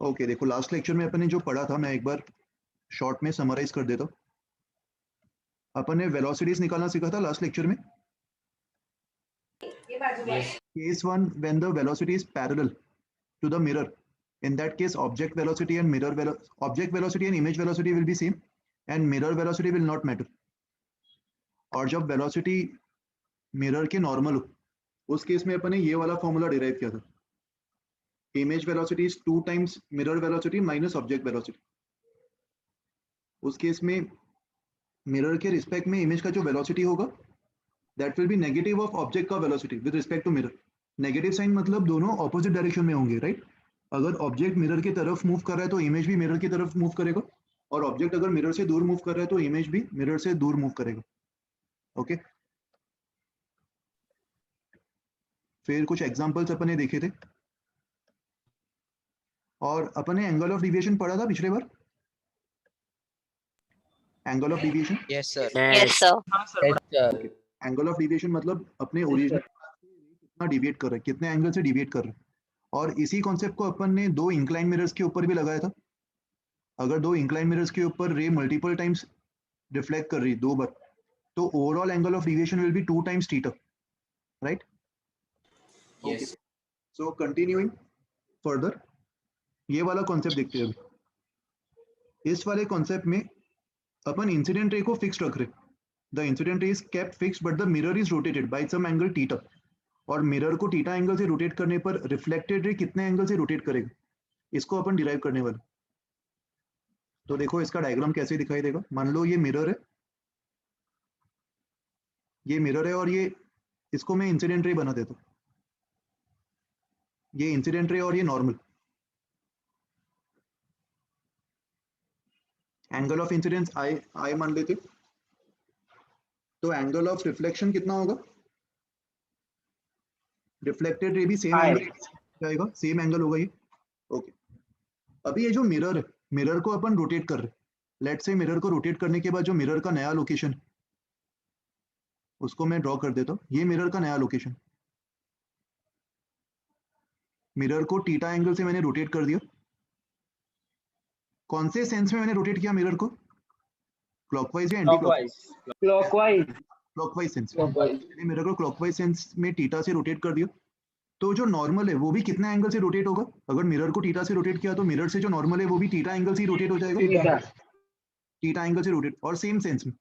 Okay देखो, last lecture में अपन ने जो पढ़ा था मैं एक बार शॉर्ट में समराइज कर देता हूँ। अपन ने वेलोसिटीज निकालना सीखा था लास्ट लेक्चर में। Case one, when the velocity is parallel to the mirror, in that case object velocity and object velocity and image velocity will be same and mirror velocity will not matter. और जब velocity mirror के normal हो उस case में अपन ने ये वाला formula derive किया था, image velocity is 2 times mirror velocity minus object velocity. उस केस में मिरर के रिस्पेक्ट में इमेज का जो वेलोसिटी होगा that will be negative of object का velocity with respect to mirror. Negative sign मतलब दोनों ऑपोजिट डायरेक्शन में होंगे, राइट? अगर ऑब्जेक्ट मिरर की तरफ मूव कर रहा है तो इमेज भी मिरर की तरफ मूव करेगा, और ऑब्जेक्ट अगर मिरर से दूर मूव कर रहा है तो इमेज भी मिरर से दूर मूव करेगा। ओके, फिर कुछ एग्जांपल्स अपन ने देखे थे और अपन ने एंगल ऑफ डिविएशन पढ़ा था पिछले बार। Angle of deviation, yes sir. Yes sir. Okay, angle of deviation मतलब अपने ओरिजिन कितना डिविएट कर रहा है, कितने एंगल से डिविएट कर रहा है। और इसी कॉन्सेप्ट को अपन ने दो इंक्लाइन मिरर्स के ऊपर भी लगाया था। अगर दो इंक्लाइन मिरर्स के ऊपर रे मल्टीपल टाइम्स रिफ्लेक्ट कर रही दो बार, तो overall angle of deviation will be 2 times theta, right? Okay, so continuing further, ये वाला कॉन्सेप्ट देखते हैं अभी। इस वाले कॉन्सेप्ट में अपन इंसिडेंट रे को फिक्स रख रहे। The incident ray is kept fixed but the mirror is rotated by some angle theta. और मिरर को थीटा एंगल से रोटेट करने पर रिफ्लेक्टेड रे कितने एंगल से रोटेट करेगा, इसको अपन डिराइव करने वाले। तो देखो इसका डायग्राम कैसे दिखाई देगा। मान लो ये मिरर है, ये मिरर है और ये, इसको मैं इंसिडेंट रे बना देता हूँ। ये इंसिडेंट रे और ये नॉर्मल। एंगल ऑफ इंसिडेंस आई मान लेते, तो एंगल ऑफ रिफ्लेक्शन कितना होगा? रिफ्लेक्टेड रे भी सेम एंगल जाएगा, सेम एंगल होगा ये। ओके, अभी ये जो मिरर है, मिरर को अपन रोटेट कर रहे हैं। लेट्स से मिरर को रोटेट करने के बाद जो मिरर का नया लोकेशन उसको मैं ड्रॉ कर देता हूँ। ये मिरर का नया लोकेशन, मिरर को थीटा एंगल से मैंने रोटेट कर दिया। कौन से सेंस में मैंने रोटेट किया मिरर को? क्लॉकवाइज या anti clockwise? Clockwise. Clockwise sense. मैंने मिरर को क्लॉकवाइज सेंस में थीटा से रोटेट कर दिया। तो जो नॉर्मल है वो भी कितने एंगल से रोटेट होगा? अगर मिरर को थीटा से रोटेट किया तो मिरर से जो नॉर्मल है वो भी थीटा एंगल से रोटेट हो जाएगा, थीटा एंगल से रोटेट, और सेम सेंस में।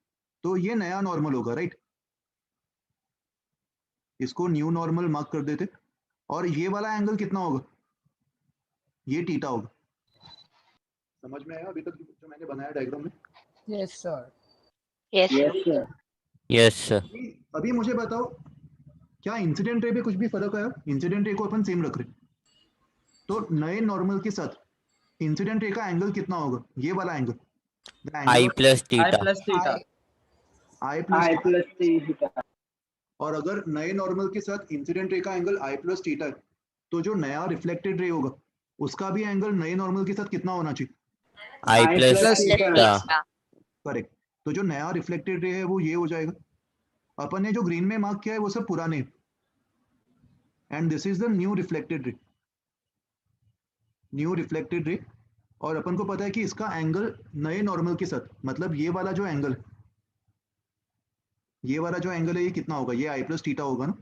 तो ये नया नॉर्मल होगा, राइट? इसको न्यू नॉर्मल मार्क कर देते। और ये वाला एंगल कितना होगा? ये थीटा होगा। समझ में आया अभी तक जो मैंने बनाया डायग्राम में? Yes sir. Yes sir. Yes sir. अभी मुझे बताओ, क्या इंसिडेंट रे पे कुछ भी फर्क आया? इंसिडेंट रे को अपन सेम रख रहे, तो नए नॉर्मल के साथ इंसिडेंट रे का एंगल कितना होगा? ये वाला एंगल, आई प्लस थीटा। आई प्लस थीटा। और अगर नए नॉर्मल के साथ इंसिडेंट रे का एंगल आई प्लस थीटा है, तो जो नया रिफ्लेक्टेड रे होगा उसका भी एंगल नए नॉर्मल के साथ कितना होना चाहिए? आई प्लस थीटा। करेक्ट। तो जो नया रिफ्लेक्टेड रे है वो ये हो जाएगा। अपन ने जो ग्रीन में मार्क किया है वो सब पुराने, and this is the new reflected ray, new reflected ray. और अपन को पता है कि इसका एंगल नए नॉर्मल के साथ, मतलब ये वाला जो एंगल है, ये वाला जो एंगल है ये कितना होगा? ये आई प्लस थीटा होगा ना?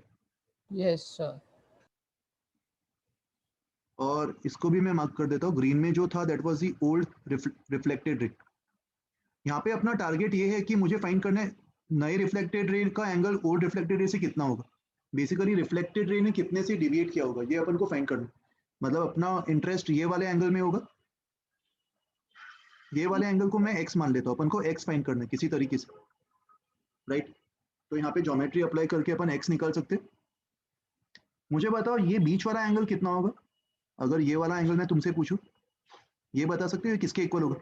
Yes sir. और इसको भी मैं मार्क कर देता हूँ। ग्रीन में जो था that was the old reflected ray. यहाँ पे अपना टारगेट ये है कि मुझे फाइंड करना है नए रिफ्लेक्टेड रे का एंगल ओल्ड रिफ्लेक्टेड रे से कितना होगा। बेसिकली रिफ्लेक्टेड रे ने कितने से डिविएट किया होगा ये अपन को फाइंड करना। मतलब अपना इंटरेस्ट ये वाले एंगल में होगा। ये वाले एंगल को मैं x मान लेता हूँ। अपन को x फाइंड करना है किसी तरीके से, राइट? तो यहाँ पे ज्योमेट्री अप्लाई करके अपन x निकाल सकते। मुझे बताओ ये बीच वाला एंगल कितना होगा? अगर ये वाला एंगल मैं तुमसे पूछूं, ये बता सकते हो किसके इक्वल होगा?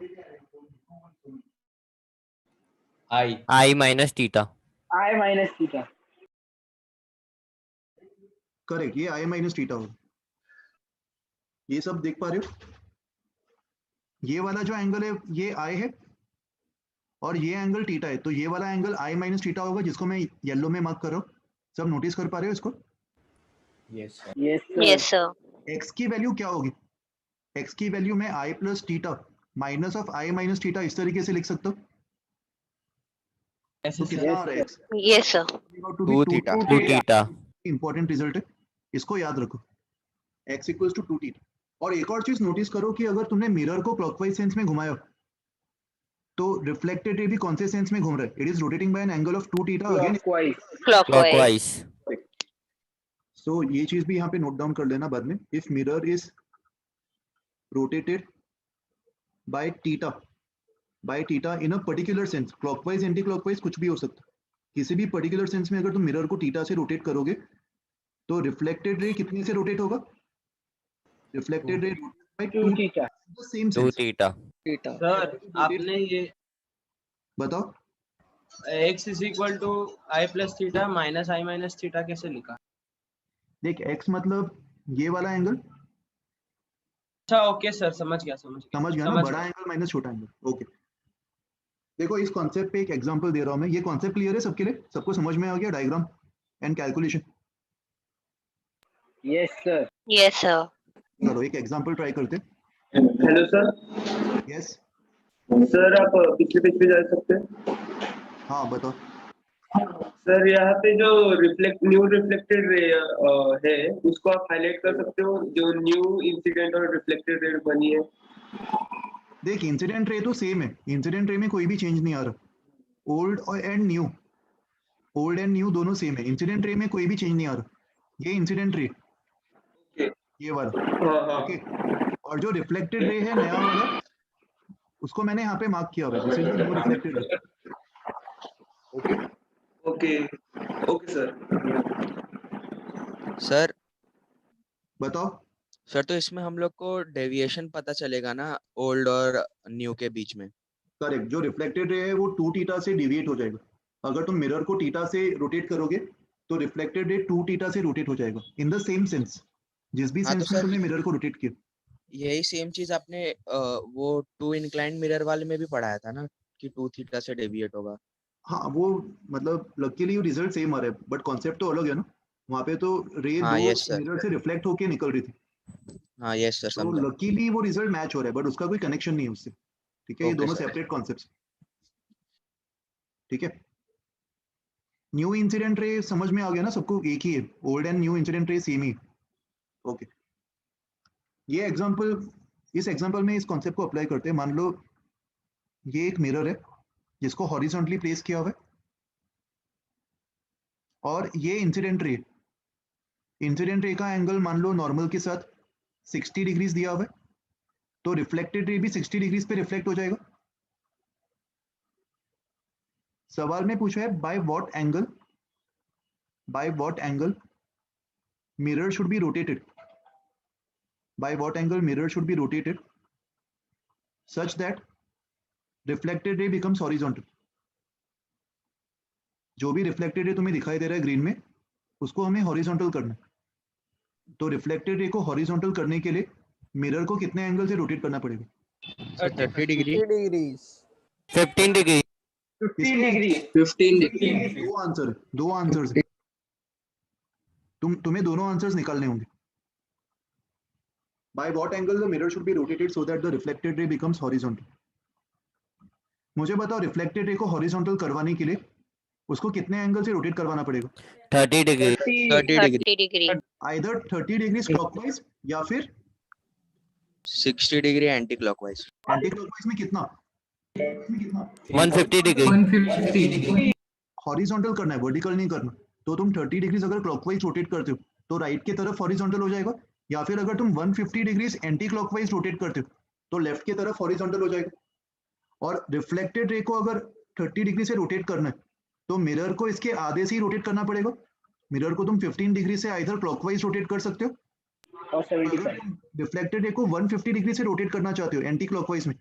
आई माइनस थीटा। आई माइनस थीटा। करेक्ट, ये आई माइनस थीटा होगा। ये सब देख पा रहे हो? ये वाला जो एंगल है ये आई है और ये एंगल थीटा है, तो ये वाला एंगल आई माइनस थीटा होगा, जिसको मैं येलो में मार्क कर रहा हूँ। सब नोटिस कर पा रहे हो इसको? Yes sir. x की वैल्यू क्या होगी? x की वैल्यू मैं i plus theta minus of i minus theta इस तरीके से लिख सकता हूँ। तो कितना आ रहा है x? Yes, sir. 2 theta. 2 theta. Important result है, इसको याद रखो, x इक्वल्स टू 2 थीटा। और एक और चीज नोटिस करो कि अगर तुमने मिरर को क्लॉकवाइज सेंस में घुमाया तो रिफ्लेक्टेड रे भी कौन से सेंस में घूम रहा है? It is rotating by an angle of 2 theta again Clockwise. So ये चीज भी यहाँ पे नोट डाउन कर लेना बाद में। If mirror is rotated by theta in a particular sense, clockwise anti clockwise कुछ भी हो सकता है, किसी भी पर्टिकुलर सेंस में अगर तुम मिरर को थीटा से रोटेट करोगे तो रिफ्लेक्टेड रे कितने से रोटेट होगा? Reflected ray by 2 theta, same 2 sense. theta. Sir आपने ये बताओ x is equal to i plus theta minus i minus theta कैसे लिखा? देख x मतलब ये वाला एंगल, अच्छा ओके सर, समझ गया ना, बड़ा एंगल माइनस छोटा एंगल। ओके देखो इस कॉन्सेप्ट पे एक एग्जांपल दे रहा हूं मैं। ये कॉन्सेप्ट क्लियर है सबके लिए? सबको समझ में आ गया diagram and calculation? Yes, sir. Yes, sir. चलो एक एग्जांपल ट्राई करते हैं। Hello sir. यस सर आप पिछले पेज पे जा सकते हैं? हाँ बताओ। सर यहाँ पे जो न्यू रिफ्लेक्टेड रे है उसको आप हाईलाइट कर सकते हो, जो न्यू इंसिडेंट और रिफ्लेक्टेड रे बनी है। देख इंसिडेंट रे तो सेम है, इंसिडेंट रे में कोई भी चेंज नहीं आ रहा। ओल्ड एंड न्यू दोनों सेम है, इंसिडेंट रे में कोई भी चेंज नहीं आ रहा। ये इंसिडेंट रे ये वाला ओके। और जो रिफ्लेक्टेड रे है नया वाला, उसको मैंने यहाँ पे मार्क किया हुआ है, this is the new reflected ray. Okay okay sir. Sir बताओ। सर तो इसमें हम लोग को डेविएशन पता चलेगा ना ओल्ड और न्यू के बीच में? करेक्ट, जो रिफ्लेक्टेड रे है वो 2 थीटा से डिविएट हो जाएगा। अगर तुम मिरर को थीटा से रोटेट करोगे तो रिफ्लेक्टेड रे 2 थीटा से रोटेट हो जाएगा इन द सेम सेंस, जिस भी हाँ, तो सेंस में सर तुमने मिरर को रोटेट किया। यही सेम चीज आपने वो 2 इंक्लाइंड मिरर वाले में भी पढ़ाया था ना कि 2 थीटा से डेविएट होगा। हाँ वो मतलब लकीली रिजल्ट सेम आ रहा है बट कॉन्सेप्ट तो अलग है ना। वहाँ पे तो रे हाँ, दो यस सर। मिरर से रिफ्लेक्ट होके निकल रही थी, हाँ यस सर, तो समझा। लकीली वो रिजल्ट मैच हो रहा है बट उसका कोई कनेक्शन नहीं है उससे। ठीक है, ये ओके दोनों सर। Separate concepts. ठीक है, न्यू इंसिडेंट रे समझ में आ गया ना सबको? एक ही है, old and new incident ray same he. Okay ये एग्जांपल, इस एग्जांपल में इस कॉन्सेप्ट को अप्लाई करते हैं। मान लो ये एक मिरर है जिसको हॉरिजॉन्टली प्लेस किया हुआ है और ये इंसिडेंट रे, इंसिडेंट रे का एंगल मान लो नॉर्मल के साथ 60 डिग्रीज दिया हुआ है, तो रिफ्लेक्टेड रे भी 60 डिग्रीज पे रिफ्लेक्ट हो जाएगा। सवाल में पूछा है by what angle mirror should be rotated, by what angle mirror should be rotated such that reflected ray becomes horizontal। जो भी रिफ्लेक्टेड रे तुम्हें दिखाई दे रहा है ग्रीन में, उसको हमें हॉरिजॉन्टल करना है। तो रिफ्लेक्टेड रे को हॉरिजॉन्टल करने के लिए मिरर को कितने एंगल से रोटेट करना पड़ेगा? 30 डिग्री। 15 degree. 15 डिग्री। दो आंसर्स है। तुम्हें दोनों आंसर्स निकालने होंगे। By what angle the mirror should be rotated so that the reflected ray becomes horizontal? मुझे बताओ रिफ्लेक्टेड रे को हॉरिजॉन्टल करवाने के लिए उसको कितने एंगल से रोटेट करवाना पड़ेगा? 30 degree. 30 degree. 30 degree. Either 30 degrees clockwise या फिर 60 degree anti clockwise. Anti clockwise में कितना? 150 degree. हॉरिजॉन्टल करना है, वर्टिकल नहीं करना। तो तुम 30 डिग्रीज अगर क्लॉकवाइज रोटेट करते हो तो राइट की तरफ हॉरिजॉन्टल हो जाएगा, या फिर अगर तुम 150 डिग्रीज एंटी क्लॉकवाइज रोटेट करते हो तो लेफ्ट की तरफ हॉरिजॉन्टल हो जाएगा। और रिफ्लेक्टेड रे को अगर 30 डिग्री से रोटेट करना है तो मिरर को इसके आधे से ही रोटेट करना पड़ेगा। मिरर को तुम 15 डिग्री से आइदर क्लॉकवाइज रोटेट कर सकते हो, और 75। रिफ्लेक्टेड रे को 150 डिग्री से रोटेट करना चाहते हो एंटी क्लॉकवाइज में,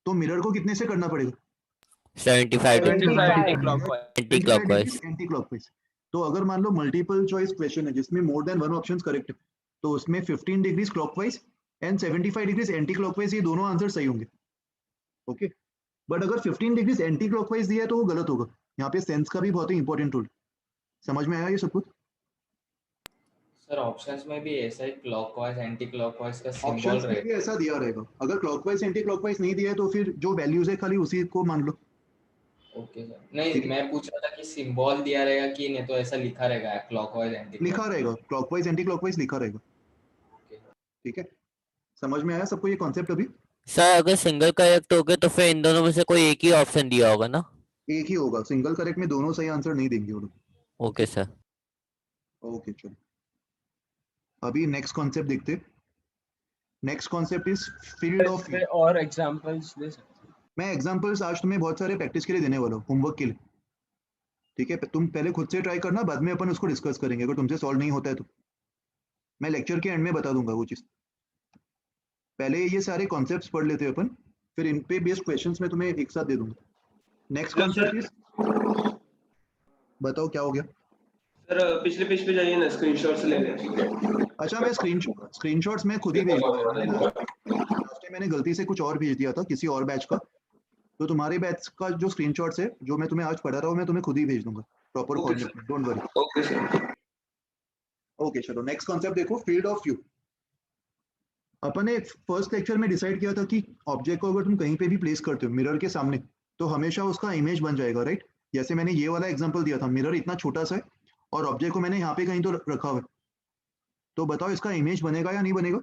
तो मिरर को कितने से करना पड़ेगा? 75 degree. 75 Anti clockwise. Anti clockwise. तो अगर मान लो मल्टीपल चॉइस क्वेश्चन है जिसमें more than one options correct है, तो उसमें 15 degrees clockwise and 75 degrees anti clockwise, ये दोनों आंसर सही होंगे। ओके बट अगर 15 डिग्रीज एंटी क्लॉकवाइज दिया है तो वो गलत होगा। यहाँ पे सेंस का भी बहुत ही इंपॉर्टेंट रूल। समझ में आया ये सब कुछ? सर ऑप्शंस में भी ऐसा ही क्लॉकवाइज एंटी क्लॉकवाइज का सिंबल ऑप्शंस में भी रहेगा। ऐसा दिया रहेगा, अगर क्लॉकवाइज एंटी क्लॉकवाइज नहीं दिया है तो फिर जो वैल्यूज है खाली उसी को मान लो। ओके सर, नहीं ठीक है। मैं पूछ रहा था कि सिंबल दिया रहेगा कि नहीं, तो ऐसा लिखा रहेगा क्लॉकवाइज एंटी लिखा रहेगा, क्लॉकवाइज एंटी क्लॉकवाइज लिखा रहेगा। ठीक है, समझ में आया सबको ये कॉन्सेप्ट अभी? सर अगर सिंगल करेक्ट हो गए तो फिर इन दोनों में से कोई एक ही ऑप्शन दिया होगा ना? एक ही होगा, सिंगल करेक्ट में दोनों सही आंसर नहीं देंगे वो लोग। Okay sir. ओके चलो, अभी नेक्स्ट कॉन्सेप्ट देखते। Next concept is field of view. और एग्जांपल्स दे सकते हैं। मैं एग्जांपल्स आज तुम्हें बहुत सारे प्रैक्टिस के लिए देने वाला हूँ, होमवर्क के लिए। ठीक है, तुम पहले खुद से ट्राई करना, बाद में अपन उसको डिस्कस करेंगे अगर तुमसे सॉल्व नहीं होता है तो। मैं लेक्चर के एंड में बता दूंगा वो चीज। पहले ये सारे कॉन्सेप्ट्स पढ़ लेते हैं अपन, फिर इन पे बेस्ड क्वेश्चंस में तुम्हें एक साथ दे दूंगा। नेक्स्ट कॉन्सेप्ट इज, बताओ क्या हो गया? सर पिछले पेज पे जाइए ना, स्क्रीनशॉट्स ले लें। अच्छा, मैं स्क्रीनशॉट्स में खुद ही भेज दूंगा। लास्ट टाइम मैंने गलती से कुछ और भेज दिया था किसी और बैच का, तो तुम्हारे बैच का जो स्क्रीनशॉट्स है जो मैं तुम्हें आज पढ़ा रहा हूँ मैं तुम्हें खुद ही भेज दूंगा प्रॉपर फॉर्मेट में, don't worry. Okay sir. Okay चलो, नेक्स्ट कॉन्सेप्ट देखो, फील्ड ऑफ व्यू। अपन ने फर्स्ट लेक्चर में डिसाइड किया था कि ऑब्जेक्ट को अगर तुम कहीं पे भी प्लेस करते हो मिरर के सामने तो हमेशा उसका इमेज बन जाएगा, राइट? जैसे मैंने ये वाला एग्जांपल दिया था, मिरर इतना छोटा सा है और ऑब्जेक्ट को मैंने यहाँ पे कहीं तो रखा हुआ है, तो बताओ इसका इमेज बनेगा या नहीं बनेगा?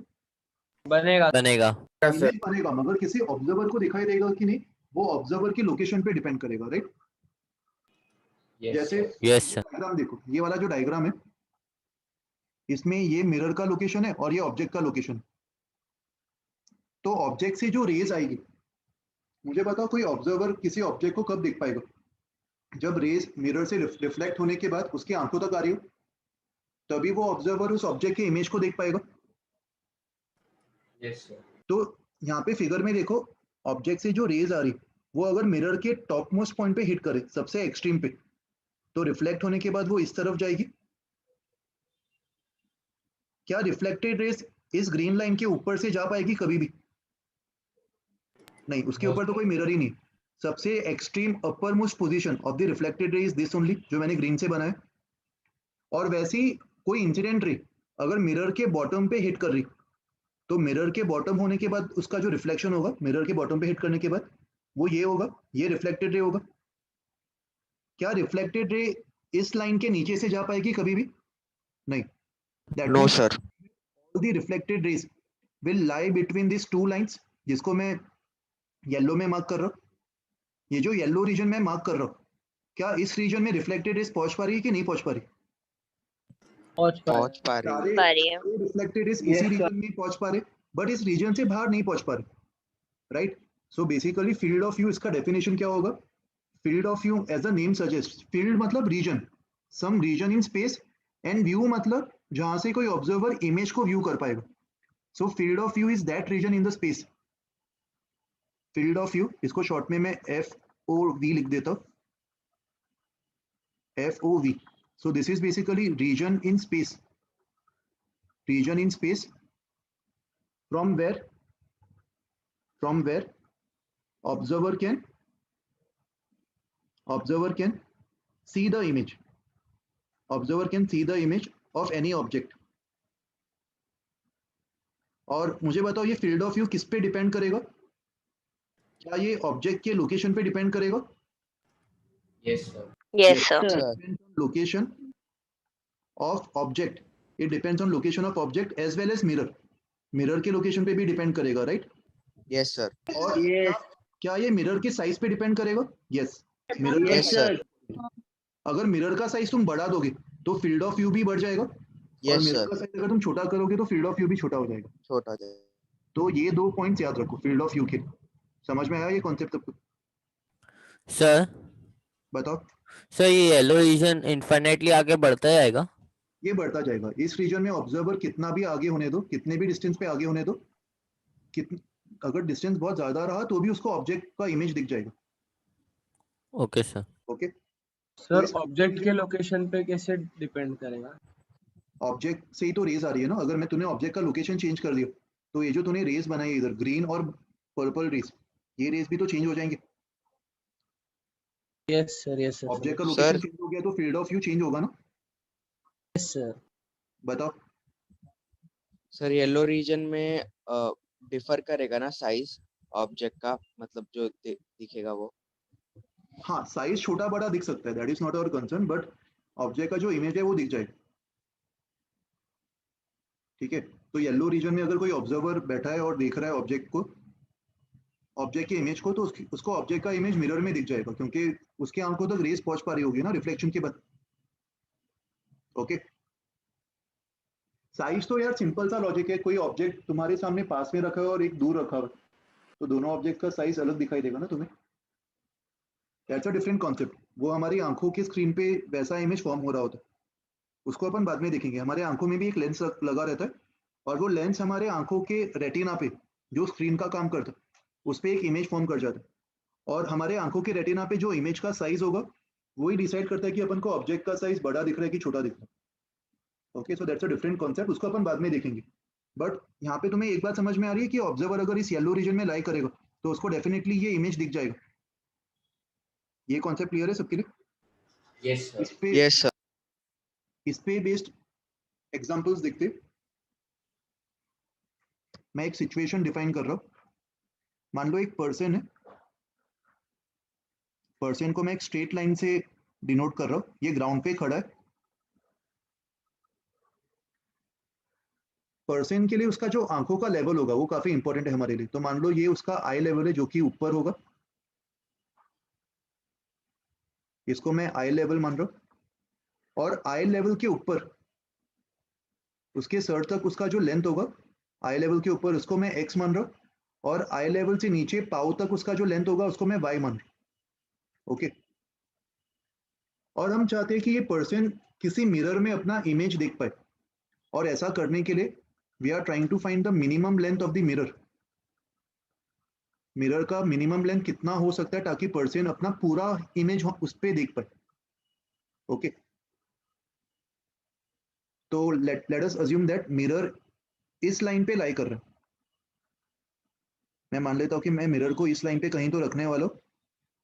बनेगा। बनेगा। इमेज बनेगा, मगर किसी ऑब्जर्वर को दिखाई देगा कि नहीं वो ऑब्जर्वर की लोकेशन पे डिपेंड करेगा, राइट? जैसे यस सर। डायग्राम देखो, ये वाला जो डायग्राम है इसमें ये मिरर का लोकेशन है और ये ऑब्जेक्ट का लोकेशन। तो ऑब्जेक्ट से जो रेज आएगी, मुझे बताओ कोई ऑब्जर्वर किसी ऑब्जेक्ट को कब देख पाएगा? जब रेज मिरर से रिफ्लेक्ट होने के बाद उसकी आंखों तक आ रही हो, तभी वो ऑब्जर्वर उस ऑब्जेक्ट के इमेज को देख पाएगा। Yes sir. तो यहाँ पे फिगर में देखो, ऑब्जेक्ट से जो रेज आ रही वो अगर मिरर के टॉप मोस्ट पॉइंट पे हिट करे, सबसे एक्सट्रीम पे, तो रिफ्लेक्ट होने के बाद वो इस तरफ जाएगी। क्या रिफ्लेक्टेड रेज इस ग्रीन लाइन के ऊपर से जा पाएगी कभी भी? नहीं, उसके ऊपर तो कोई मिरर ही नहीं। सबसे extreme upper most position of the reflected ray is this only, जो मैंने ग्रीन से बनाया। और वैसे ही कोई इंसिडेंट रे अगर मिरर के बॉटम पे हिट कर रही तो मिरर के बॉटम होने के बाद उसका जो रिफ्लेक्शन होगा मिरर के बॉटम पे हिट करने के बाद वो ये होगा, ये रिफ्लेक्टेड रे होगा। क्या रिफ्लेक्टेड रे इस लाइन के नीचे से जा पाएगी कभी भी? नहीं। No sir. The reflected rays will lie between this two lines, जिसको मैं येलो में मार्क कर रहा हूँ। ये जो येलो रीजन में मार्क कर रहा हूँ, क्या इस रीजन में रिफ्लेक्टेड रेज पहुंच पा रही है कि नहीं पहुंच पा रही? पहुंच पा रही है। रिफ्लेक्टेड रेज इसी रीजन में पहुंच पा रहे, बट इस रीजन से बाहर नहीं पहुंच पा रहे, right? So basically field of view, इसका डेफिनेशन क्या होगा? Field of view as a name suggest, field मतलब region, some region in space, and view मतलब जहां से कोई ऑब्जर्वर इमेज को व्यू कर पाएगा। So field of view is that region in the space. Field of view, इसको short में मैं FOV लिख देता हूं, FOV। So this is basically region in space. Region in space from where observer can see the image. Observer can see the image of any object. और मुझे बताओ ये फील्ड ऑफ व्यू किस पे डिपेंड करेगा? क्या ये ऑब्जेक्ट के लोकेशन पे डिपेंड करेगा? Yes sir. Yes, sir. Location of object, it depends on location of object as well as mirror. Mirror के लोकेशन पे भी डिपेंड करेगा, राइट? Yes sir. और क्या ये मिरर के साइज पे डिपेंड करेगा? Yes, mirror yes sir. अगर मिरर का साइज तुम बढ़ा दोगे तो फील्ड ऑफ व्यू भी बढ़ जाएगा, और मिरर का साइज अगर तुम छोटा करोगे तो फील्ड ऑफ व्यू भी छोटा हो जाएगा। छोटा जाएगा। तो ये दो पॉइंट्स याद रखो फील्ड ऑफ व्यू के। समझ में आया ये कॉन्सेप्ट सबको? सर बताओ। सर ये येलो रीजन इनफाइनाइटली आगे बढ़ता जाएगा? ये बढ़ता जाएगा। इस रीजन में ऑब्जर्वर कितना भी आगे होने दो, कितने भी डिस्टेंस पे आगे होने दो, अगर डिस्टेंस बहुत ज्यादा रहा तो भी उसको ऑब्जेक्ट का इमेज दिख जाएगा। Okay sir. Okay sir object के लोकेशन पे कैसे डिपेंड करेगा? ऑब्जेक्ट से ही तो रेज आ रही है ना। अगर मैं तूने ऑब्जेक्ट का लोकेशन चेंज कर दिया तो ये जो तूने रेज बनाई है इधर ग्रीन और पर्पल रेज, ये रेज भी तो चेंज हो जाएंगे। Yes sir, yes sir. Object का लोकेशन चेंज हो गया तो फील्ड ऑफ व्यू चेंज होगा ना? Yes sir. बताओ सर येलो रीजन में डिफर करेगा ना साइज ऑब्जेक्ट का, मतलब जो दिखेगा वो? हाँ, साइज छोटा बड़ा दिख सकता है, that is not our concern, but object का जो इमेज है वो दिख जाएगा। ठीक है, तो येलो रीजन में अगर कोई ऑब्जर्वर बैठा है और देख रहा है ऑब्जेक्ट को, ऑब्जेक्ट के इमेज को, तो उसको ऑब्जेक्ट का इमेज मिरर में दिख जाएगा, क्योंकि उसके आंखों तक रेस पहुंच पा रही होगी ना रिफ्लेक्शन के बाद। ओके, साइज तो यार सिंपल सा लॉजिक है, कोई ऑब्जेक्ट तुम्हारे सामने पास में रखा है और एक दूर रखा है, तो दोनों ऑब्जेक्ट का साइज अलग दिखाई देगा ना तुम्हें। That's a different concept. वो हमारी आंखों के स्क्रीन पे वैसा इमेज फॉर्म हो रहा होता है, उसको अपन बाद में देखेंगे। हमारे आंखों में भी एक लेंस लगा रहता है, और वो लेंस हमारे आंखों के रेटिना पे, जो स्क्रीन का काम करता है, उस पर एक इमेज फॉर्म कर जाता है, और हमारे आंखों के रेटिना पे जो इमेज का साइज होगा वही डिसाइड करता है कि अपन को ऑब्जेक्ट का साइज बड़ा दिख रहा है कि छोटा दिख रहा है। Okay, so that's a different concept, उसको अपन बाद में देखेंगे। बट यहाँ पे तुम्हें एक बात समझ में आ रही है कि ऑब्जर्वर अगर इस येलो रीजन में लाई करेगा तो उसको डेफिनेटली ये इमेज दिख जाएगा। ये कॉन्सेप्ट क्लियर है सबके लिए? Yes sir. Yes sir. इस पे बेस्ड एग्जांपल्स देखते। मैं एक सिचुएशन डिफाइन कर रहा हूँ। मान लो एक पर्सन है, पर्सन को मैं एक स्ट्रेट लाइन से डिनोट कर रहा हूँ। ये ग्राउंड पे खड़ा है। पर्सन के लिए उसका जो आंखों का लेवल होगा वो काफी इंपॉर्टेंट है हमारे लिए। तो मान लो ये उसका आई लेवल है जो कि ऊपर होगा, इसको मैं आई लेवल मान रहा हूँ। और आई लेवल के ऊपर उसके सर तक उसका जो लेंथ होगा आई लेवल के ऊपर, उसको मैं एक्स मान रहा हूँ। और आई लेवल से नीचे पाव तक उसका जो लेंथ होगा उसको मैं वाई मान रहा हूँ। ओके, और हम चाहते हैं कि ये पर्सन किसी मिरर में अपना इमेज देख पाए, और ऐसा करने के लिए we are trying to find the minimum length of the mirror. Mirror का मिनिमम लेंथ कितना हो सकता है ताकि पर्सन अपना पूरा इमेज उस पर देख पाए। ओके, तो let us assume that mirror इस लाइन पे लाई कर रहा है। मैं मान लेता हूँ कि मैं मिरर को इस लाइन पे कहीं तो रखने वाला हूँ,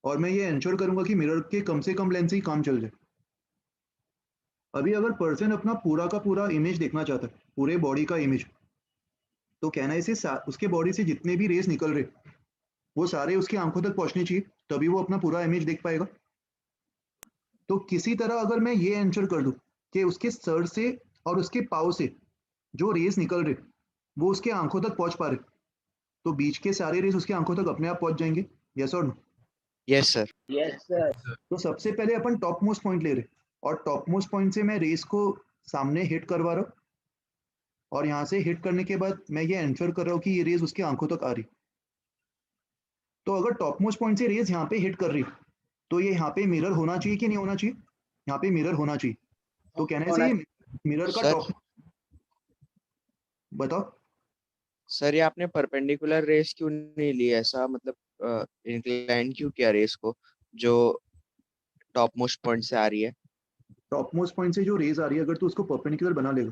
और मैं ये इंश्योर करूंगा कि मिरर के कम से कम लेंथ से ही काम चल जाए। अभी अगर पर्सन अपना पूरा का पूरा इमेज देखना चाहता है, पूरे बॉडी का इमेज, तो कहना है इसे उसके बॉडी से जितने भी रेस निकल रहे वो सारे उसकी आंखों तक पहुंचने चाहिए, तभी वो अपना पूरा इमेज देख पाएगा। तो किसी तरह अगर मैं ये इंश्योर कर दूं कि उसके सर से और उसके पाँव से जो रेस निकल रहे वो उसके आंखों तक पहुंच पा रहे, तो बीच के सारे रेस उसके आंखों तक अपने आप पहुंच जाएंगे। यस और no? Yes sir. Yes, sir. तो सबसे पहले अपन टॉप मोस्ट पॉइंट ले रहे, और टॉप मोस्ट पॉइंट से मैं रेस को सामने हिट करवा रहा हूँ, और यहाँ से हिट करने के बाद मैं ये इंश्योर कर रहा हूँ कि ये रेस उसकी आंखों तक आ रही। तो अगर टॉप मोस्ट पॉइंट से रेस यहाँ पे हिट कर रही तो ये यहाँ पे मिरर होना चाहिए कि नहीं होना चाहिए? यहाँ पे मिरर होना चाहिए। तो कहने से मिरर का सर। टॉप, बताओ सर ये आपने परपेंडिकुलर रेस क्यों नहीं ली, ऐसा मतलब इंक्लाइन क्यों किया रेस को जो टॉप मोस्ट पॉइंट से आ रही है? टॉप मोस्ट पॉइंट से जो रेस आ रही है अगर तू उसको परपेंडिकुलर बना लेगा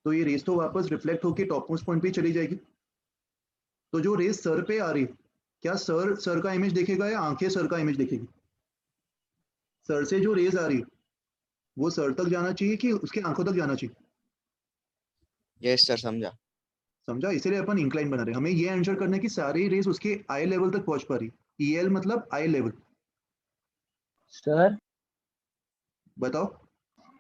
तो ये रेस तो वापस रिफ्लेक्ट होकर टॉप मोस्ट पॉइंट पे चली जाएगी। तो जो रेस सर पे आ रही है, क्या सर का इमेज देखेगा या आंखें सर का इमेज देखेगी? सर से जो रेस आ रही है वो सर तक जाना चाहिए कि उसके आंखों तक जाना चाहिए? यस सर, समझा। समझा? इसीलिए अपन इंक्लाइन बना रहे हैं। हमें ये आंसर करना है कि सारी रेस उसके आई लेवल तक पहुंच पा रही। ईएल मतलब आई लेवल। सर बताओ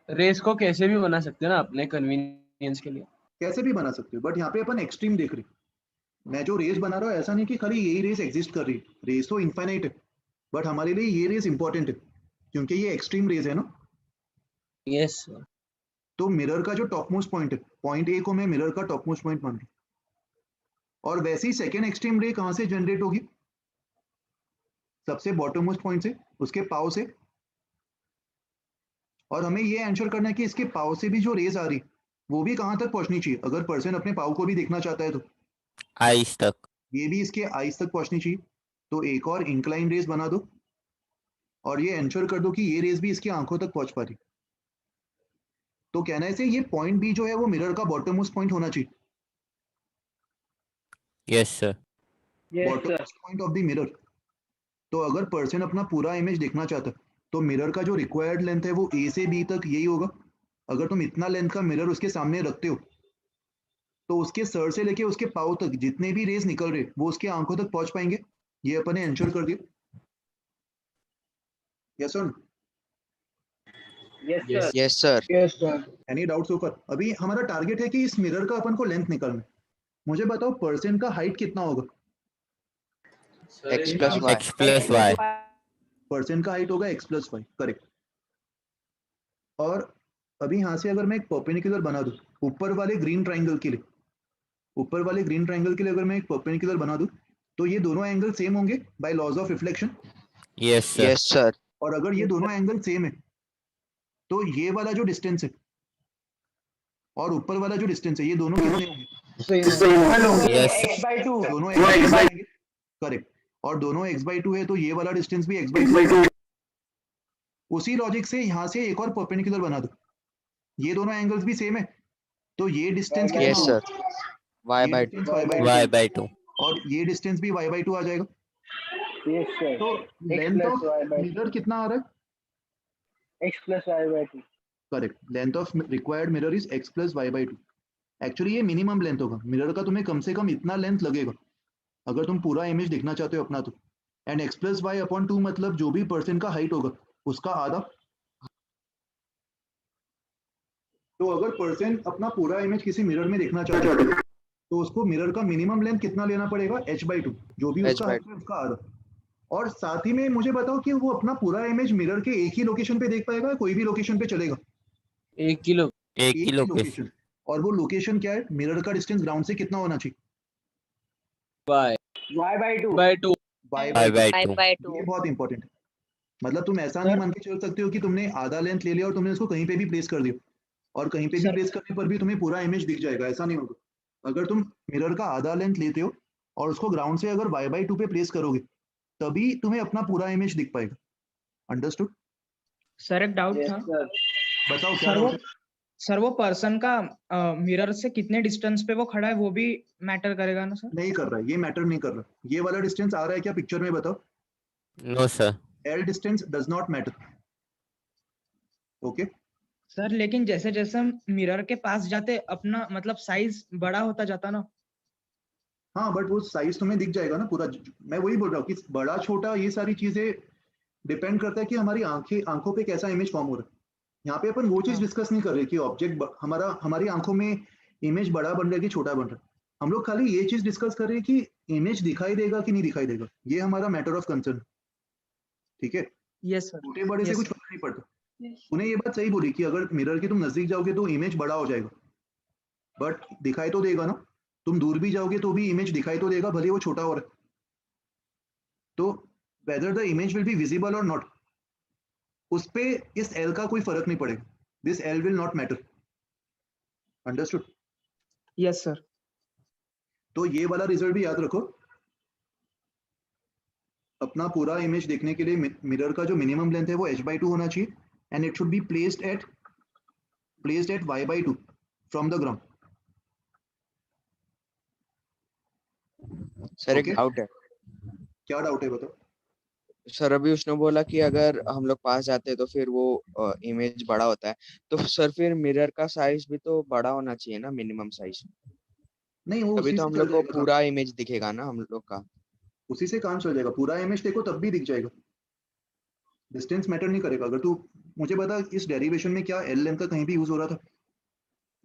रेस को कैसे भी बना सकते हैं ना अपने कन्वीनियंस के लिए। कैसे भी बना सकते हो, बट यहाँ पे अपन एक्सट्रीम देख रहे हैं। मैं जो रेस बना रहा हूँ ऐसा नहीं कि खाली यही रेस एग्जिस्ट कर रही है, रेस तो इनफाइनाइट है, बट हमारे लिए ये रेस इंपॉर्टेंट है क्योंकि ये एक्सट्रीम रेस है ना। Yes sir. तो मिरर का जो टॉप मोस्ट पॉइंट है, पॉइंट ए को मैं मिरर का टॉप मोस्ट पॉइंट मान रहा हूँ, और वैसे ही सेकेंड एक्सट्रीम रे कहाँ से जनरेट होगी? सबसे बॉटम मोस्ट पॉइंट से, उसके पाव से। और हमें ये आंसर करना है कि इसके पाव से भी जो रेस आ रही वो भी कहाँ तक पहुंचनी चाहिए। अगर पर्सन अपने पाव को भी देखना चाहता है तो आइस तक। ये भी इसके आइस तक पहुंचनी चाहिए। तो एक और इंक्लाइन रेस बना दो और ये इंश्योर कर दो कि ये रेस भी इसकी आंखों तक पहुंच पा रही। तो कहना है से ये पॉइंट बी जो है वो मिरर का बॉटम मोस्ट पॉइंट होना चाहिए। Yes sir. Bottom most point of the mirror. तो अगर पर्सन अपना पूरा इमेज देखना चाहता है तो मिरर का जो रिक्वायर्ड लेंथ है वो ए से बी तक यही होगा। अगर तुम इतना लेंथ का मिरर उसके सामने रखते हो तो उसके सर से लेके उसके पाँव तक जितने भी रेस निकल रहे वो उसके आंखों तक पहुंच पाएंगे, ये अपन ने एंश्योर कर दिया। यस और Yes, sir. Yes sir. Yes, sir. Any doubts ऊपर? अभी हमारा टारगेट है कि इस मिरर का अपन को लेंथ निकालना है। मुझे बताओ पर्सन का हाइट कितना होगा? x plus y। x plus y। Person का हाइट होगा x plus y, करेक्ट। और अभी यहाँ से अगर मैं एक परपेंडिकुलर बना दूं ऊपर वाले ग्रीन ट्राइंगल के लिए, ऊपर वाले ग्रीन ट्राइंगल के लिए अगर मैं एक परपेंडिकुलर बना दूं तो ये दोनों एंगल सेम होंगे by laws of reflection. Yes sir. Yes sir. और अगर ये दोनों एंगल सेम है तो ये वाला जो डिस्टेंस है और ऊपर वाला जो डिस्टेंस है ये दोनों कितने होंगे? Yes X by 2. दोनों x by 2 करेक्ट। और दोनों x by 2 है तो ये वाला डिस्टेंस भी x by 2। उसी लॉजिक से यहाँ से एक और परपेंडिकुलर बना दो, ये दोनों एंगल्स भी सेम है तो ये डिस्टेंस कितना यस होगा? Sir. y by 2। y by 2। और ये डिस्टेंस भी y by 2 आ जाएगा। Yes, sir. तो X length plus of y by 2. Mirror कितना आ रहा है? X plus y by 2. Correct, length of required mirror is x plus y by 2। Actually ये मिनिमम लेंथ होगा मिरर का, तुम्हें कम से कम इतना लेंथ लगेगा अगर तुम पूरा इमेज देखना चाहते हो अपना तो। And x plus y upon 2 मतलब जो भी पर्सन का हाइट होगा उसका आधा। तो अगर पर्सन अपना पूरा इमेज किसी मिरर में देखना चाहता है तो उसको मिरर का मिनिमम लेंथ कितना लेना पड़ेगा? h by 2, जो भी h उसका by हाइट है उसका आधा। और साथ ही में मुझे बताओ कि वो अपना पूरा इमेज मिरर के एक ही लोकेशन पे देख पाएगा, कोई भी लोकेशन पे चलेगा? 1 किलो। एक ही ही लोकेशन। लोकेशन। और वो लोकेशन क्या है? मिरर का डिस्टेंस ग्राउंड से कितना होना चाहिए? Y by 2. by 2। y y by 5 2। by ये 2. बहुत इंपॉर्टेंट है। मतलब तुम ऐसा नहीं मान के चल सकते हो कि तुमने आधा लेंथ ले लिया और तुमने उसको कहीं पे भी प्लेस कर दिया और कहीं पे भी प्लेस करने पर भी तुम्हें पूरा इमेज दिख जाएगा, ऐसा नहीं होगा। अगर तुम मिरर का आधा लेंथ लेते हो और उसको ग्राउंड से अगर y by 2 पे प्लेस करोगे तभी तुम्हें अपना पूरा इमेज दिख पाएगा। अंडरस्टूड? सर एक डाउट Yes, था sir. बताओ क्या सर वो doubt है? सर वो पर्सन का मिरर से कितने डिस्टेंस पे वो खड़ा है वो भी मैटर करेगा ना सर? नहीं कर रहा है, ये मैटर नहीं कर रहा। ये वाला डिस्टेंस आ रहा है क्या पिक्चर में? बताओ। No sir. L distance does not matter. Okay, sir लेकिन जैसे जैसे हम मिरर के पास जाते अपना मतलब साइज बड़ा होता जाता ना। हाँ बट वो साइज तुम्हें दिख जाएगा ना पूरा। मैं वही बोल रहा हूँ कि बड़ा छोटा ये सारी चीजें डिपेंड करता है कि हमारी आंखों पे कैसा इमेज फॉर्म हो रहा है। यहाँ पे अपन वो चीज डिस्कस नहीं कर रहे कि ऑब्जेक्ट हमारी आंखों में इमेज बड़ा बन रहा है कि छोटा बन रहा है। हम लोग खाली ये चीज डिस्कस कर रहे हैं कि इमेज दिखाई देगा कि नहीं दिखाई देगा, ये हमारा मैटर ऑफ कंसर्न। ठीक है, यस सर। छोटे बड़े से Yes, कुछ फर्क नहीं पड़ता। उन्हें ये बात सही बोली कि अगर मिरर के तुम नजदीक जाओगे तो इमेज बड़ा हो जाएगा, बट दिखाई तो देगा ना। तुम दूर भी जाओगे तो भी इमेज दिखाई तो देगा, भले वो छोटा हो रहा है। तो whether the image will be visible और नॉट, उस पे इस एल का कोई फर्क नहीं पड़ेगा। This L will not matter. Understood? Yes sir. तो ये वाला रिजल्ट भी याद रखो। अपना पूरा इमेज देखने के लिए मिरर का जो मिनिमम लेंथ है वो h by 2 होना चाहिए and it should be placed at y by 2 from the ground. Sir एक Okay. डाउट है। क्या डाउट है बताओ? सर अभी उसने बोला कि अगर हम लोग पास जाते हैं तो फिर वो इमेज बड़ा होता है, तो सर फिर मिरर का साइज भी तो बड़ा होना चाहिए ना, मिनिमम साइज। नहीं, वो अभी उसी तो से हम चल लोग को जाएगा काम। पूरा इमेज दिखेगा ना हम लोग का। उसी से काम चल जाएगा। पूरा इमेज देखो तब भी दिख जाएगा, डिस्टेंस मैटर नहीं करेगा। अगर तू मुझे बता इस डेरिवेशन में क्या एल लेंथ का कहीं भी यूज हो रहा था?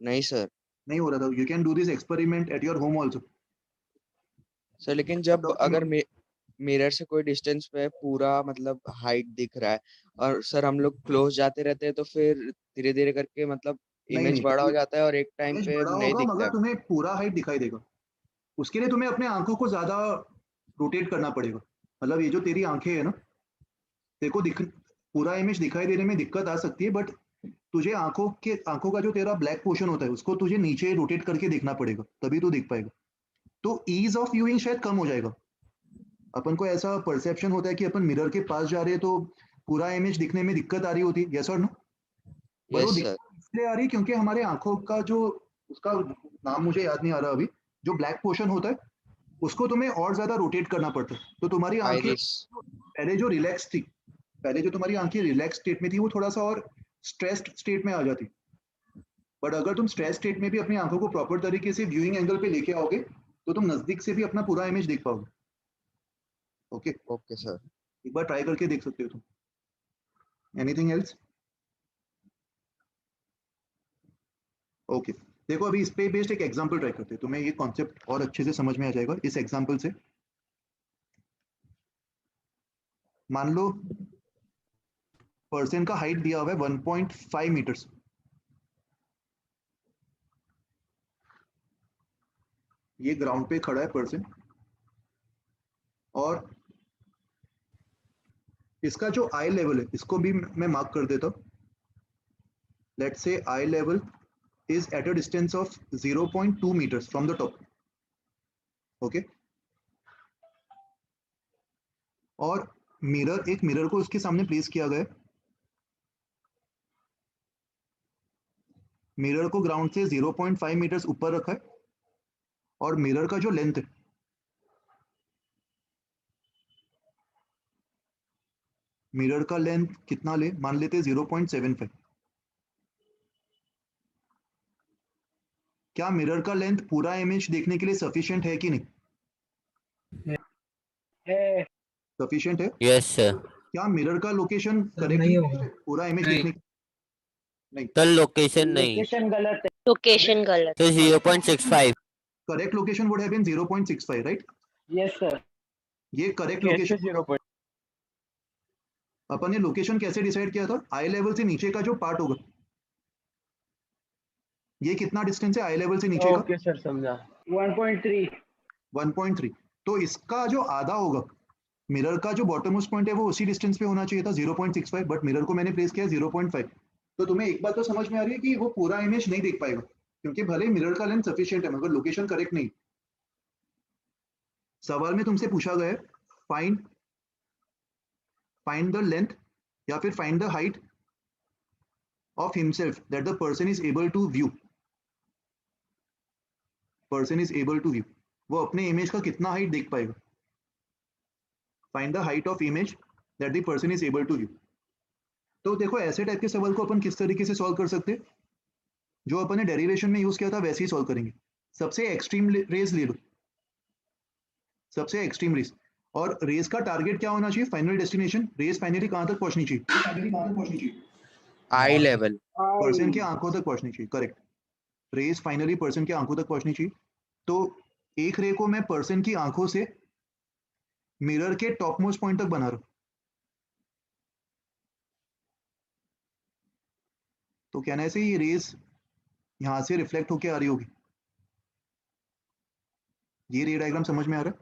नहीं सर। नहीं हो रहा था। You can do this experiment at your home also. Sir लेकिन जब बताओ अगर मिरर से कोई डिस्टेंस पे पूरा मतलब हाइट दिख रहा है और सर हम लोग क्लोज जाते रहते हैं तो फिर धीरे धीरे करके मतलब नहीं इमेज नहीं, बड़ा हो जाता है और एक टाइम इमेज पे बड़ा नहीं होगा दिखता मगर है। तुम्हें पूरा हाइट दिखाई देगा। उसके लिए तुम्हें अपने आंखों को ज्यादा रोटेट करना पड़ेगा। मतलब ये जो तेरी आंखें है ना, तेरे को पूरा इमेज दिखाई देने में दिक्कत आ सकती है, बट तुझे आंखों का जो तेरा ब्लैक पोर्शन होता है उसको तुझे नीचे रोटेट करके देखना पड़ेगा, तभी तो दिख पाएगा। तो ईज ऑफ व्यूइंग शायद कम हो जाएगा। अपन को ऐसा परसेप्शन होता है कि अपन मिरर के पास जा रहे हैं तो पूरा इमेज दिखने में दिक्कत आ रही होती है, यस और नो? पर वो यस दिक्कत सर। इसलिए आ रही है क्योंकि हमारे आंखों का जो, उसका नाम मुझे याद नहीं आ रहा अभी, जो ब्लैक पोर्शन होता है उसको तुम्हें और ज्यादा रोटेट करना पड़ता है। तो तुम्हारी आंखें आइरिस। पहले जो रिलैक्स थी, पहले जो तुम्हारी आंखें रिलैक्स स्टेट में थी वो थोड़ा सा और स्ट्रेस्ड स्टेट में आ जाती। बट अगर तुम स्ट्रेस स्टेट में भी अपनी आंखों को प्रॉपर तरीके से व्यूइंग एंगल पे लेके आओगे तो तुम नजदीक से भी अपना पूरा इमेज देख पाओगे। Okay okay sir. एक बार ट्राई करके देख सकते हो तुम। Anything else? ओके देखो अभी इस पे बेस्ड एक एग्जांपल ट्राई करते हैं, तुम्हें ये कॉन्सेप्ट और अच्छे से समझ में आ जाएगा इस एग्जांपल से। मान लो पर्सन का हाइट दिया हुआ है 1.5 मीटर्स। ये ग्राउंड पे खड़ा है पर्सन और इसका जो आई लेवल है इसको भी मैं मार्क कर देता हूं। Let's say I level is at a distance of 0.2 meters from the top. Okay? और एक मिरर को उसके सामने प्लेस किया गया है। मिरर को ग्राउंड से 0.5 मीटर्स ऊपर रखा है और मिरर का जो लेंथ है मिरर का लेंथ कितना ले, मान लेते हैं 0.75। क्या मिरर का लेंथ पूरा इमेज देखने के लिए सफिशिएंट है कि नहीं? है। सफिशिएंट है? Yes sir. क्या मिरर का लोकेशन करेक्ट नहीं होगा। पूरा इमेज देखने नहीं? सर लोकेशन नहीं, लोकेशन गलत है। लोकेशन गलत। तो 0.65। Correct location would have been 0.65 right? Yes sir. ये करेक्ट कैसे लोकेशन। 0. अपन ने लोकेशन कैसे डिसाइड किया था? आई लेवल से नीचे का जो पार्ट होगा, ये कितना डिस्टेंस है आई लेवल से नीचे का? ओके सर समझा। 1.3. 1.3। तो इसका जो आधा होगा, मिरर का जो बॉटम मोस्ट पॉइंट है वो उसी डिस्टेंस पे होना चाहिए था 0.65, बट मिरर को मैंने प्लेस किया 0.5। तो तुम्हें एक बात तो समझ में आ रही है कि वो पूरा इमेज नहीं देख पाएगा क्योंकि भले मिरर का लेंथ सफिशिएंट है मगर लोकेशन करेक्ट नहीं। सवाल में तुमसे पूछा गया है फाइंड द लेंथ या फिर find the height of himself that the person is able to view. Person is able to view, वो अपने इमेज का कितना हाइट देख पाएगा। Find the height of image that the person is able to view. तो देखो ऐसे type के सवाल को अपन किस तरीके से सॉल्व कर सकते हैं, जो अपन ने डेरिवेशन में यूज किया था वैसे ही सॉल्व करेंगे। सबसे एक्सट्रीम रेस ले लो, सबसे एक्सट्रीम रेस, और रेस का टारगेट क्या होना चाहिए? Final destination. रेस फाइनली कहां तक पहुंचनी चाहिए? आई लेवल, पर्सन की आंखों तक पहुंचनी चाहिए। करेक्ट, रेस फाइनली पर्सन की आंखों तक पहुंचनी चाहिए। तो एक रे को मैं पर्सन की आंखों से मिरर के टॉप मोस्ट पॉइंट तक बना रहा हूं। तो कहना है ये रेस यहां से रिफ्लेक्ट होके आ रही होगी। ये रे डायग्राम समझ में आ रहा है?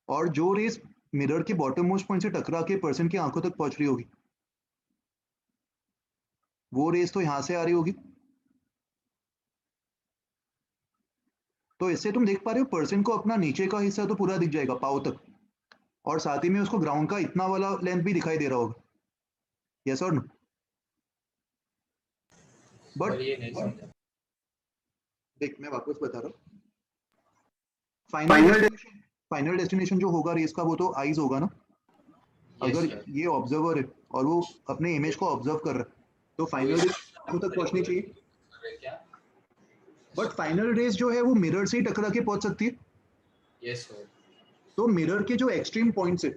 और जो रेस मिरर के बॉटम मोस्ट पॉइंट से टकरा के पर्सन की आंखों तक पहुंच रही होगी, वो रेस तो यहां से आ रही होगी। तो इससे तुम देख पा रहे हो पर्सन को अपना नीचे का हिस्सा तो पूरा दिख जाएगा पाँव तक, और साथ ही में उसको ग्राउंड का इतना वाला लेंथ भी दिखाई दे रहा होगा। यस और नो? बट देख मैं वापस बता रहा हूँ, फाइनल डेस्टिनेशन जो होगा रेस का वो तो आईज होगा ना। अगर ये ऑब्जर्वर है और वो अपने इमेज को ऑब्जर्व कर रहा है तो फाइनल रेस तक पहुंचनी चाहिए। बट फाइनल रेस जो है वो मिरर से ही टकरा के पहुंच सकती है। Yes sir. तो मिरर के जो एक्सट्रीम पॉइंट्स है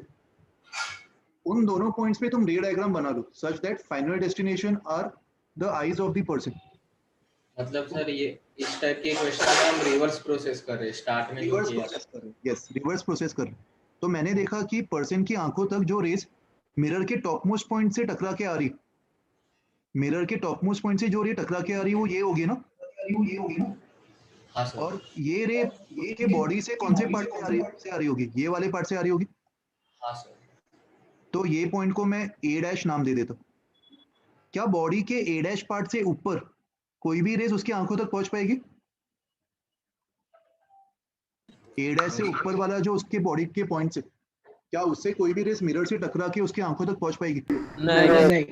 उन दोनों पॉइंट्स पे तुम रे डायग्राम बना लो such that final destination are the eyes of the person. मतलब सर ये इस टाइप के क्वेश्चन में हम रिवर्स प्रोसेस कर रहे हैं, स्टार्ट में रिवर्स प्रोसेस कर रहे हैं। यस, रिवर्स प्रोसेस कर रहे हैं। तो मैंने देखा कि पर्सन की आंखों तक जो रेस मिरर के टॉप मोस्ट पॉइंट से टकरा के आ रही, मिरर के टॉप मोस्ट पॉइंट से जो रे टकरा के आ रही वो ये होगी ना। हाँ सर। और ये रे के बॉडी से कौन से पार्ट से आ रही होगी? ये वाले पार्ट से आ रही होगी। हाँ सर। तो ये पॉइंट को मैं ए डैश नाम दे देता हूं। क्या बॉडी के ए डैश पार्ट से ऊपर कोई भी रेस उसकी आंखों तक पहुंच पाएगी? ए डैश से ऊपर वाला जो उसके बॉडी के पॉइंट से, क्या उससे कोई भी रेस मिरर से टकरा के उसकी आंखों तक पहुंच पाएगी? नहीं।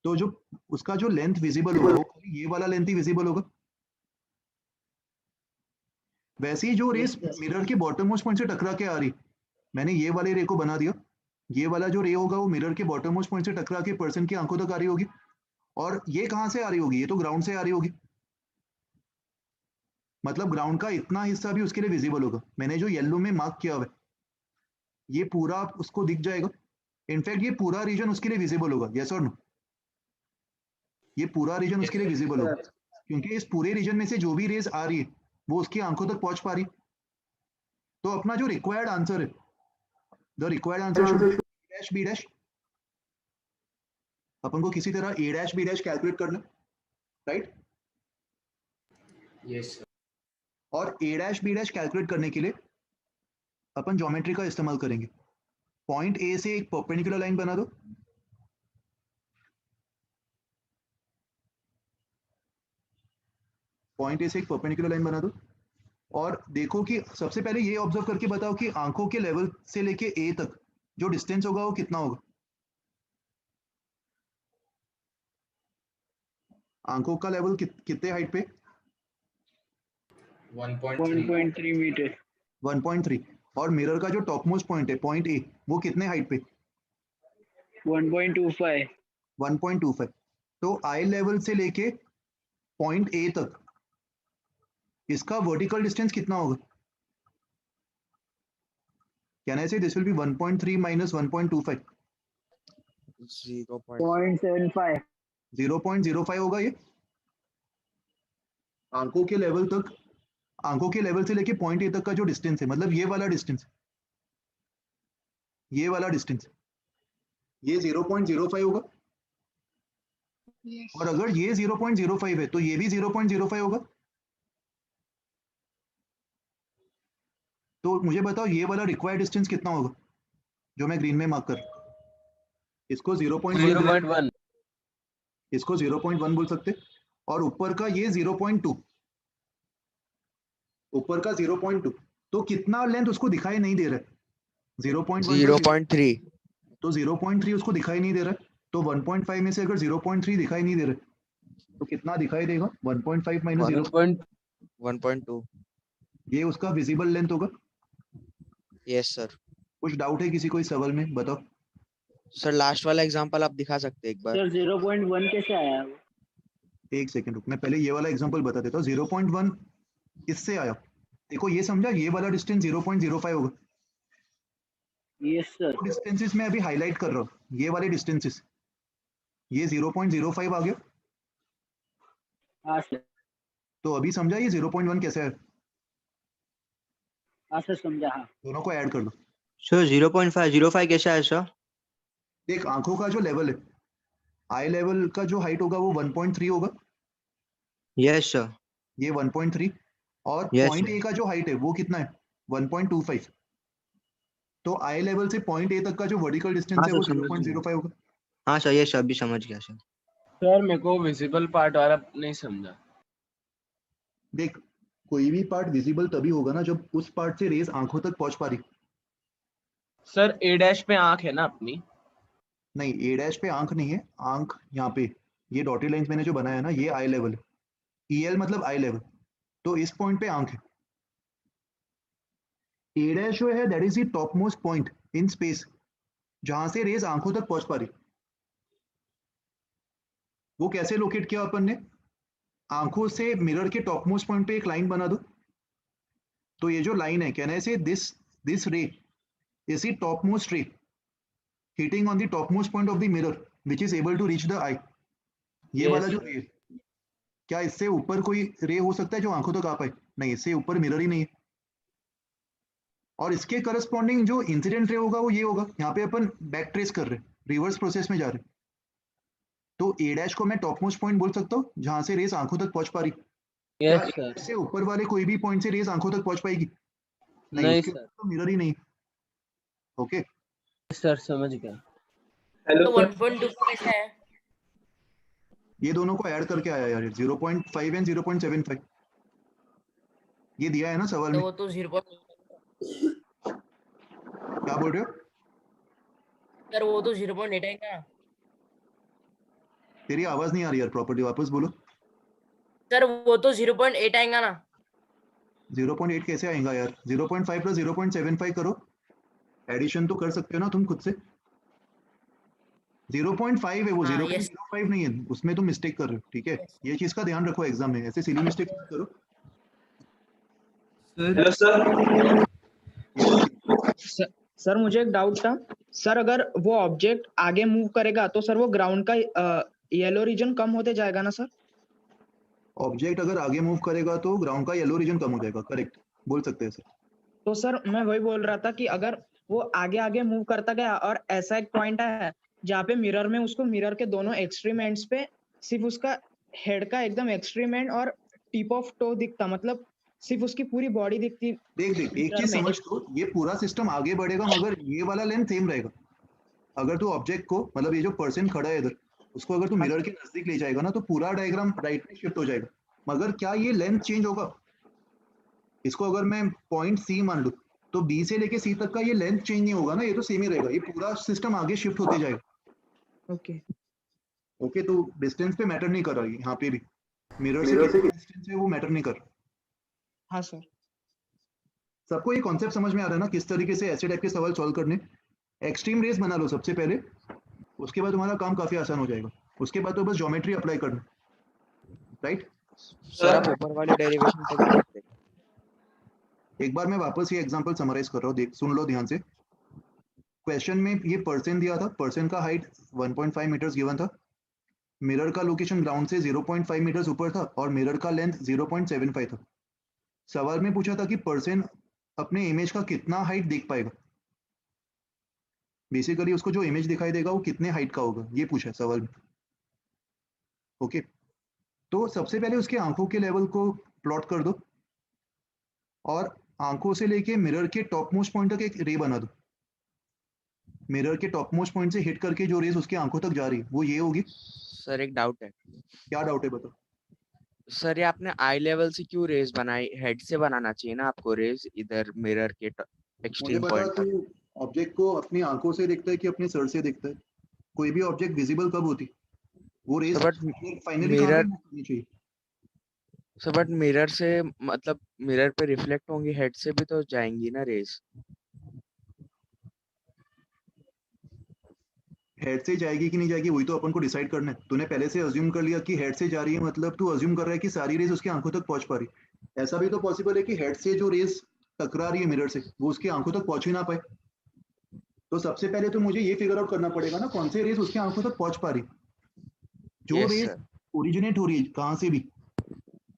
तो जो उसका जो लेंथ विजिबल होगा वो ये वाला लेंथ ही विजिबल होगा। वैसे ही जो रेस मिरर के बॉटम मोस्ट पॉइंट से टकरा के आ रही, मैंने ये वाले रे को बना दिया ये वाला जो रे होगा वो मिरर के बॉटम मोस्ट पॉइंट से टकरा के पर्सन की आंखों तक आ रही होगी, और ये कहाँ से आ रही होगी, ये तो ग्राउंड से आ रही होगी, मतलब ग्राउंड का इतना हिस्सा भी उसके लिए विजिबल होगा। मैंने जो येलो में मार्क किया हुआ है ये पूरा उसको दिख जाएगा, इनफैक्ट ये पूरा रीजन उसके लिए विजिबल होगा, यस और नो, ये पूरा रीजन उसके लिए विजिबल होगा, क्योंकि इस पूरे रीजन में से जो भी रेज आ रही है वो उसकी आंखों तक पहुंच पा रही। तो अपना जो रिक्वायर्ड आंसर है, the required answer should be dash B dash. अपन को किसी तरह A dash B dash calculate करना, राइट? Yes sir. और A dash B dash calculate करने के लिए अपन ज्योमेट्री का इस्तेमाल करेंगे। पॉइंट ए से एक परपेंडिकुलर लाइन बना दो, पॉइंट ए से एक परपेंडिकुलर लाइन बना दो, और देखो कि सबसे पहले ये ऑब्जर्व करके बताओ कि आंखों के लेवल से लेके ए तक जो डिस्टेंस होगा वो कितना होगा। आंखों का लेवल कितने हाइट पे? 1.3 मीटर। 1.3। और मिरर का जो टॉप मोस्ट पॉइंट है पॉइंट ए, वो कितने हाइट पे? 1.25। 1.25। तो आई लेवल से लेके पॉइंट ए तक इसका वर्टिकल डिस्टेंस कितना होगा? कैन आई से दिस विल बी 1.3 माइनस 1.25? 0.75। 0.05 होगा ये आंखों के लेवल तक, आंखों के लेवल से लेके पॉइंट ए तक का जो डिस्टेंस है, मतलब ये वाला डिस्टेंस, ये वाला डिस्टेंस, ये 0.05 होगा। और अगर ये 0.05 है तो ये भी 0.05 होगा। तो मुझे बताओ ये वाला रिक्वायर्ड डिस्टेंस कितना होगा जो मैं ग्रीन में मार्क कर, इसको 0.1, इसको 0.1 बोल सकते, और ऊपर का ये 0.2, ऊपर का 0.2, तो कितना लेंथ उसको दिखाई नहीं दे रहा है? 0.3। तो 0.3 उसको दिखाई नहीं दे रहा है, तो 1.5 में से अगर 0.3 दिखाई नहीं दे रहा है तो कितना दिखाई देगा? 1.5 माइनस 1.2। ये उसका विजिबल लेंथ होगा। Yes sir. कुछ डाउट है किसी को इस सवाल में? बताओ सर लास्ट वाला एग्जांपल आप दिखा सकते हैं एक बार? सर 0.1 कैसे आया? एक सेकंड रुक, मैं पहले ये वाला एग्जांपल बता देता हूँ। 0.1 इससे आया, देखो ये समझा, ये वाला डिस्टेंस 0.05 होगा। Yes sir. डिस्टेंसेस मैं अभी हाईलाइट कर रहा हूँ, ये वाले डिस्टेंसेस, ये 0.05 आ गया। हाँ सर। तो अभी समझा ये 0.1 कैसे है? हाँ सर समझा। हाँ दोनों को ऐड कर दो। सर 0.5 कैसे आया सर? देख आंखों का जो लेवल है, आई लेवल का जो हाइट होगा वो 1.3 होगा। Yes sir. ये 1.3, और Yes, पॉइंट sir. ए का जो हाइट है वो कितना है? 1.25। तो आई लेवल से पॉइंट ए तक का जो वर्टिकल डिस्टेंस हाँ है वो सर, समझ गया। 0.05 होगा। हाँ सर, ये सब भी समझ गया सर। सर मेरे को विजिबल पार्ट वाला नहीं समझा। देख कोई भी पार्ट विजिबल तभी होगा ना जब उस पार्ट से रेज आंखों तक पहुंच पा रही। सर ए डैश पे आंख है ना अपनी? नहीं, ए डैश पे आंख नहीं है, आंख यहाँ पे, ये डॉटेड लाइंस मैंने जो बनाया है ना, ये आई लेवल है, EL मतलब आई लेवल, तो इस पॉइंट पे आंख है। ए डैश जो है that is the top most point in space जहां से रेज आंखों तक पहुंच पा रही। वो कैसे लोकेट किया अपन ने? आंखों से मिरर के टॉप मोस्ट पॉइंट पे एक लाइन बना दो, तो ये जो लाइन है, कैन आई से दिस रे इज द टॉप मोस्ट रे hitting on the topmost point of the mirror which is able to reach the eye। ये Yes. वाला जो रे, क्या इससे ऊपर कोई रे हो सकता है जो आंखों तक आ पाए? नहीं, इससे ऊपर मिरर ही नहीं है। और इसके करस्पॉन्डिंग जो इंसिडेंट रे होगा वो ये होगा। यहाँ पे अपन बैक ट्रेस कर रहे हैं, रिवर्स प्रोसेस में जा रहे हैं, तो ए डैश को मैं टॉप मोस्ट पॉइंट बोल सकता हूँ जहां से रेस आंखों तक पहुंच पा रही। यस क्या सर। इससे ऊपर वाले कोई भी पॉइंट से रेस आंखों तक पहुंच पाएगी? नहीं इसके सर। ऊपर तो मिरर ही नहीं। ओके सर समझ गया। हेलो तो सर। 1.2 कैसे है? ये दोनों को ऐड करके आया यार, 0.5 एंड 0.75 ये दिया है ना सवाल तो में। वो तो 0. क्या बोल रहे हो? सर वो तो 0.8 है ना? तेरी आवाज नहीं आ रही यार, प्रॉपर्टी वापस बोलो। सर वो तो 0.8 आएगा ना? 0.8 कैसे आएगा यार? 0.5 प्लस 0.75 करो, एडिशन तो कर सकते हो ना तुम खुद से। 0.5 है वो, हाँ, 0.05 नहीं है, उसमें तुम मिस्टेक कर रहे हो, ठीक है? ये चीज का ध्यान रखो एग्जाम में, ऐसे सिली मिस्टेक मत करो। Hello sir. सर मुझे एक डाउट था सर, अगर वो ऑब्जेक्ट आगे मूव करेगा तो सर वो ग्राउंड का येलो रीजन कम होते जाएगा ना सर? ऑब्जेक्ट अगर आगे मूव करेगा तो ग्राउंड का येलो रीजन कम हो जाएगा, करेक्ट, बोल सकते हैं सर। तो सर मैं वही बोल रहा था कि अगर वो आगे आगे मूव करता गया और ऐसा एक पॉइंट है जहाँ पे मिरर में उसको मिरर के दोनों एक्सट्रीम एंड्स पे सिर्फ उसका हेड का एकदम एक्सट्रीम एंड और टिप ऑफ टो दिखता, मतलब सिर्फ उसकी पूरी बॉडी दिखती। देख एक मिरर चीज में समझ तो, ये पूरा सिस्टम आगे बढ़ेगा मगर ये वाला लेंथ सेम रहेगा। अगर तू ऑब्जेक्ट को, मतलब ये जो पर्सन खड़ा है इधर, उसको अगर तू मिरर के नजदीक ले जाएगा ना तो पूरा डायग्राम राइट में शिफ्ट हो जाएगा, मगर क्या ये लेंथ चेंज होगा? इसको अगर मैं पॉइंट सी मान लूं तो बी से लेके सी तक का ये लेंथ चेंज नहीं होगा ना, ये तो सेम ही रहेगा, ये पूरा सिस्टम आगे शिफ्ट होते जाएगा। ओके ओके, तो डिस्टेंस पे मैटर नहीं कर रहा है यहाँ पे भी, मिरर से कितना डिस्टेंस है वो मैटर नहीं कर रहा। हाँ सर। सबको ये कॉन्सेप्ट समझ में आ रहा है ना, किस तरीके से ऐसे टाइप के सवाल सॉल्व करने? एक्सट्रीम रेस बना लो सबसे पहले, उसके बाद तुम्हारा काम काफी आसान हो जाएगा, उसके बाद तो बस ज्योमेट्री अप्लाई करना, राइट? सर आप ऊपर वाले डेरिवेशन तक देखते हैं। एक बार मैं वापस ये एग्जांपल समराइज कर रहा हूँ, देख सुन लो ध्यान से। क्वेश्चन में ये पर्सन दिया था, पर्सन का हाइट 1.5 मीटर्स गिवन था, मिरर का लोकेशन ग्राउंड से 0.5 मीटर्स ऊपर था और मिरर का लेंथ 0.75 था। सवाल में पूछा था कि पर्सन अपने इमेज का कितना हाइट देख पाएगा, बेसिकली उसको जो इमेज दिखाई देगा वो कितने हाइट का होगा, ये पूछा है सवाल में। ओके, तो सबसे पहले उसके आंखों के लेवल को प्लॉट कर दो और आंखों से लेके मिरर के टॉप मोस्ट पॉइंट तक एक रे बना दो। मिरर के टॉप मोस्ट पॉइंट से हिट करके जो रेस उसकी आंखों तक जा रही है वो ये होगी। सर एक डाउट है। क्या डाउट है बताओ? सर ये आपने आई लेवल से क्यों रेस बनाई? हेड से बनाना चाहिए ना आपको रेस, इधर मिरर के मुझे एक्सट्रीम बता, पॉइंट तक। तू ऑब्जेक्ट को अपनी आंखों से देखता है कि अपने सर से देखता है? कोई भी ऑब्जेक्ट विजिबल कब होती, वो रेस बट फाइनली कहाँ पे मिरर move करनी चाहिए? सर बट मिरर से मतलब मिरर पे रिफ्लेक्ट होंगी, हेड से भी तो जाएंगी ना रेस। हेड से जाएगी कि नहीं जाएगी वही तो अपन को डिसाइड करना है। तूने पहले से अज्यूम कर लिया कि हेड से जा रही है, मतलब तू अज्यूम कर रहा है कि सारी रेस उसकी आंखों तक पहुंच पा रही है। ऐसा भी तो पॉसिबल है कि हेड से जो रेस टकरा रही है मिरर से वो उसकी आंखों तक पहुंच ही ना पाए। तो सबसे पहले तो मुझे ये फिगर आउट करना पड़ेगा ना कौन से रेस उसकी आंखों तक पहुंच पा रही, जो यस रेस सर। ओरिजिनेट हो रही है कहाँ से भी,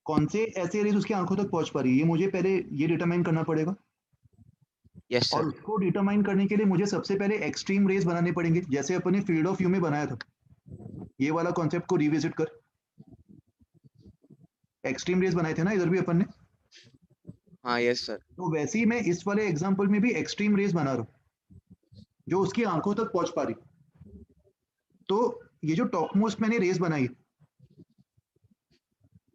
कौन से ऐसे रेस उसकी आंखों तक पहुंच पा रही है, ये मुझे पहले ये डिटरमाइन करना पड़ेगा। यस और सर। उसको डिटरमाइन करने के लिए मुझे सबसे पहले एक्सट्रीम रेस बनाने पड़ेंगे, जैसे अपन ने फील्ड ऑफ व्यू में बनाया था। ये वाला कॉन्सेप्ट को रिविजिट कर, एक्सट्रीम रेस बनाए थे ना इधर भी अपन ने। हाँ यस सर। तो वैसे ही मैं इस वाले एग्जांपल में भी एक्सट्रीम रेस बना रहा हूँ जो उसकी आंखों तक पहुंच पा रही। तो ये जो टॉप मोस्ट मैंने रेस बनाई,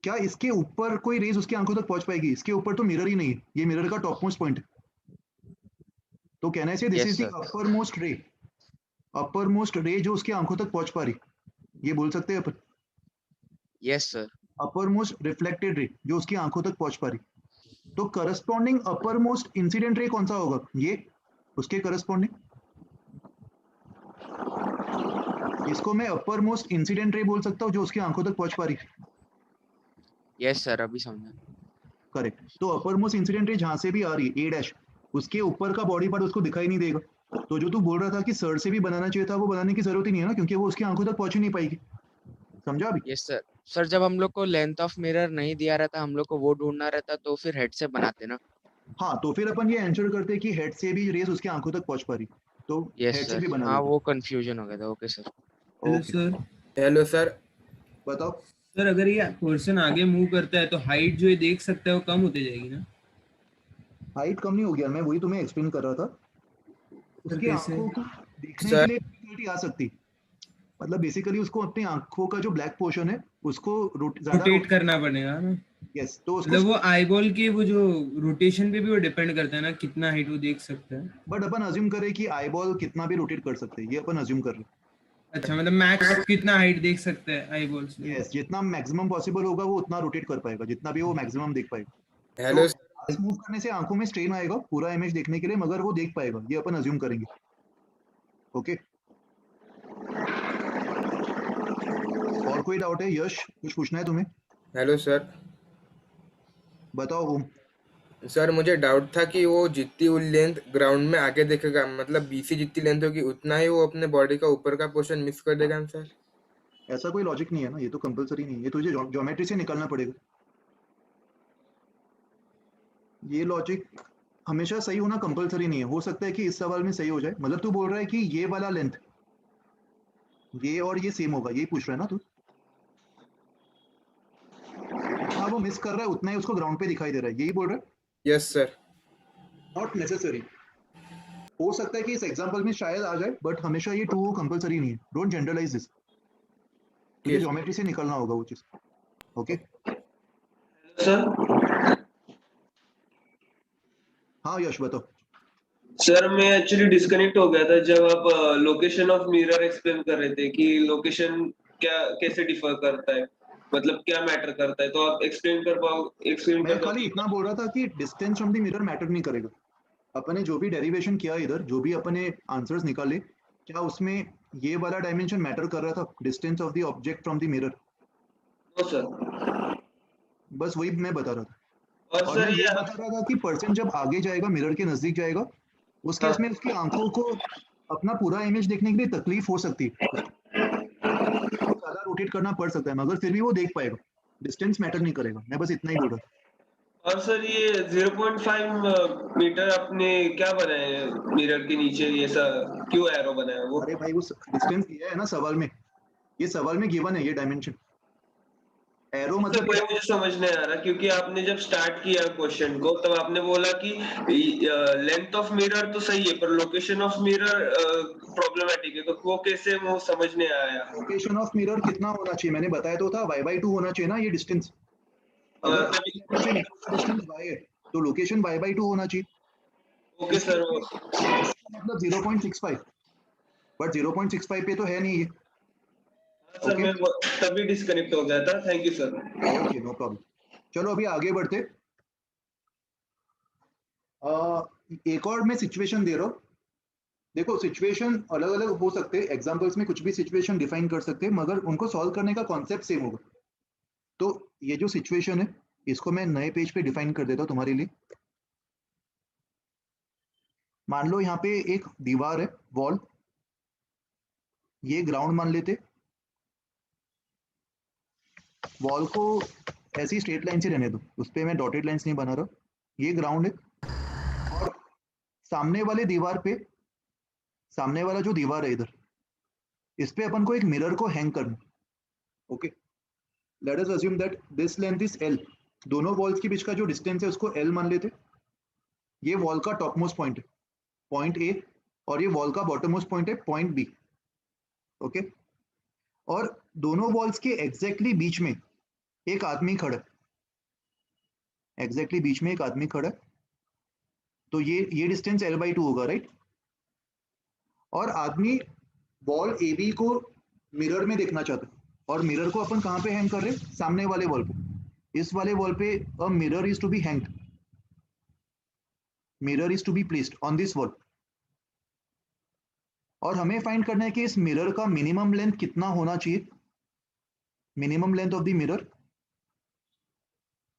क्या इसके ऊपर कोई रेस उसकी आंखों तक पहुंच पाएगी? इसके ऊपर तो मिरर ही नहीं है, ये मिरर का टॉप मोस्ट पॉइंट है। तो कहना से this yes is the sir. Upper most रे, अपर मोस्ट रे जो उसकी आंखों तक पहुंच पा रही, ये बोल सकते हैं अपन। Yes sir. Uppermost reflected ray जो उसकी आंखों तक पहुंच पा रही, तो corresponding upper most incident ray कौन सा होगा? ये उसके करस्पॉन्डिंग, इसको मैं अपर मोस्ट इंसिडेंट रे बोल सकता हूँ जो उसकी आंखों तक पहुंच पा रही। यस सर अभी समझा। करेक्ट। तो अपर मोस्ट इंसिडेंट रे जहां से भी आ रही है ए डैश, उसके ऊपर का बॉडी पार्ट उसको दिखाई नहीं देगा। तो जो तू बोल रहा था कि सर से भी बनाना चाहिए था, वो बनाने की जरूरत ही नहीं है ना, क्योंकि वो उसकी आंखों तक पहुंच ही नहीं पाएगी। समझा अभी? Yes sir. सर जब हम लोग को लेंथ ऑफ मिरर नहीं दिया रहता, हम लोग को वो ढूंढना रहता, तो फिर हेड से बनाते ना। हाँ, तो फिर अपन ये आंसर करते कि हेड से भी रेस उसकी आंखों तक पहुंच पा रही, तो यस हेड से सर। भी बना हाँ देते। वो कंफ्यूजन हो गया था। Okay sir. Hello okay, sir. Hello sir. बताओ। सर अगर ये पर्सन आगे मूव करता है तो हाइट जो ये देख सकता है वो कम होती जाएगी ना? हाइट कम नहीं हो गया, मैं वही तुम्हें एक्सप्लेन कर रहा था। सर उसकी कैसे? आंखों को देखने सर। के लिए डिफिकल्टी आ सकती, मतलब बेसिकली उसको अपनी आंखों का जो ब्लैक पोर्शन है उसको ज्यादा रोटेट करना पड़ेगा ना? यस, तो उसको मतलब वो आईबॉल के वो जो रोटेशन पे भी वो डिपेंड करता है ना, कितना हाइट वो देख सकता है। बट अपन अज्यूम करें कि आईबॉल कितना भी रोटेट कर सकते हैं, ये अपन अज्यूम कर रहे अच्छा, मतलब मैक्स कितना हाइट देख सकता है आईबॉल से? हैं। यस, जितना मैक्सिमम पॉसिबल होगा वो उतना रोटेट कर पाएगा, जितना भी वो मैक्सिमम देख पाएगा। हेलो तो मूव करने से आंखों में स्ट्रेन आएगा पूरा इमेज देखने के लिए, मगर वो देख पाएगा, ये अपन अज्यूम करेंगे। ओके, और कोई डाउट है? यश, कुछ पूछना है तुम्हें? Hello sir. बताओ ओम। सर मुझे डाउट था कि वो जितनी वो लेंथ ग्राउंड में आके देखेगा, मतलब BC जितनी लेंथ होगी उतना ही वो अपने बॉडी का ऊपर का पोर्शन मिस कर देगा सर? ऐसा कोई लॉजिक नहीं है ना, ये तो कंपलसरी नहीं है, ये तुझे ज्योमेट्री से निकालना पड़ेगा। ये लॉजिक हमेशा सही होना कंपलसरी नहीं है, हो सकता है कि इस सवाल में सही हो जाए। मतलब तू बोल रहा है कि ये वाला लेंथ ये और ये सेम होगा, यही पूछ रहा है ना तू? हाँ, वो मिस कर रहा है उतना ही उसको ग्राउंड पे दिखाई दे रहा है, यही बोल रहा है? Yes sir. Not necessary. हो सकता है कि इस एग्जांपल में शायद आ जाए, बट हमेशा ये ट्रू कंपलसरी नहीं है। डोंट जनरलाइज दिस, तुझे ज्योमेट्री से निकलना होगा वो चीज। Okay sir. हाँ यश बताओ। सर मैं एक्चुअली डिस्कनेक्ट हो गया था जब आप लोकेशन ऑफ मिरर एक्सप्लेन कर रहे थे कि लोकेशन क्या कैसे डिफर करता है, मतलब क्या मैटर करता है, तो आप एक्सप्लेन कर मैं खाली इतना बोल रहा था कि distance from the mirror matter नहीं करेगा। अपने जो भी डेरिवेशन किया इधर, जो भी अपने आंसर्स निकाले, क्या उसमें ये वाला डायमेंशन मैटर कर रहा था, distance of the object from the mirror? No sir. बस वही मैं बता रहा था। और मैं सर ये बता रहा था कि पर्सन जब आगे जाएगा, मिरर के नजदीक जाएगा, उस केस में उसकी आंखों को अपना पूरा इमेज देखने के लिए तकलीफ हो सकती है, ज्यादा रोटेट करना पड़ सकता है, मगर फिर भी वो देख पाएगा। डिस्टेंस मैटर नहीं करेगा, मैं बस इतना ही बोल रहा था। और सर ये 0.5 मीटर आपने क्या बनाया है मिरर के नीचे, ये सब क्यों एरो बनाया वो? अरे भाई वो डिस्टेंस दिया है ना सवाल में, ये सवाल में गिवन है ये डायमेंशन। एरो मतलब वही मुझे समझ नहीं आ रहा, क्योंकि आपने जब स्टार्ट किया क्वेश्चन को तब आपने बोला कि लेंथ ऑफ मिरर तो सही है पर लोकेशन ऑफ मिरर प्रॉब्लमेटिक है, तो वो कैसे वो समझ नहीं आया। लोकेशन ऑफ मिरर कितना होना चाहिए? मैंने बताया तो था y/2 होना चाहिए ना ये डिस्टेंस। अगर डिस्टेंस y है तो लोकेशन y/2 होना चाहिए। Okay sir. मतलब 0.65, बट 0.65 पे तो है नहीं ये। सर मैं तभी डिस्कनेक्ट हो गया था। Thank you sir. Okay no problem. चलो अभी आगे बढ़ते। एक और मैं सिचुएशन दे रहा हूँ। देखो सिचुएशन अलग अलग हो सकते हैं, एग्जांपल्स में कुछ भी सिचुएशन डिफाइन कर सकते हैं, मगर उनको सॉल्व करने का कॉन्सेप्ट सेम होगा। तो ये जो सिचुएशन है इसको मैं नए पेज पे डिफाइन कर देता हूँ तुम्हारे लिए। मान लो यहाँ पे एक दीवार है, वॉल, ये ग्राउंड मान लेते। वॉल को ऐसी स्ट्रेट लाइन से रहने दो, उस पर मैं डॉटेड लाइंस नहीं बना रहा। ये ग्राउंड है और सामने वाले दीवार पे, सामने वाला जो दीवार है इधर, इस पे अपन को एक मिरर को हैंग करना। Okay, let us assume that this length is L। दोनों वॉल्स के बीच का जो डिस्टेंस है उसको L मान लेते। ये वॉल का टॉप मोस्ट पॉइंट है, पॉइंट A, और ये वॉल का बॉटम मोस्ट पॉइंट है, पॉइंट B। ओके, और दोनों वॉल्स के एग्जैक्टली बीच में एक आदमी खड़ा है, एग्जैक्टली बीच में एक आदमी खड़ा है। तो ये डिस्टेंस L/2 होगा, राइट? और आदमी वॉल AB को मिरर में देखना चाहता है, और मिरर को अपन कहाँ पे हैंग कर रहे हैं? सामने वाले वॉल पे। इस वाले वॉल पे a mirror is to be hanged, mirror is to be placed on this wall. और हमें फाइंड करना है कि इस मिरर का मिनिमम लेंथ कितना होना चाहिए, minimum length of the mirror,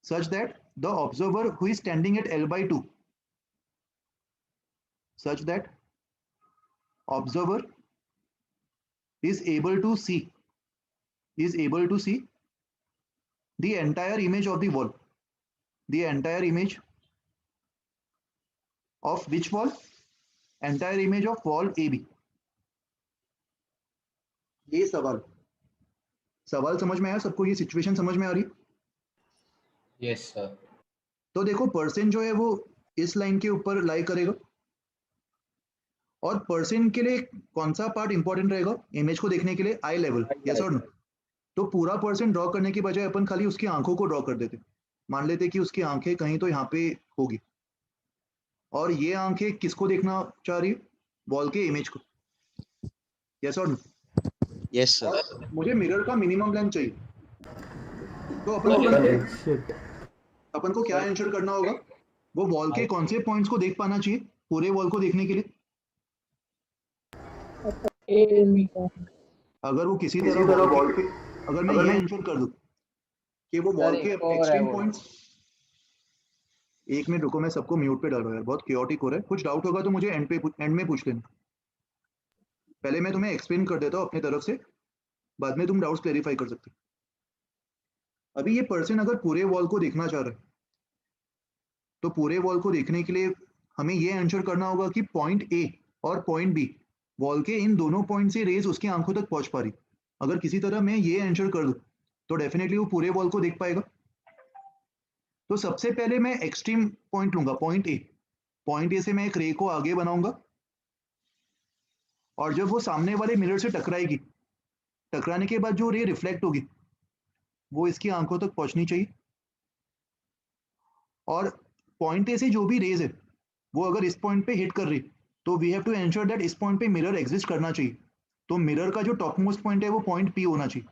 such that the observer who is standing at L/2, such that observer is able to see the entire image of the wall, the entire image of which wall? Entire image of wall AB। ये सवाल समझ में आया सबको? ये situation समझ में आ रही? Yes sir. तो देखो पर्सन जो है वो इस लाइन के ऊपर लाई करेगा, और पर्सन के लिए कौन सा पार्ट इंपॉर्टेंट रहेगा इमेज को देखने के लिए? आई लेवल, यस और नो? तो पूरा पर्सन ड्रॉ करने की बजाय अपन खाली उसकी आंखों को ड्रॉ कर देते। मान लेते कि उसकी आंखें कहीं तो यहाँ पे होगी, और ये आंखें किसको देखना चाह रही है? वॉल के इमेज को, यस और नो? Yes sir. मुझे मिरर का मिनिमम लेंथ चाहिए, तो अपन को क्या आंसर करना होगा? वो वॉल के कौन से पॉइंट्स को देख पाना चाहिए पूरे वॉल को देखने के लिए? अगर वो किसी तरह वॉल पे अगर मैं ये आंसर कर दूं कि वो वॉल के एक्सट्रीम पॉइंट्स, एक मिनट रुको, मैं सबको म्यूट पे डाल रहा हूं यार, बहुत क्योटिक हो रहा है। कुछ डाउट होगा तो मुझे एंड में पूछ लेना, पहले मैं तुम्हें एक्सप्लेन कर देता हूँ अपनी तरफ से, बाद में तुम डाउट्स क्लेरिफाई कर सकते हो। अभी ये पर्सन अगर पूरे वॉल को देखना चाह रहा है तो पूरे वॉल को देखने के लिए हमें ये आंसर करना होगा कि पॉइंट ए और पॉइंट बी, वॉल के इन दोनों पॉइंट से रेज उसकी आंखों तक पहुंच पा रही। अगर किसी तरह मैं ये आंसर कर दूं तो डेफिनेटली वो पूरे वॉल को देख पाएगा। तो सबसे पहले मैं एक्सट्रीम पॉइंट लूंगा, पॉइंट ए। पॉइंट ए से मैं एक रे को आगे बनाऊंगा और जब वो सामने वाले मिरर से टकराएगी, टकराने के बाद जो रे रिफ्लेक्ट होगी वो इसकी आंखों तक पहुंचनी चाहिए। और पॉइंट ए से जो भी रेज है वो अगर इस पॉइंट पे हिट कर रही तो we have to ensure that इस पॉइंट पे मिरर एग्जिस्ट करना चाहिए। तो मिरर का जो टॉप मोस्ट पॉइंट है वो पॉइंट पी होना चाहिए,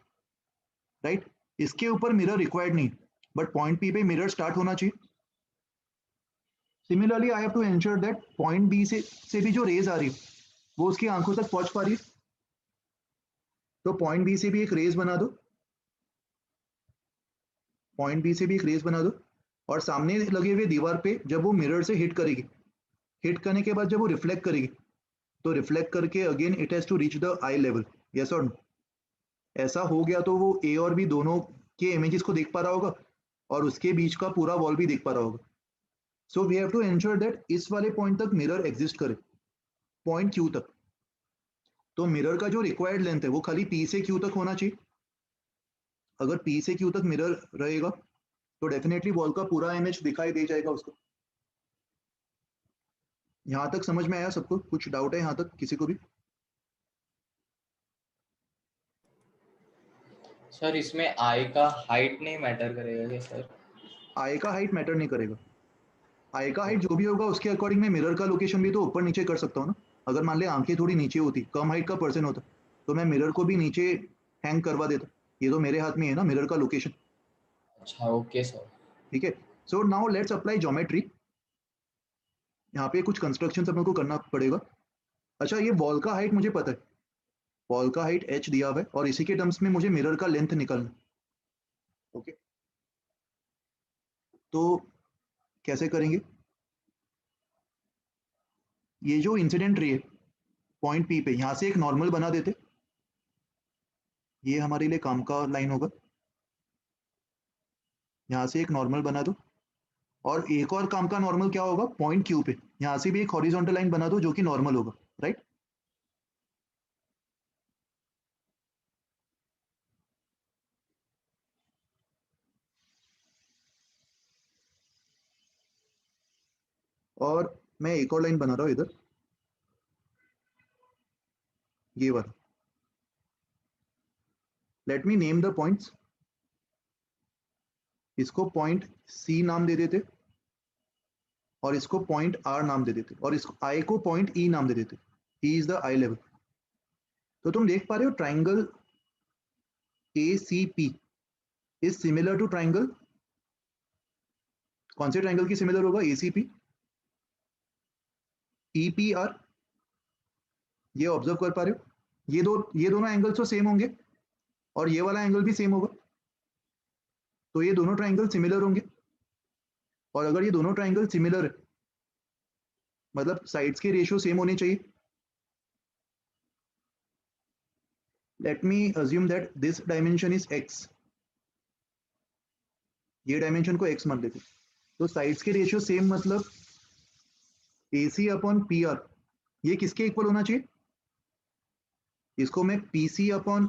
राइट? इसके ऊपर मिरर रिक्वायर्ड नहीं, बट पॉइंट पी पे मिरर स्टार्ट होना चाहिए। Similarly I have to ensure that point b से भी जो रेज आ रही है वो उसकी आंखों तक पहुंच पा रही है। तो पॉइंट बी से भी एक रेज बना दो, पॉइंट बी से भी एक रेज बना दो, और सामने लगे हुए दीवार पे जब वो मिरर से हिट करेगी, हिट करने के बाद जब वो रिफ्लेक्ट करेगी तो रिफ्लेक्ट करके again it has to reach the eye level, yes और नो? ऐसा हो गया तो वो ए और बी दोनों के इमेजेस को देख पा रहा होगा और उसके बीच का पूरा वॉल भी देख पा रहा होगा। So we have to ensure that इस वाले पॉइंट तक मिरर एग्जिस्ट करे, पॉइंट क्यू तक। तो मिरर का जो रिक्वायर्ड लेंथ है वो खाली पी से क्यू तक होना चाहिए। अगर पी से क्यू तक मिरर रहेगा तो डेफिनेटली वॉल का पूरा इमेज दिखाई दे जाएगा उसको। यहाँ तक समझ में आया सबको? कुछ डाउट है यहाँ तक किसी को भी? सर इसमें आई का हाइट नहीं मैटर करेगा क्या सर? आई का हाइट मैटर नहीं करेगा। आई का हाइट जो भी होगा उसके अकॉर्डिंग में मिरर का लोकेशन भी तो ऊपर नीचे कर सकता हूँ ना। अगर मान ले आंखें थोड़ी नीचे होती, कम हाइट का पर्सन होता, तो मैं मिरर को भी नीचे हैंग करवा देता। ये तो मेरे हाथ में है ना मिरर का लोकेशन। अच्छा ओके सर। ठीक है, so now let's apply geometry. यहाँ पे कुछ कंस्ट्रक्शन सब को करना पड़ेगा। अच्छा, ये वॉल का हाइट मुझे पता है, वॉल का हाइट h दिया हुआ है और इसी के टर्म्स में मुझे मिरर का लेंथ निकालना। ओके, तो कैसे करेंगे? ये जो इंसिडेंट रे है पॉइंट पी पे, यहाँ से एक नॉर्मल बना देते, ये हमारे लिए काम का लाइन होगा। यहाँ से एक नॉर्मल बना दो, और एक और काम का नॉर्मल क्या होगा? पॉइंट क्यू पे यहाँ से भी एक हॉरिजॉन्टल लाइन बना दो जो कि नॉर्मल होगा, राइट? और मैं एक और लाइन बना रहा हूँ इधर, ये वाला। Late me name the points. इसको पॉइंट सी नाम दे देते और इसको पॉइंट आर नाम दे देते और इसको आई को पॉइंट ई नाम दे देते। E is the eye level. तो तुम देख पा रहे हो triangle ACP is similar to triangle, कौन से ट्राइंगल की सिमिलर होगा? ACP, EPR। ये ऑब्जर्व कर पा रहे हो? ये दोनों एंगल्स तो सेम होंगे और ये वाला एंगल भी सेम होगा, तो ये दोनों ट्राइंगल सिमिलर होंगे। और अगर ये दोनों ट्राइंगल सिमिलर है मतलब साइड्स के रेशियो सेम होने चाहिए। Let me assume that this dimension is x, ये डायमेंशन को x मान लेते। तो साइड्स के रेशियो सेम मतलब AC अपॉन PR, ये किसके इक्वल होना चाहिए? इसको मैं PC अपॉन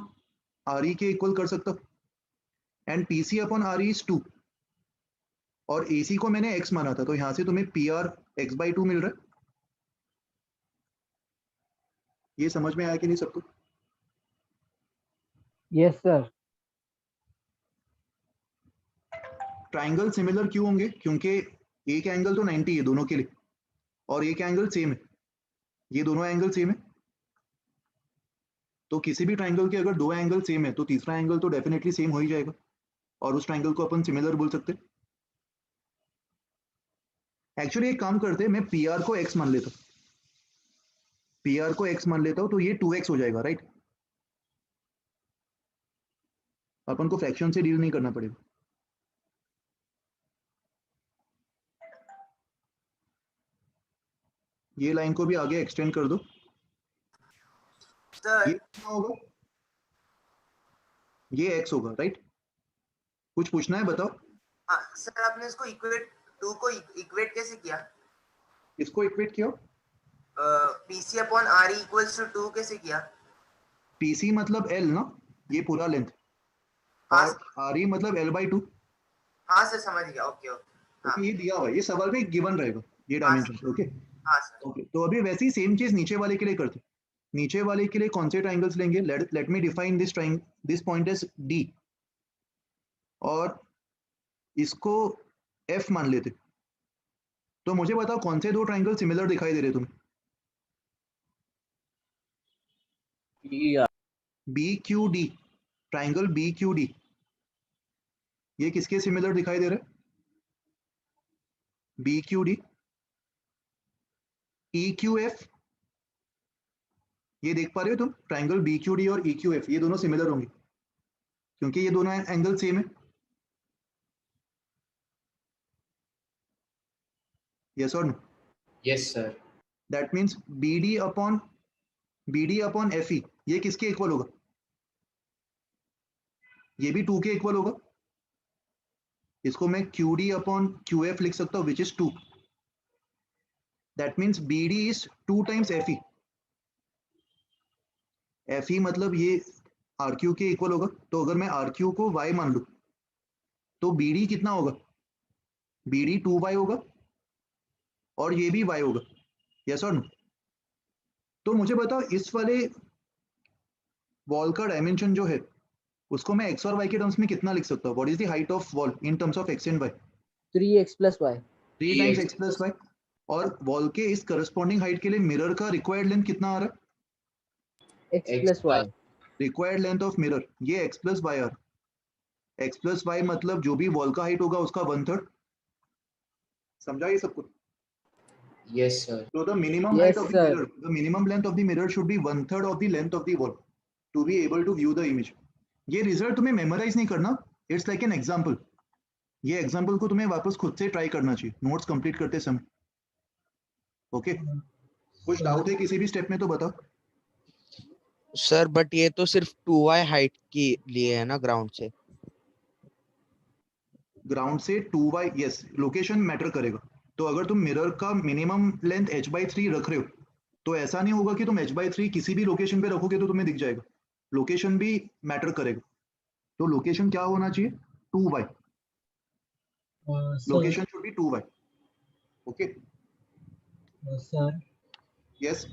RE के इक्वल कर सकता हूँ, and PC upon RE is 2 और AC को मैंने x माना था, तो यहाँ से तुम्हें PR x/2 मिल रहा है। ये समझ में आया कि नहीं सबको? Yes sir. ट्राइंगल सिमिलर क्यों होंगे? क्योंकि एक एंगल तो 90 है दोनों के लिए और एक एंगल सेम है, ये दोनों एंगल सेम है। तो किसी भी ट्राइंगल के अगर दो एंगल सेम है तो तीसरा एंगल तो डेफिनेटली सेम हो ही जाएगा और उस ट्राइंगल को अपन सिमिलर बोल सकते। एक्चुअली एक काम करते, मैं PR को x मान लेता हूँ, PR को x मान लेता हूँ, तो ये 2x हो जाएगा, राइट? अपन को फ्रैक्शन से डील नहीं करना पड़ेगा। ये लाइन को भी आगे एक्सटेंड कर दो। ये कितना होगा? ये x होगा, राइट? कुछ पूछना है, बताओ। हाँ सर, आपने इसको इक्वेट 2 को इक्वेट कैसे किया? इसको इक्वेट किया? PC upon RE equals to 2 कैसे किया? PC मतलब L ना, ये पूरा लेंथ, हाँ और RE मतलब L/2। हाँ सर, समझ गया। Okay okay. हाँ ये दिया हुआ है, ये सवाल में गिवन रहेगा ये डायमेंशन। ओके हाँ सर। ओके, तो अभी वैसी सेम चीज नीचे वाले के लिए करते हैं। नीचे वाले के लिए कौन से ट्राइंगल्स लेंगे? Let me define this point as D, और इसको F मान लेते। तो मुझे बताओ कौन से दो ट्राइंगल सिमिलर दिखाई दे रहे तुम्हें? BQD, ट्राइंगल BQD, ये किसके सिमिलर दिखाई दे रहे? BQD। EQF, ये देख पा रहे हो तुम? ट्राइंगल BQD और EQF ये दोनों सिमिलर होंगे क्योंकि ये दोनों एंगल सेम है। यस और no? Yes sir. That means BD upon FE ये किसके इक्वल होगा? ये भी 2 के इक्वल होगा। इसको मैं QD अपॉन QF लिख सकता हूँ, which is 2। That means BD is 2 times FE। FE मतलब ये RQ के इक्वल होगा। तो अगर मैं RQ को Y मान लूं तो BD कितना होगा? BD 2Y होगा और ये भी Y होगा। यस और नो? तो मुझे बताओ इस वाले वॉल का डायमेंशन जो है उसको मैं x और y के टर्म्स में कितना लिख सकता हूँ? What is the height of wall in terms of x and y? 3x plus y। 3 times x plus y। और वॉल के इस करस्पॉन्डिंग हाइट के लिए मिरर का रिक्वायर्ड लेंथ कितना आ रहा है? x plus y। Required length of mirror ये x प्लस y आ रहा है। x प्लस y मतलब जो भी वॉल का हाइट होगा उसका 1/3। समझा ये सब कुछ? Yes sir. So the minimum height of the mirror, the minimum length of the mirror should be 1/3 of the length of the wall to be able to view the image. ये result तुम्हें memorise नहीं करना, it's like an example. ये example को तुम्हें वापस खुद से ट्राई करना चाहिए नोट्स कंप्लीट करते समय। ओके कुछ डाउट है किसी भी स्टेप में तो बताओ। सर बट ये तो सिर्फ 2y हाइट के लिए है ना, ग्राउंड से? ग्राउंड से 2y, यस, लोकेशन मैटर करेगा। तो अगर तुम मिरर का मिनिमम लेंथ h/3 रख रहे हो तो ऐसा नहीं होगा कि तुम h/3 किसी भी लोकेशन पे रखोगे तो तुम्हें दिख जाएगा। लोकेशन भी मैटर करेगा। तो लोकेशन क्या होना चाहिए? 2y। Location should be 2y। Okay sir yes,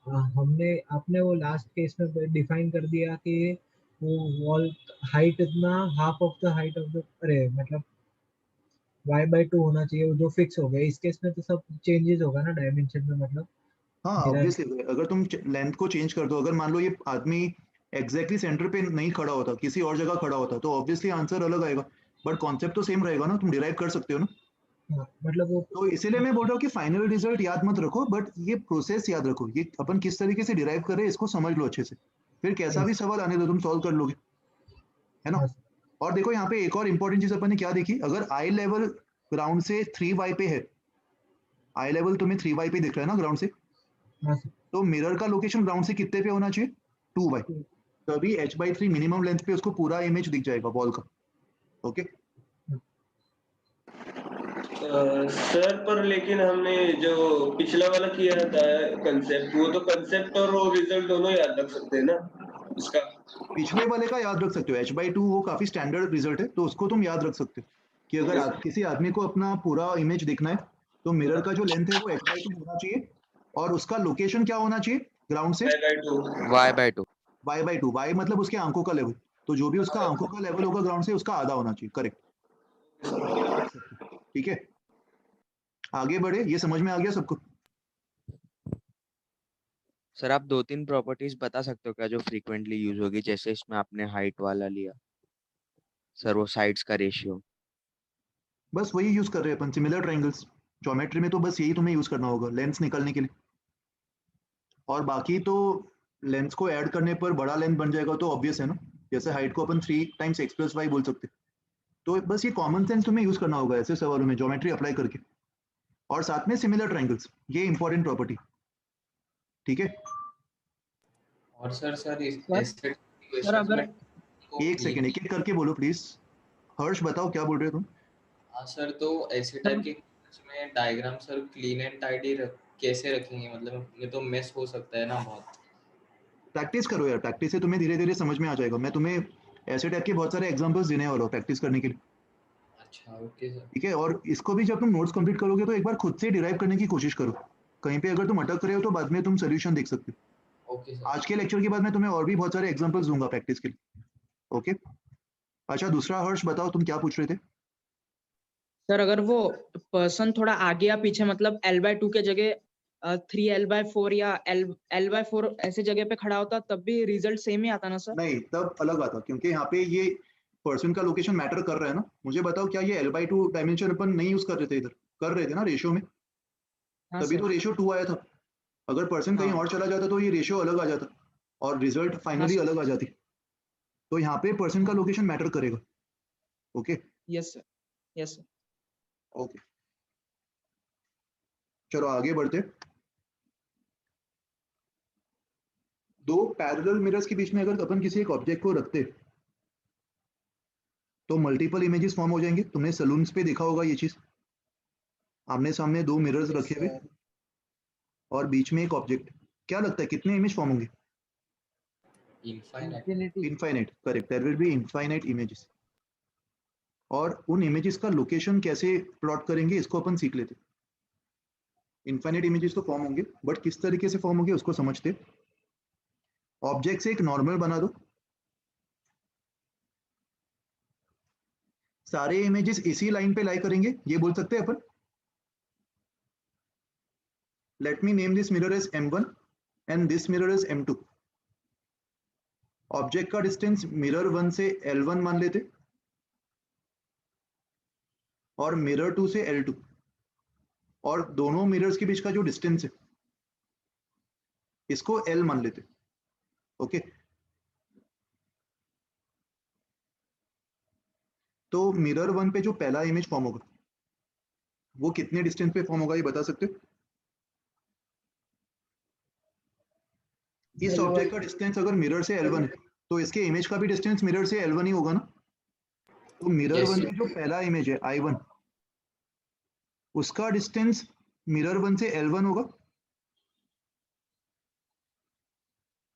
आपने वो लास्ट केस में डिफाइन कर दिया कि वो वॉल हाइट इतना half of the height of the, अरे मतलब y/2 होना चाहिए, जो फिक्स हो गया। इस केस में तो सब चेंजेस होगा ना डायमेंशन में, मतलब हाँ ऑब्वियसली। अगर तुम लेंथ को चेंज कर दो, अगर मान लो ये आदमी एग्जैक्टली सेंटर पे नहीं खड़ा होता, किसी और जगह खड़ा होता, तो ऑब्वियसली आंसर अलग आएगा। बट कॉन्सेप्ट तो सेम रहेगा ना, तुम डिराइव कर सकते हो ना। मतलब वो तो इसीलिए मैं बोल रहा हूँ कि फाइनल रिजल्ट याद मत रखो, बट ये प्रोसेस याद रखो। ये अपन किस तरीके से डिराइव कर रहे हैं इसको समझ लो अच्छे से, फिर कैसा भी सवाल आने दो तुम सॉल्व कर लोगे, है ना। और देखो यहाँ पे एक और इम्पोर्टेंट चीज अपन ने क्या देखी, अगर आई लेवल ग्राउंड से 3y पे है, आई लेवल तुम्हें 3y पे दिख रहा है ना ग्राउंड से, तो मिरर का लोकेशन ग्राउंड से कितने पे होना चाहिए? 2y। तभी h/3 मिनिमम लेंथ पे उसको पूरा इमेज दिख जाएगा वॉल का। ओके सर पर लेकिन हमने जो पिछला वाला किया था कंसेप्ट, वो तो कंसेप्ट और वो रिजल्ट दोनों याद रख सकते हैं ना उसका? पिछले वाले का याद रख सकते हो, h/2 वो काफी स्टैंडर्ड रिजल्ट है, तो उसको तुम याद रख सकते हो कि अगर किसी आदमी को अपना पूरा इमेज देखना है तो मिरर का जो लेंथ है वो h/2 होना चाहिए और उसका लोकेशन क्या होना चाहिए ग्राउंड से? y/2। y/2, y मतलब उसके आंखों का लेवल, तो जो भी उसका आंखों का लेवल होगा ग्राउंड से उसका आधा होना चाहिए। करेक्ट, ठीक है। आगे बढ़े, ये समझ में आ गया सबको? सर आप 2-3 प्रॉपर्टीज बता सकते हो क्या जो फ्रीक्वेंटली यूज होगी, जैसे इसमें आपने हाइट वाला लिया सर, वो साइड्स का रेशियो? बस वही यूज कर रहे हैं अपन, सिमिलर ट्रायंगल्स। ज्योमेट्री में तो बस यही तुम्हें यूज करना होगा लेंस निकालने के लिए, और बाकी तो लेंस को ऐड करने पर बड़ा लेंथ बन जाएगा, तो ऑब्वियस है ना। जैसे हाइट को अपन 3 टाइम्स x प्लस वाई बोल सकते। तो बस ये कॉमन सेंस तुम्हें यूज करना होगा ऐसे सवालों में ज्योमेट्री अप्लाई करके, और साथ में सिमिलर ट्रायंगल्स, ये इंपॉर्टेंट प्रॉपर्टी, ठीक है। और सर इस सर एस्थेटिक सर अगर एक सेकेंड, एक एक करके बोलो प्लीज। हर्ष बताओ क्या बोल रहे हो तुम? हाँ सर, तो ऐसे टाइप के में diagram sir clean and tidy कैसे रखेंगे, मतलब ये तो मेस हो सकता है ना बहुत। प्रैक्टिस करो यार, प्रैक्टिस से तुम्हें धीरे धीरे समझ में आ जाएगा। मैं तुम्हें ऐसे टाइप के बहुत सारे एग्जांपल्स देने वाला हूँ प्रैक्टिस करने के लिए, अच्छा ओके सर। ठीक है। और इसको भी जब तुम नोट्स कंप्लीट करोगे तो एक बार खुद से डिराइव करने की कोशिश करो। कहीं पे अगर तुम अटक रहे हो तो बाद में तुम सोल्यूशन देख सकते हो। Okay sir. आज के लेक्चर के बाद मैं तुम्हें और भी बहुत सारे एग्जांपल्स दूंगा प्रैक्टिस के लिए, ओके। अच्छा, दूसरा हर्ष बताओ तुम क्या पूछ रहे थे? सर अगर वो पर्सन थोड़ा आगे या पीछे, मतलब L/2 के जगह 3L/4 या L/4 ऐसे जगह पे खड़ा होता तब भी रिजल्ट सेम ही आता ना सर? नहीं, तब अलग आता, क्योंकि यहाँ पे ये पर्सन का लोकेशन मैटर कर रहा है ना। मुझे बताओ, क्या ये L/2 डायमेंशन अपन नहीं यूज कर रहे थे? इधर कर रहे थे ना रेशियो में, हाँ तभी सर। तो रेशियो 2 आया था। अगर पर्सन कहीं हाँ। और चला जाता तो ये रेशियो अलग आ जाता और रिजल्ट फाइनली अलग आ जाती। तो यहाँ पे पर्सन का लोकेशन मैटर करेगा, okay. Yes sir, yes sir. Okay, चलो आगे बढ़ते। दो पैरेलल मिरर्स के बीच में अगर अपन किसी एक ऑब्जेक्ट को रखते तो मल्टीपल इमेजेस फॉर्म हो जाएंगे। तुमने सलून्स पे देखा होगा ये चीज, आमने सामने दो मिरर्स रखे हुए और बीच में एक ऑब्जेक्ट। क्या लगता है कितने इमेज फॉर्म होंगे? Infinite, correct. There will be infinite images. और उन इमेजेस का लोकेशन कैसे प्लॉट करेंगे इसको अपन सीख लेते। इनफाइनाइट इमेजेस तो फॉर्म होंगे, बट किस तरीके से फॉर्म होंगे उसको समझते। ऑब्जेक्ट से एक नॉर्मल बना दो, सारे इमेजेस इसी लाइन पे लाई करेंगे, ये बोल सकते हैं अपन। Let me name this mirror as M1 and this mirror as M2। Object का डिस्टेंस मिरर 1 से L1 मान लेते और मिरर 2 से L2, और दोनों मिरर्स के बीच का जो डिस्टेंस है इसको L मान लेते, ओके। तो मिरर 1 पे जो पहला इमेज फॉर्म होगा वो कितने डिस्टेंस पे फॉर्म होगा ये बता सकते हो? इस ऑब्जेक्ट का डिस्टेंस अगर मिरर से L1 है तो इसके इमेज का भी डिस्टेंस मिरर से L1 ही होगा ना। तो मिरर 1 पे जो पहला इमेज है I1, उसका डिस्टेंस मिरर 1 से L1 होगा।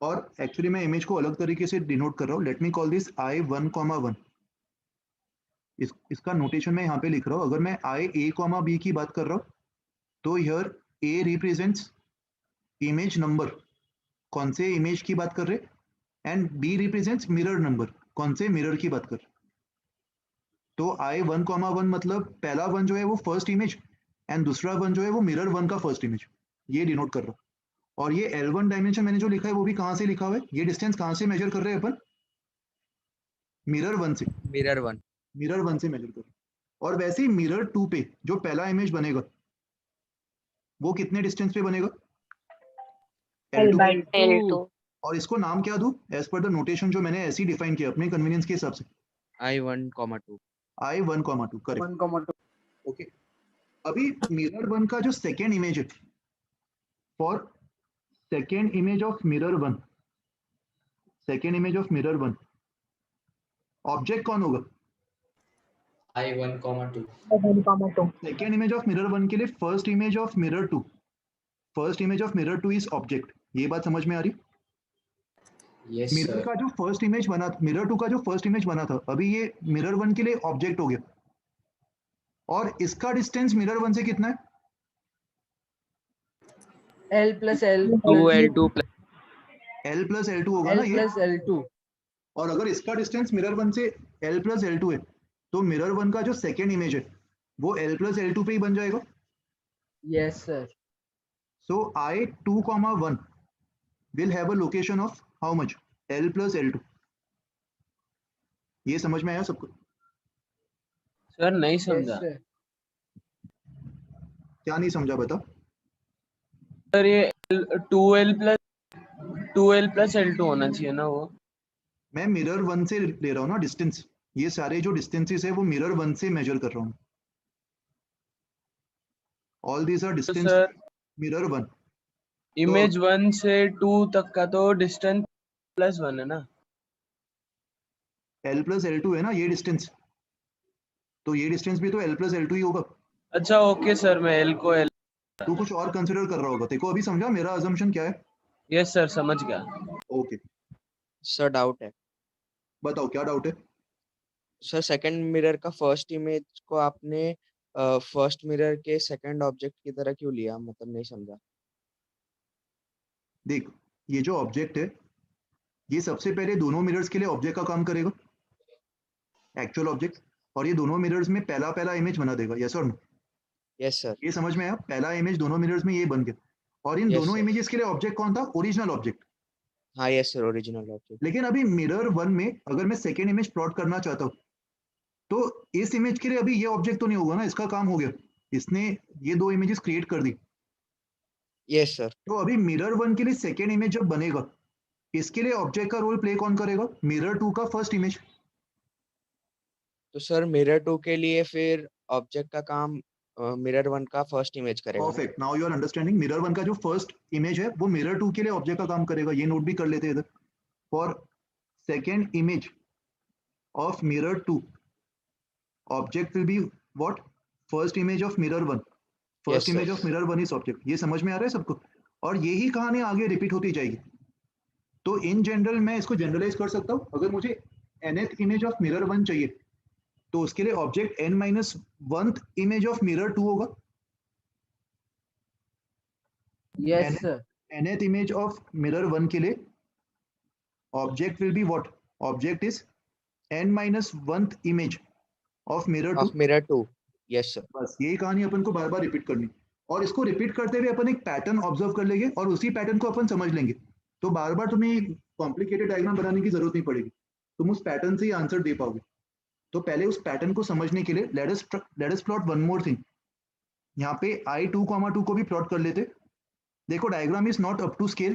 और एक्चुअली मैं इमेज को अलग तरीके से डिनोट कर रहा हूँ। Let me call this I1,1। इसका नोटेशन मैं यहाँ पे लिख रहा हूँ। अगर मैं IA, B की बात कर रहा हूँ तो here A represents image number, कौन से इमेज की बात कर रहे, and B represents mirror number, कौन से मिरर की बात कर रहे। तो I1,1 मतलब पहला वन जो है वो फर्स्ट इमेज एंड दूसरा वन जो है वो मिरर 1 का फर्स्ट इमेज, ये डिनोट कर रहा हूँ। और ये L1 डायमेंशन मैंने जो लिखा है वो भी कहाँ से लिखा हुआ है? ये डिस्टेंस कहाँ से मेजर कर रहे हैं अपन? मिरर 1 से। मिरर 1 से मेजर कर रहे हैं। और वैसे ही मिरर 2 पे जो पहला इमेज बनेगा वो कितने डिस्टेंस पे बनेगा? L/2। और इसको नाम क्या दूं एज पर द नोटेशन जो मैंने ऐसे ही डिफाइन किया अपने कन्वीनियंस के हिसाब से? I1,2 correct, 1,2 okay. अभी मिरर 1 का जो सेकेंड इमेज है, for second image of mirror 1, object कौन होगा? I1,2। Second image of mirror 1 के लिए first image of mirror 2 is object. ये बात समझ में आ रही? Yes mirror sir. का जो फर्स्ट इमेज बना, मिरर 2 का जो फर्स्ट इमेज बना था, अभी ये मिरर 1 के लिए ऑब्जेक्ट हो गया। और इसका डिस्टेंस मिरर 1 से कितना है? L+L2 L+L2 होगा ना ये। L+L2। और अगर इसका डिस्टेंस मिरर 1 से L+L2 है तो मिरर 1 का जो सेकेंड इमेज है वो L+L2 पे ही बन जाएगा। Yes sir. So I2,1 will have a location of how much? L+L2। ये समझ में आया सबको? सर नहीं समझा। क्या नहीं समझा बता? सर ये 2L+L2 होना चाहिए ना वो। मैं मिरर 1 से ले रहा हूँ ना डिस्टेंस, ये सारे जो डिस्टेंसेस है वो मिरर 1 से मेजर कर रहा हूँ। ऑल दीज आर तो डिस्टेंस सर मिरर 1। इमेज 1 से 2 तक का तो डिस्टेंस +1 है ना? L प्लस L2 है ना ये डिस्टेंस, तो ये डिस्टेंस भी तो L प्लस L2 ही होगा। अच्छा ओके सर, मैं L को L। तू कुछ और कंसिडर कर रहा होगा, तेरे को अभी समझा मेरा अजम्पशन क्या है? यस सर, समझ गया। ओके सर डाउट है बताओ क्या डाउट है? सर। सेकंड मिरर का फर्स्ट इमेज को आपने फर्स्ट मिरर के सेकंड ऑब्जेक्ट की तरह क्यों लिया, मतलब नहीं समझा। देख ये जो ऑब्जेक्ट है ये सबसे पहले दोनों मिरर्स के लिए ऑब्जेक्ट का काम करेगा, एक्चुअल ऑब्जेक्ट, और ये दोनों मिरर्स में पहला पहला इमेज बना देगा। यस और नो? Yes sir. ये समझ में आया? पहला इमेज दोनों मिरर्स में ये बन गया, और इन Yes, दोनों sir. इमेजेस के लिए ऑब्जेक्ट कौन था? Original object. हाँ यस सर, ओरिजिनल ऑब्जेक्ट। लेकिन अभी मिरर 1 में अगर मैं सेकेंड इमेज प्लॉट करना चाहता हूँ तो इस इमेज के लिए अभी ये ऑब्जेक्ट तो नहीं होगा ना, इसका काम हो गया, इसने ये दो इमेजेस क्रिएट कर दी। Yes sir. तो अभी मिरर 1 के लिए सेकेंड इमेज जब बनेगा, इसके लिए ऑब्जेक्ट का रोल प्ले कौन करेगा? मिरर 2 का फर्स्ट इमेज। तो सर मिरर 2 के लिए फिर ऑब्जेक्ट का काम मिरर 1 का फर्स्ट इमेज करेगा ना? Perfect, now you are understanding. Mirror 1 का जो फर्स्ट इमेज है वो मिरर 2 के लिए ऑब्जेक्ट का काम करेगा। ये नोट भी कर लेते हैं इधर। For second image of mirror 2 object will be what? First image of mirror 1। First Yes, sir. Image of mirror 1 is object. ये समझ में आ रहा है सबको? और यही कहानी आगे रिपीट होती जाएगी। तो इन जनरल मैं इसको जनरलाइज कर सकता हूँ। अगर मुझे nth इमेज ऑफ मिरर 1 चाहिए तो उसके लिए object n-1th image of mirror 2 होगा। Yes sir. nth image of mirror 1 के लिए object will be what? Object is n-1th image of mirror 2। Of mirror 2। Yes sir. बस यही कहानी अपन को बार बार रिपीट करनी, और इसको रिपीट करते हुए अपन एक पैटर्न ऑब्जर्व कर लेंगे और उसी पैटर्न को अपन समझ लेंगे। तो बार बार तुम्हें कॉम्प्लिकेटेड डायग्राम बनाने की जरूरत नहीं पड़ेगी, तुम उस पैटर्न से ही आंसर दे पाओगे। तो पहले उस पैटर्न को समझने के लिए let us plot one more thing. यहाँ पे I2, 2 को भी प्लॉट कर लेते। देखो diagram is not up to scale,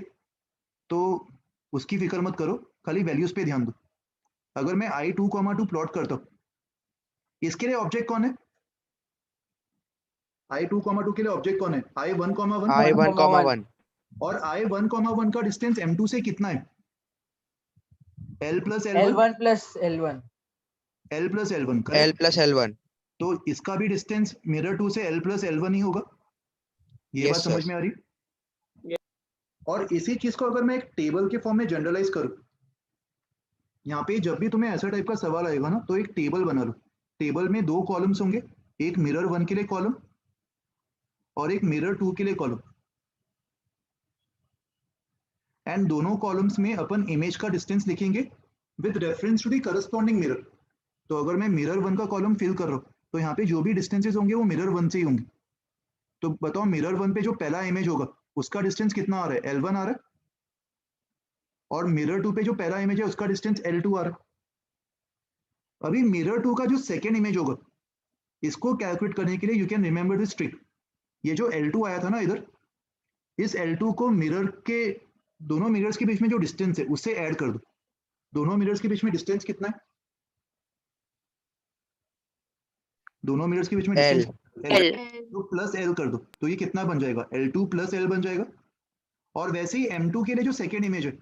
तो उसकी फिक्र मत करो, खाली वैल्यूज पे ध्यान दो। अगर मैं I2, 2 प्लॉट करता हूँ, इसके लिए ऑब्जेक्ट कौन है? I2, 2 के लिए ऑब्जेक्ट कौन है? I1, 1 I1, 1 और I1, 1 का डिस्टेंस M2 से कितना है? L plus L1 L1 plus L1 L plus L1 L plus L1। तो इसका भी डिस्टेंस मिरर 2 से L प्लस L1 ही होगा। ये Yes, बात समझ sir. में आ रही? और इसी चीज को अगर मैं एक टेबल के फॉर्म में जनरलाइज करूं, यहाँ पे जब भी तुम्हें ऐसा टाइप का सवाल आएगा ना तो एक टेबल बना लो। टेबल में दो कॉलम्स होंगे, एक मिरर 1 के लिए कॉलम और एक मिरर 2 के लिए कॉलम, एंड दोनों कॉलम्स में अपन इमेज का डिस्टेंस लिखेंगे with reference to the corresponding mirror. तो अगर मैं मिरर 1 का कॉलम फिल कर रहा हूँ तो यहाँ पे जो भी डिस्टेंसेस होंगे वो मिरर 1 से ही होंगे। तो बताओ मिरर 1 पे जो पहला इमेज होगा उसका डिस्टेंस कितना आ रहा है? L1 आ रहा है, और मिरर 2 पे जो पहला इमेज है उसका डिस्टेंस L2 आ रहा है। अभी मिरर 2 का जो सेकेंड इमेज होगा इसको कैलकुलेट करने के लिए you can remember this trick. ये जो L2 आया था ना इधर, इस L2 को मिरर के दोनों मिरर्स के बीच में जो डिस्टेंस है उससे ऐड कर दो। दोनों मिरर्स के बीच में डिस्टेंस कितना है? दोनों मिरर्स के बीच में L डिस्टेंस तो प्लस L कर दो, तो ये कितना बन जाएगा? L2 प्लस L बन जाएगा। और वैसे ही M2 के लिए जो सेकेंड इमेज है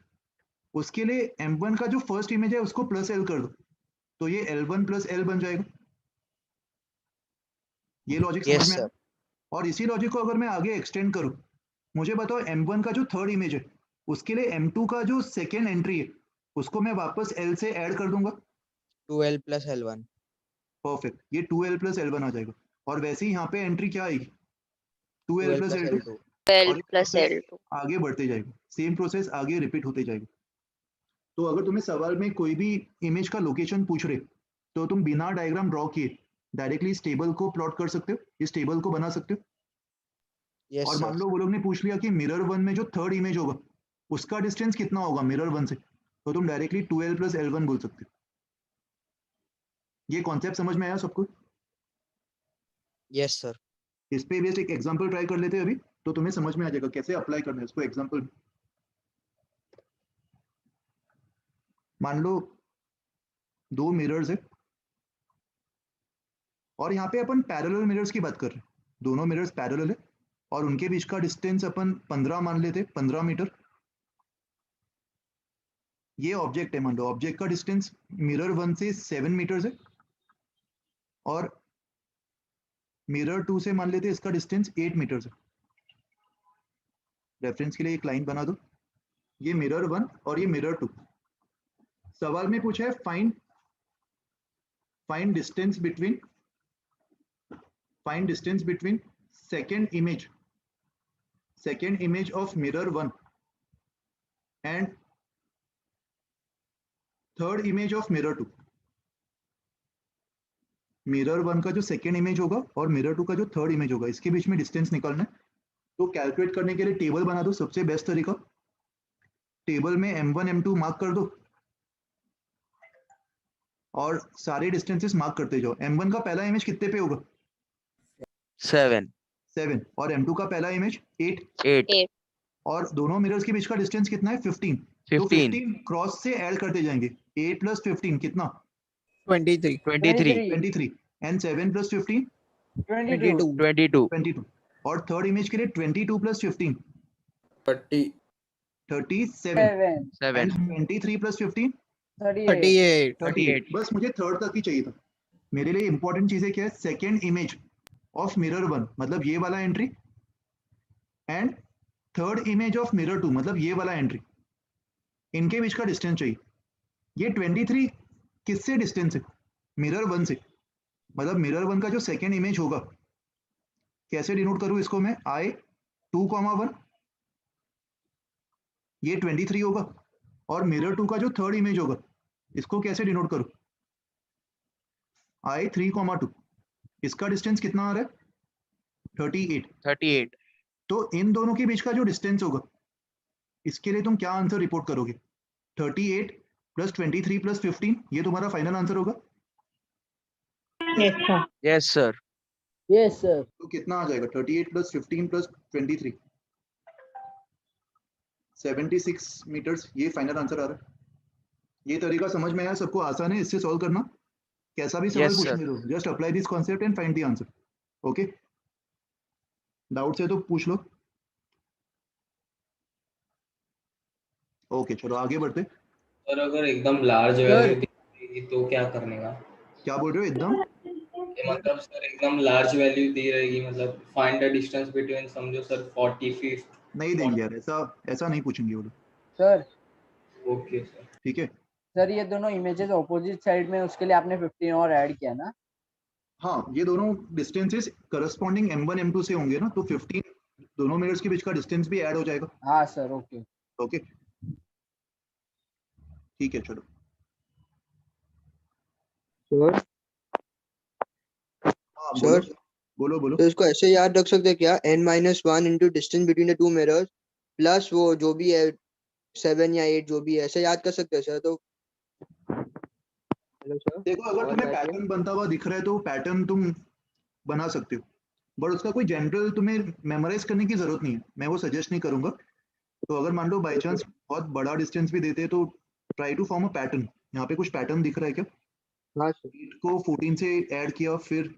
उसके लिए M1 का जो फर्स्ट इमेज है उसको प्लस L कर दो, तो ये L1 प्लस L बन जाएगा। ये लॉजिक Yes, समझ में sir. आया? और इसी लॉजिक को अगर मैं आगे एक्सटेंड करूं, मुझे बताओ M1 का जो थर्ड इमेज है उसके लिए M2 का जो सेकेंड एंट्री है उसको मैं वापस L से ऐड कर दूंगा। 2L plus L1। परफेक्ट, ये 2L प्लस L1 आ जाएगा। और वैसे ही यहाँ पे एंट्री क्या आएगी? 2L 2L plus plus L2 L2। और ये प्रोसेस आगे बढ़ते जाएगा, सेम प्रोसेस आगे रिपीट होते जाएगा। तो अगर तुम्हें सवाल में कोई भी इमेज का लोकेशन पूछ रहे तो तुम बिना डायग्राम ड्रॉ किए डायरेक्टली इस टेबल को प्लॉट कर सकते हो, इस टेबल को बना सकते हो। Yes, और sir. मान लो वो लोग ने पूछ लिया कि मिरर 1 में जो थर्ड इमेज होगा उसका डिस्टेंस कितना होगा मिरर 1 से, तो तुम डायरेक्टली 2L प्लस L1 बोल सकते हो। ये कॉन्सेप्ट समझ में आया सबको? Yes, sir. इस पे बेस्ड एक एग्जांपल ट्राई कर लेते हैं अभी, तो तुम्हें समझ में आ जाएगा कैसे अप्लाई करना है इसको एग्जांपल। मान लो दो मिरर्स है और यहाँ पे अपन पैरेलल मिरर्स की बात कर रहे हैं, दोनों मिरर्स पैरेलल है और उनके बीच का डिस्टेंस अपन 15 मान लेते, 15 मीटर। ये ऑब्जेक्ट है, मान लो ऑब्जेक्ट का डिस्टेंस मिरर 1 से 7 मीटर्स है और मिरर 2 से मान लेते इसका डिस्टेंस 8 मीटर्स है। रेफरेंस के लिए एक लाइन बना दो, ये मिरर 1 और ये मिरर 2। सवाल में पूछा है find distance between second image of mirror 1 and third image of mirror 2। Mirror 1 का जो सेकेंड इमेज होगा और मिरर 2 का जो थर्ड इमेज होगा, इसके बीच में डिस्टेंस निकालना है। तो कैलकुलेट करने के लिए टेबल बना दो, सबसे बेस्ट तरीका। टेबल में m1 m2 मार्क कर दो और सारे डिस्टेंसेस मार्क करते जाओ। m1 का पहला इमेज कितने पे होगा? 7 और m2 का पहला इमेज 8 और दोनों मिरर्स के बीच का डिस्टेंस कितना है? 15। तो 15 क्रॉस से ऐड करते जाएंगे। 8 प्लस 15 कितना? 23 एंड 7 प्लस 15 22 और थर्ड इमेज के लिए 22 प्लस 15 37 एंड 23 प्लस 15 38। बस मुझे थर्ड तक ही चाहिए था। मेरे लिए इंपॉर्टेंट चीजें क्या है? सेकेंड इमेज ऑफ मिरर 1 मतलब ये वाला entry and third image of mirror 2 मतलब ये वाला एंट्री, इनके बीच का डिस्टेंस चाहिए। ये 23 किससे डिस्टेंस है? मिरर 1 से। मतलब मिरर 1 का जो सेकेंड इमेज होगा, कैसे डिनोट करूं इसको मैं? I2,1 ये 23 होगा और मिरर 2 का जो थर्ड इमेज होगा, इसको कैसे डिनोट करूं? I3,2 इसका डिस्टेंस कितना आ रहा है? 38। तो इन दोनों के बीच का जो डिस्टेंस होगा, इसके लिए तुम क्या आंसर रिपोर्ट करोगे? 38 प्लस 23 प्लस 15, ये तुम्हारा फाइनल आंसर होगा? Yes sir. तो कितना आ जाएगा? 38 प्लस 15 प्लस 23 76 मीटर्स, ये फाइनल आंसर आ रहा है। ये तरीका समझ में आया सबको? आसान है इससे सॉल्व करना। कैसा भी सवाल पूछने दो, just apply this concept and find the answer. Okay, doubt है तो पूछ लो। ओके चलो आगे बढ़ते। और अगर एकदम लार्ज वैल्यू दी तो क्या करने का? क्या बोल रहे हो? एकदम मतलब सर एकदम लार्ज वैल्यू दी रहेगी, मतलब फाइंड द डिस्टेंस बिटवीन, समझो सर 45 नहीं देंगे यार, ऐसा नहीं पूछेंगे वो लोग। सर ओके सर, ठीक है सर। ये दोनों इमेजेस ऑपोजिट साइड में, उसके लिए आपने 15 और ऐड किया ना? हाँ, ये दोनों डिस्टेंसेस करस्पॉन्डिंग m1 m2 से होंगे ना, तो 15 दोनों मिरर्स के बीच का डिस्टेंस भी ऐड हो जाएगा। हाँ सर। ओके ठीक है चलो। सर बोलो। तो इसको ऐसे याद रख सकते हैं क्या? n-1 into distance between the two mirrors plus वो जो भी है 7 या 8 जो भी है, ऐसे याद कर सकते हैं सर? तो हेलो सर, देखो अगर तुम्हें पैटर्न बनता हुआ दिख रहा है तो पैटर्न तुम बना सकते हो, बट उसका कोई जनरल तुम्हें मेमोराइज करने की जरूरत नहीं है। मैं वो सजेस्ट नहीं करूंगा। तो अगर मान लो बाई चांस बहुत बड़ा डिस्टेंस भी देते हैं तो try to form a pattern. यहाँ पे कुछ पैटर्न दिख रहा है क्या? हाँ सर। 8 को 14 से ऐड किया, फिर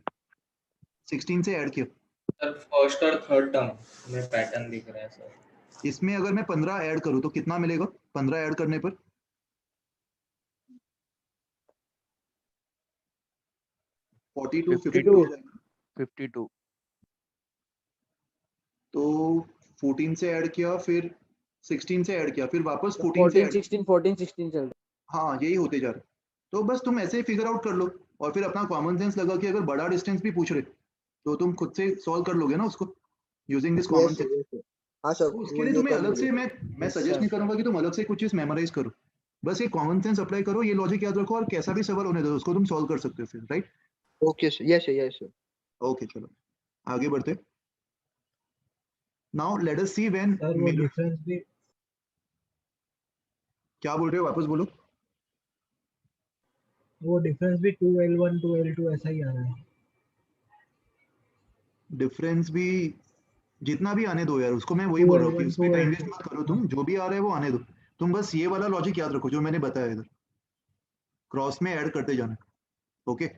16 से ऐड किया। सर फर्स्ट और थर्ड टर्म में पैटर्न दिख रहा है सर। इसमें अगर मैं 15 ऐड करूं तो कितना मिलेगा? 15 ऐड करने पर 52। तो 14 से ऐड किया, फिर 16 से ऐड किया, फिर वापस 14 से 14 16 चल रहा है। हाँ यही होते जा रहा है। तो बस तुम ऐसे ही फिगर आउट कर लो और फिर अपना कॉमन सेंस लगा कि अगर बड़ा डिस्टेंस भी पूछ रहे तो तुम खुद से सॉल्व कर लोगे ना उसको यूजिंग दिस कॉमन सेंस। हाँ सर। उसके लिए तुम्हें अलग से मैं सजेस्ट नहीं करूंगा कि तुम अलग से कुछ चीज मेमोराइज करो। बस ये कॉमन सेंस अप्लाई करो, ये लॉजिक याद रखो और कैसा भी सवाल होने दो उसको तुम सॉल्व कर सकते हो फिर। Right? Okay sir. Yes sir. Okay चलो आगे बढ़ते। Now let us see when difference भी क्या बोल रहे हो? वापस बोलो। वो डिफरेंस भी 2L1 2L2 ऐसा ही आ रहा है। डिफरेंस भी जितना भी आने दो यार, उसको मैं वही बोल रहा हूँ कि उसमें टाइम वेस्ट मत करो तुम। जो भी आ रहा है वो आने दो। तुम बस ये वाला लॉजिक याद रखो जो मैंने बताया इधर। क्रॉस में ऐड करते जाना। ओके,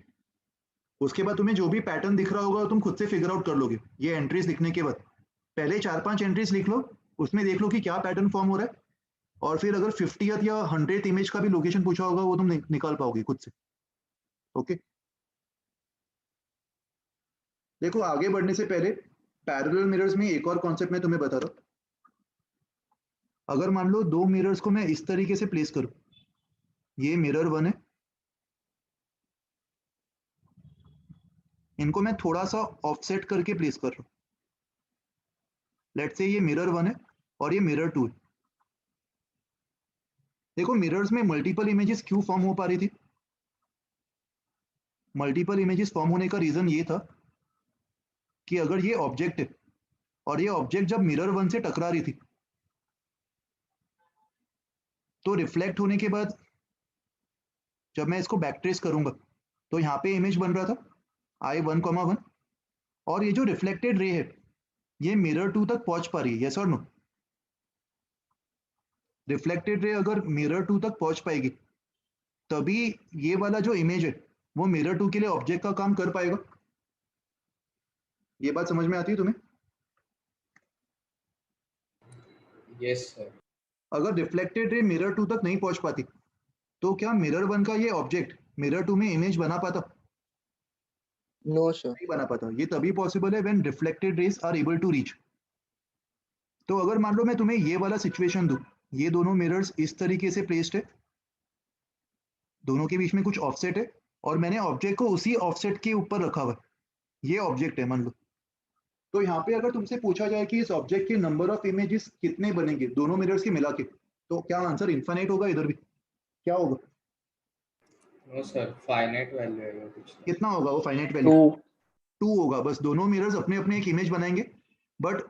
उसके बाद तुम्हें जो भी पैटर्न दिख रहा होगा तुम खुद से फिगर आउट कर लोगे। ये एंट्रीज लिखने के बाद पहले 4-5 एंट्रीज लिख लो, उसमें देख लो कि क्या पैटर्न फॉर्म हो रहा है, और फिर अगर 50th या 100th इमेज का भी लोकेशन पूछा होगा वो तुम निकाल पाओगे खुद से। ओके, देखो आगे बढ़ने से पहले पैरेलल मिरर्स में एक और कॉन्सेप्ट मैं तुम्हें बता रहा हूँ। अगर मान लो दो मिरर्स को मैं इस तरीके से प्लेस करूं, ये मिरर 1 है, इनको मैं थोड़ा सा ऑफसेट करके प्लेस कर रहा हूं। लेट्स से ये मिरर 1 है और ये मिरर 2 है। देखो मिरर्स में मल्टीपल इमेजेस क्यों फॉर्म हो पा रही थी? मल्टीपल इमेजेस फॉर्म होने का रीजन ये था कि अगर ये ऑब्जेक्ट है और ये ऑब्जेक्ट जब मिरर 1 से टकरा रही थी तो रिफ्लेक्ट होने के बाद जब मैं इसको बैक ट्रेस करूंगा तो यहाँ पे इमेज बन रहा था I1,1, और ये जो रिफ्लेक्टेड रे है ये मिरर 2 तक पहुंच पा रही है, यस और नो? रिफ्लेक्टेड रे अगर मिरर 2 तक पहुंच पाएगी तभी ये वाला जो इमेज है वो मिरर 2 के लिए ऑब्जेक्ट का काम कर पाएगा। ये बात समझ में आती है तुम्हें? Yes sir. अगर रिफ्लेक्टेड रे मिरर 2 तक नहीं पहुंच पाती तो क्या मिरर 1 का ये ऑब्जेक्ट मिरर 2 में इमेज बना पाता? नो सर, नहीं बना पाता। ये तभी पॉसिबल है when reflected rays are able to reach. तो अगर मान लो मैं तुम्हें ये वाला सिचुएशन दूं, ये दोनों मिरर्स इस तरीके से प्लेस्ड है, दोनों के बीच में कुछ ऑफसेट है और मैंने ऑब्जेक्ट को उसी ऑफसेट के ऊपर रखा हुआ है, ये ऑब्जेक्ट है मान लो। तो यहाँ पे अगर तुमसे पूछा जाए कि इस ऑब्जेक्ट के नंबर ऑफ इमेजेस कितने बनेंगे दोनों मिरर्स के मिला के, तो क्या आंसर इनफाइनाइट होगा? इधर भी क्या होगा? नो सर, फाइनाइट वैल्यू है वो कुछ। कितना होगा वो फाइनाइट वैल्यू? 2 होगा। बस दोनों मिरर्स अपने अपने एक इमेज बनाएंगे, बट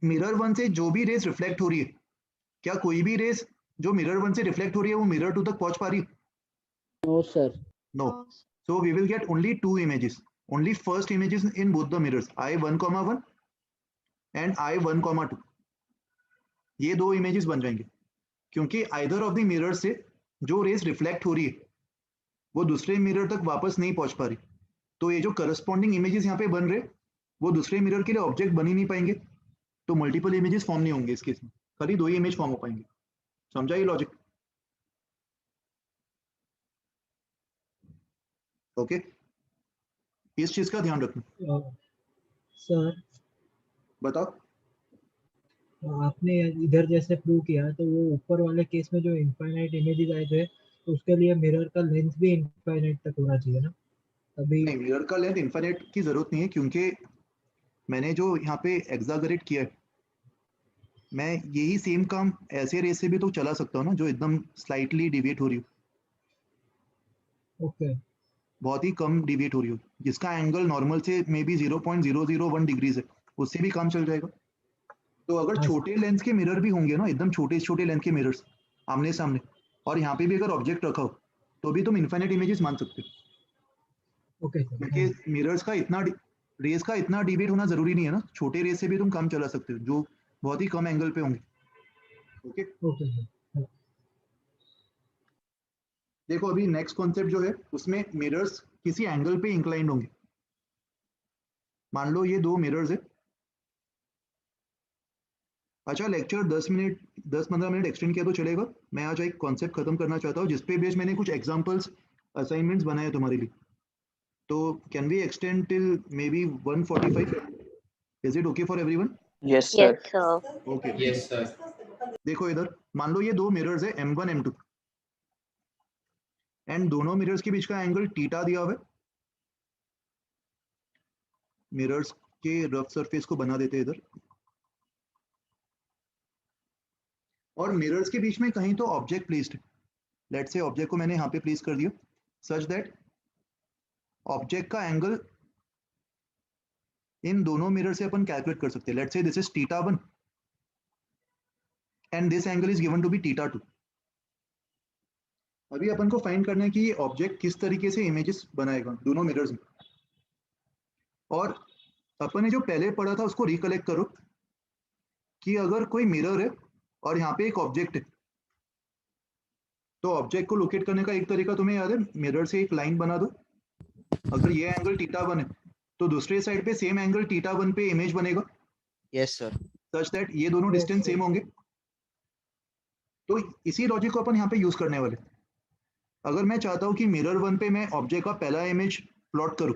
मिरर 1 से जो भी रेस रिफ्लेक्ट हो रही है, क्या कोई भी रेस जो मिरर 1 से रिफ्लेक्ट हो रही है वो मिरर 2 तक पहुंच पा रही है? No sir. No. So we will get only 2 images, only first images in both the mirrors, I1,1 and I1,2. ये दो इमेजेस बन जाएंगे क्योंकि either of the mirrors से जो रेस रिफ्लेक्ट हो रही है वो दूसरे मिरर तक वापस नहीं पहुंच पा रही। तो ये जो करस्पॉन्डिंग इमेजेस यहाँ पे बन रहे वो दूसरे मिरर के लिए ऑब्जेक्ट बन ही नहीं पाएंगे, तो मल्टीपल इमेजेस फॉर्म नहीं होंगे इस केस में, खाली 2 ही इमेज फॉर्म हो पाएंगे। समझा ये लॉजिक? ओके, इस चीज का ध्यान रखना। सर बताओ। आपने इधर जैसे प्रूव किया तो वो ऊपर वाले केस में जो इनफाइनाइट इमेजेस आए थे तो उसके लिए मिरर का लेंथ भी इनफाइनाइट तक होना चाहिए ना? अभी नहीं, मिरर का लेंथ इनफाइनाइट की जरूरत नहीं है क्योंकि मैंने जो यहाँ पे एग्जागरेट किया है, मैं यही सेम काम ऐसे रेस से भी तो चला सकता हूँ ना जो एकदम स्लाइटली डिविएट हो रही हो। ओके, बहुत ही कम डिविएट हो रही हो, जिसका एंगल नॉर्मल से मे बी 0.001 डिग्रीज है, उससे भी काम चल जाएगा। तो अगर छोटे लेंथ के मिरर भी होंगे ना, एकदम छोटे छोटे लेंथ के मिरर्स आमने सामने, और यहाँ पे भी अगर ऑब्जेक्ट रखा हो तो भी तुम इनफाइनाइट इमेजेस मान सकते हो। ओके, क्योंकि मिरर्स का इतना रेस का इतना डिविएट होना जरूरी नहीं है ना, छोटे रेस से भी तुम काम चला सकते हो जो बहुत ही कम एंगल पे होंगे। Okay, okay. देखो अभी नेक्स्ट कॉन्सेप्ट जो है उसमें मिरर्स किसी एंगल पे इंक्लाइंड होंगे। मान लो ये 2 मिरर्स है। अच्छा, लेक्चर 10-15 मिनट एक्सटेंड किया तो चलेगा। मैं आज एक कॉन्सेप्ट खत्म करना चाहता हूँ जिसपे बेस मैंने कुछ एग्जांपल्स असाइनमेंट्स बनाए तुम्हारे लिए। तो can we extend till maybe 1:45? Is it okay for everyone? Yes sir. Okay, yes sir. देखो इधर मान लो ये 2 मिरर्स है M1 M2 एंड दोनों मिरर्स के बीच का एंगल थीटा दिया हुआ है। मिरर्स के रफ सरफेस को बना देते हैं इधर, और मिरर्स के बीच में कहीं तो ऑब्जेक्ट प्लेस्ड है। लेट्स से ऑब्जेक्ट को मैंने यहाँ पे प्लेस कर दिया सच दैट ऑब्जेक्ट का एंगल इन दोनों मिरर से अपन कैलकुलेट कर सकते हैं। Let's say this is θ1 and this angle is given to be θ2। अभी अपन को फाइंड करना है कि ये ऑब्जेक्ट किस तरीके से इमेजेस बनाएगा दोनों मिरर्स में। और अपन ने जो पहले पढ़ा था उसको रिकलेक्ट करो कि अगर कोई मिरर है और यहाँ पे एक ऑब्जेक्ट है, तो ऑब्जेक्ट को लोकेट करने का एक तरीका तुम्हें याद है, मिरर से एक लाइन बना दो। अगर ये एंगल θ1 है तो दूसरे साइड पे सेम एंगल θ1 पे इमेज बनेगा। Yes sir. सच दैट ये दोनों Yes, डिस्टेंस sir. सेम होंगे। तो इसी लॉजिक को अपन यहाँ पे यूज करने वाले। अगर मैं चाहता हूँ कि मिरर 1 पे मैं ऑब्जेक्ट का पहला इमेज प्लॉट करूँ,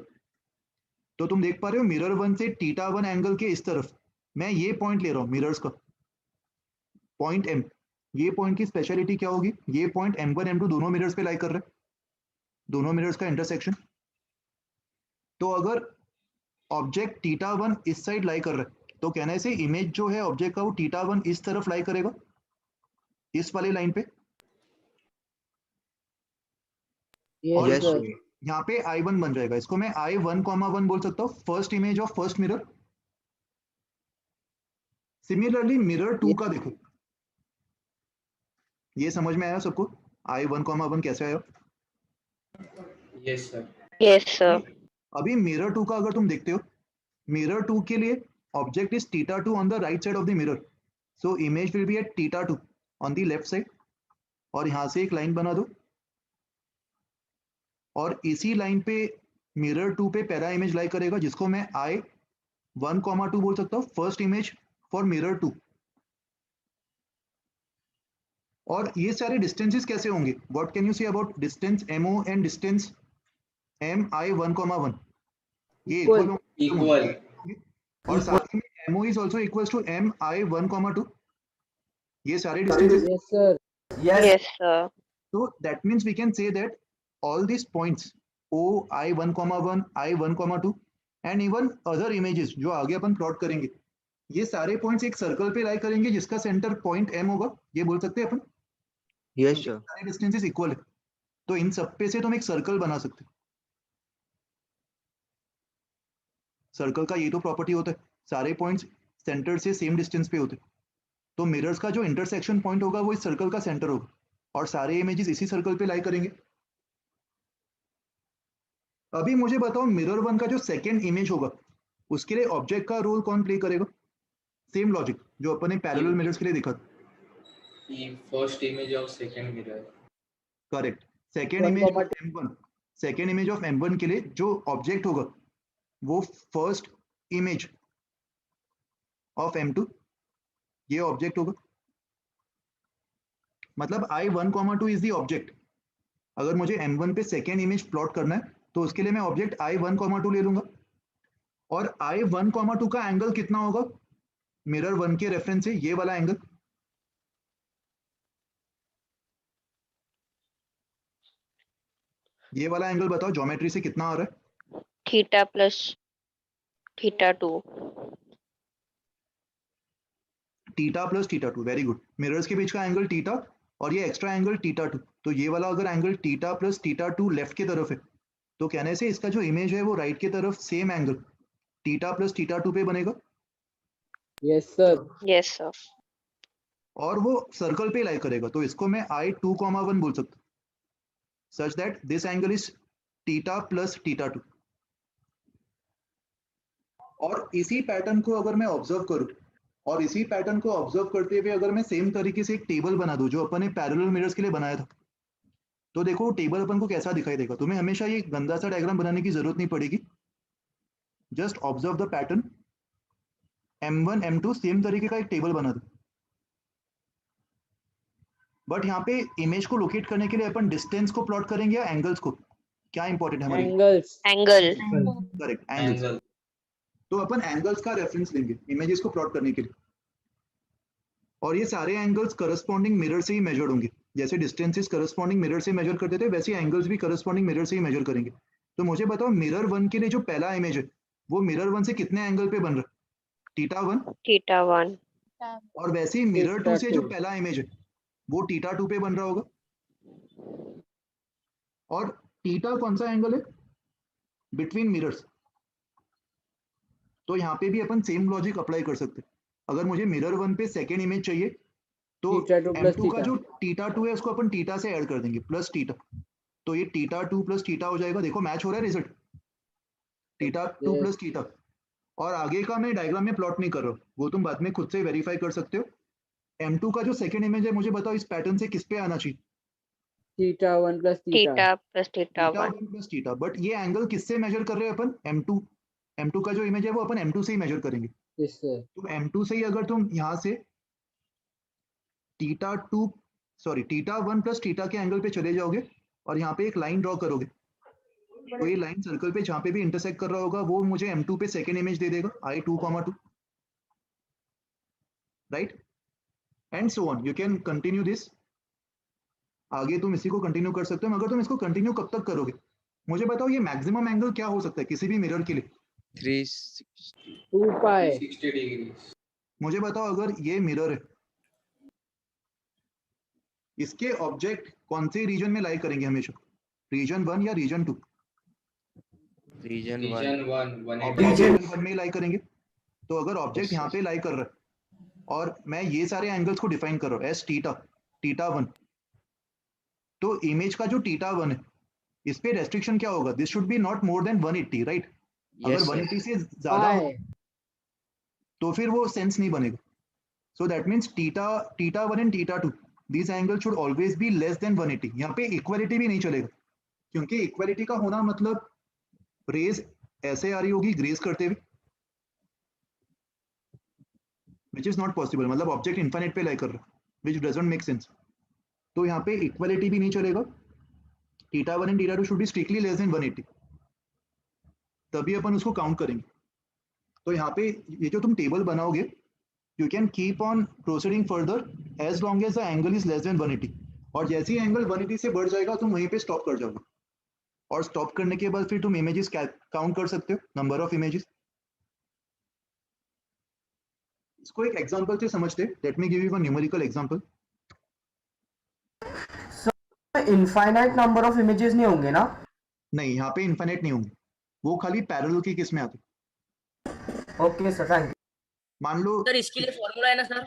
तो तुम देख पा रहे हो मिरर 1 से θ1 एंगल के इस तरफ मैं ये पॉइंट ले रहा हूँ मिरर्स का, पॉइंट M। ये पॉइंट की स्पेशलिटी क्या होगी, ये पॉइंट M1 M2 दोनों मिरर्स पे लाई कर रहा है, दोनों मिरर्स का इंटरसेक्शन। तो अगर ऑब्जेक्ट θ1 इस साइड लाई कर रहा है तो कहने से इमेज जो है ऑब्जेक्ट का वो θ1 इस तरफ लाई करेगा, इस वाले लाइन पे। और Yes, sir. यहाँ पे I1 बन जाएगा। इसको मैं I1,1 बोल सकता हूँ, first image of first mirror. Similarly mirror 2 का देखो, ये समझ में आया सबको I1,1 कैसे आया? Yes sir. Yes sir. अभी मिरर 2 का अगर तुम देखते हो, मिरर 2 के लिए object is θ2 on the right side of the mirror, so image will be at θ2 on the left side. और यहाँ से एक लाइन बना दो और इसी लाइन पे मिरर 2 पे पहला इमेज लाई करेगा, जिसको मैं I1,2 बोल सकता हूँ, फर्स्ट इमेज फॉर मिरर 2। और ये सारे डिस्टेंसेस कैसे होंगे, what can you say about distance MO and distance MI1,1? ये इक्वल। और साथ ही में MO is also equals to MI1,2। ये सारे distances. Yes sir. Yes sir. So that means we can say that all these points O, I1,1, I1,2 and even other images जो आगे अपन plot करेंगे, ये सारे पॉइंट्स एक सर्कल पे लाई करेंगे जिसका सेंटर पॉइंट M होगा। ये बोल सकते हैं अपन। Yes, sir. सारे डिस्टेंसेस इक्वल है, तो इन सब पे से तुम एक सर्कल बना सकते हो। सर्कल का ये तो प्रॉपर्टी होता है, सारे पॉइंट्स सेंटर से सेम डिस्टेंस पे होते हैं। तो मिरर्स का जो इंटरसेक्शन पॉइंट होगा वो इस सर्कल का सेंटर होगा और सारे इमेजेस इसी सर्कल पे लाई करेंगे। अभी मुझे बताओ मिरर 1 का जो सेकंड इमेज होगा उसके लिए ऑब्जेक्ट का रोल कौन प्ले करेगा? सेम लॉजिक जो अपन ने पैरेलल मिरर्स के लिए देखा। First image of second mirror. Correct. Second image of M1, second image of M1 के लिए जो ऑब्जेक्ट होगा वो फर्स्ट इमेज ऑफ M2, ये ऑब्जेक्ट होगा। मतलब I1,2 इज द ऑब्जेक्ट। अगर मुझे M1 पे सेकेंड इमेज प्लॉट करना है तो उसके लिए मैं ऑब्जेक्ट I1,2 ले लूंगा। और I1,2 का एंगल कितना होगा मिरर 1 के रेफरेंस से? ये वाला एंगल। ये वाला एंगल बताओ ज्योमेट्री से कितना आ रहा है? Theta plus θ2। Theta plus θ2, very good. Mirrors के बीच का एंगल थीटा और ये एक्स्ट्रा एंगल θ2, तो ये वाला अगर एंगल थीटा प्लस θ2 लेफ्ट की तरफ है तो कहने से इसका जो इमेज है वो राइट की तरफ सेम एंगल थीटा प्लस θ2 पे बनेगा। Yes sir. Yes sir. और वो सर्कल पे लाई करेगा, तो इसको मैं I2,1 बोल सकता हूँ, such that this angle is theta plus θ2। और इसी पैटर्न को अगर मैं ऑब्जर्व करूं और इसी पैटर्न को ऑब्जर्व करते हुए अगर मैं सेम तरीके से एक टेबल बना दूं जो अपन ने पैरेलल मिरर्स के लिए बनाया था, तो देखो टेबल अपन को कैसा दिखाई देगा। तुम्हें हमेशा ये गंदा सा डायग्राम बनाने की जरूरत नहीं पड़ेगी, just observe the pattern. M1 M2 same तरीके का एक टेबल बना दो, बट यहाँ पे इमेज को लोकेट करने के लिए अपन डिस्टेंस को प्लॉट करेंगे या एंगल्स को? क्या इंपॉर्टेंट है हमारे? एंगल्स। एंगल। Correct, angles. तो अपन एंगल्स का रेफरेंस लेंगे इमेजेस को प्लॉट करने के लिए, और ये सारे एंगल्स करस्पॉन्डिंग मिरर से ही मेजर्ड होंगे। जैसे डिस्टेंसेस करस्पॉन्डिंग मिरर से मेजर करते थे, वैसे एंगल्स भी करस्पॉन्डिंग मिरर से ही मेजर करेंगे। तो मुझे बताओ मिरर 1 के लिए जो पहला इमेज है वो मिरर 1 से कितने एंगल पे बन रहा है? θ1। θ1। और वैसे ही मिरर 2 से जो पहला इमेज है वो θ2 पे बन रहा होगा। और थीटा कौन सा एंगल है बिटवीन मिरर्स? तो यहाँ पे भी अपन सेम लॉजिक अप्लाई कर सकते हैं। अगर मुझे मिरर 1 पे सेकेंड इमेज चाहिए तो M2 का जो θ2 है उसको अपन थीटा से ऐड कर देंगे, प्लस थीटा। तो ये θ2 प्लस थीटा हो जाएगा। देखो मैच हो रहा है रिजल्ट, θ2 प्लस थीटा। और आगे का मैं डायग्राम में प्लॉट नहीं कर रहा हूँ, वो तुम बाद में खुद से वेरीफाई कर सकते हो। M2 का जो सेकेंड इमेज है मुझे बताओ इस पैटर्न से किस पे आना चाहिए? Theta 1 plus theta theta plus theta theta 1 1 plus theta, but ये एंगल किससे मेजर कर रहे हैं अपन? M2 का जो इमेज है वो अपन M2 से ही मेजर करेंगे। इससे तो M2 से ही अगर तुम यहाँ से थीटा 1 प्लस थीटा के एंगल पे चले जाओगे और यहाँ पे एक लाइन ड्रॉ करोगे, तो ये लाइन सर्कल पे जहाँ पे भी इंटरसेक्ट कर रहा होगा वो मुझे M2 पे सेकेंड इमेज दे देगा I2, 2, right, and so on. You can continue this, आगे तुम इसी को कंटिन्यू कर सकते हो। मगर तुम इसको कंटिन्यू कब तक करोगे? मुझे बताओ ये मैक्सिमम एंगल क्या हो सकता है किसी भी मिरर के लिए? 2 पाई 60 डिग्री। मुझे बताओ अगर ये मिरर है, इसके ऑब्जेक्ट कौन से रीजन में लाई करेंगे हमेशा? रीजन 1 या region 2? Region region 1 object region 1 में लाई करेंगे। तो अगर ऑब्जेक्ट यहाँ पे लाई कर रहा है और मैं ये सारे एंगल्स को डिफाइन कर रहा हूँ एस थीटा 1, तो इमेज का जो थीटा 1 है इस पे रेस्ट्रिक्शन क्या होगा? This should be not more than 180, right? अगर 180 से ज्यादा हो तो फिर वो सेंस नहीं बनेगा। So that means theta 1 and theta 2, these angles should always be less than 180। यहाँ पे इक्वालिटी भी नहीं चलेगा, क्योंकि इक्वालिटी का होना मतलब रेज ऐसे आ रही होगी ग्रेज करते हुए, which is not possible। मतलब ऑब्जेक्ट इनफाइनाइट पे लाई कर रहा है, which doesn't make sense। तो यहाँ पे इक्वालिटी भी नहीं चलेगा। Theta 1 and theta 2 should be strictly less than 180, तभी अपन उसको काउंट करेंगे। तो यहाँ पे ये जो तुम टेबल बनाओगे, you can keep on proceeding further as long as the angle is less than 180, और जैसे ही एंगल 180 से बढ़ जाएगा तुम वहीं पे स्टॉप कर जाओगे, और स्टॉप करने के बाद फिर तुम इमेजेस काउंट कर सकते हो, नंबर ऑफ इमेजेस। इसको एक एग्जांपल से समझते हैं। Let me give you one numerical example. Infinite number of images नहीं होंगे ना? नहीं, यहाँ पे इनफाइनाइट नहीं होंगे, वो खाली पैरेलल के केस में आते। Okay sir, thank you. मान लो सर इसके लिए फॉर्मूला है ना सर?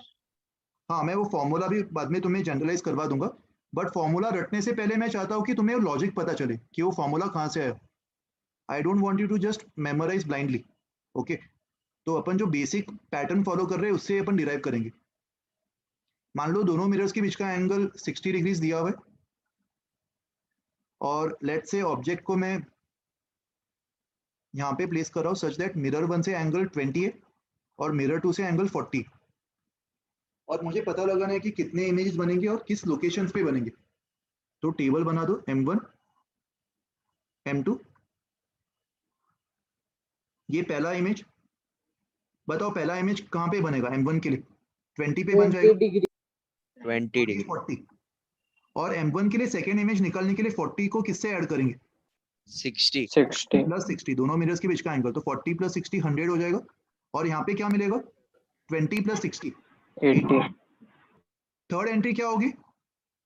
हाँ, मैं वो फॉर्मूला भी बाद में तुम्हें जनरलाइज करवा दूंगा, बट फॉर्मूला रटने से पहले मैं चाहता हूँ कि तुम्हें लॉजिक पता चले कि वो फॉर्मूला कहाँ से आया। I don't want you to just memorise blindly, okay? तो अपन जो बेसिक पैटर्न फॉलो कर रहे हैं उससे अपन डिराइव करेंगे। मान लो दोनों मिरर्स के बीच का एंगल 60 डिग्रीज दिया हुआ है, और लेट से ऑब्जेक्ट को मैं यहाँ पे प्लेस कर रहा हूँ सच दैट मिरर 1 से एंगल 20 है और मिरर 2 से एंगल 40, और मुझे पता लगाना है कि कितने इमेजेस बनेंगे और किस लोकेशंस पे बनेंगे। तो टेबल बना दो M1 M2, ये पहला इमेज। बताओ पहला इमेज कहाँ पे बनेगा M1 के लिए? 20 पे बन जाएगा, 20 डिग्री 40। और M1 के लिए सेकेंड इमेज निकालने के लिए 40 को किससे ऐड करेंगे? 60 प्लस 60, दोनों मिरर्स के बीच का एंगल, तो 40 प्लस 60 100 हो जाएगा। और यहाँ पे क्या मिलेगा? 20 प्लस 60 80। थर्ड एंट्री क्या होगी?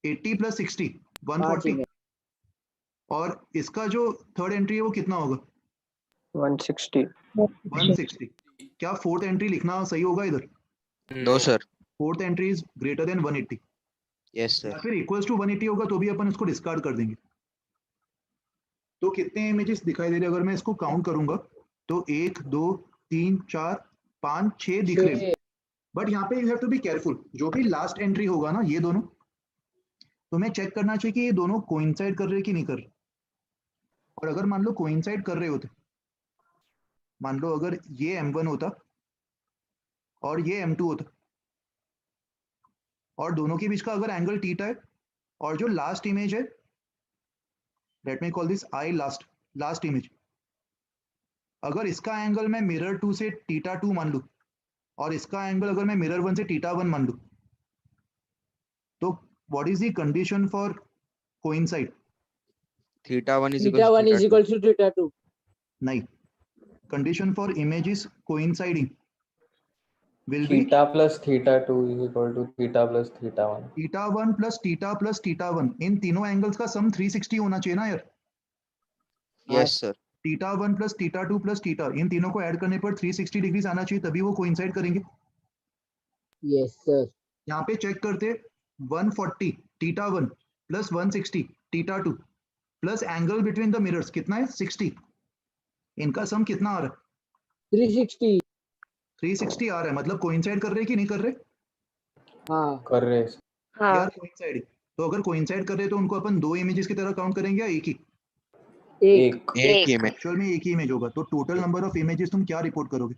80 प्लस 60 140, और इसका जो थर्ड एंट्री है वो कितना होगा? 160। क्या फोर्थ एंट्री लिखना सही होगा इधर? No sir. Fourth entry is greater than 180। Yes sir. या फिर इक्वल्स टू 180 होगा तो भी अपन इसको डिस्कार्ड कर देंगे। तो कितने इमेजेस दिखाई दे रहे हैं? अगर मैं इसको काउंट करूंगा तो 1 2 3 4 5 6 दिख रहे हैं। बट यहाँ पे you have to be careful, जो भी लास्ट एंट्री होगा ना, ये दोनों तुम्हें चेक करना चाहिए कि ये दोनों कोइंसाइड कर रहे हैं कि नहीं कर रहे। और अगर मान लो कोइंसाइड कर रहे होते, मान लो अगर ये M1 होता और ये M2 होता, और दोनों के बीच का अगर एंगल थीटा है, और जो लास्ट इमेज है, let me call this I last image, अगर इसका एंगल मैं मिरर 2 से थीटा 2 मान लूं और इसका एंगल अगर मैं मिरर 1 से थीटा 1 मान लूं, तो what is the condition for coincide? Theta 1 is equal to theta 2। नहीं, condition for images coinciding will be theta plus theta 2 is equal to theta plus theta 1। Theta 1 plus theta 1, इन तीनों angles का sum 360 होना चाहिए ना यार? Yes sir. Theta 1 plus theta 2 plus theta, इन तीनों को ऐड करने पर 360 डिग्रीज आना चाहिए, तभी वो कोइंसाइड करेंगे। Yes sir. यहाँ पे चेक करते, 140 theta 1 plus 160 theta 2 plus angle between the mirrors कितना है? 60। इनका सम कितना आ रहा है? 360 आ रहा है, मतलब कोइंसाइड कर रहे हैं कि नहीं कर रहे? हाँ कर रहे हैं यार, कोइंसाइड। तो अगर कोइंसाइड कर रहे तो उनको अपन दो इमेजेस की तरह काउंट करेंगे या एक ही? एक इमेज। एक्चुअल में एक ही इमेज होगा, तो टोटल नंबर ऑफ इमेजेस तुम क्या रिपोर्ट करोगे?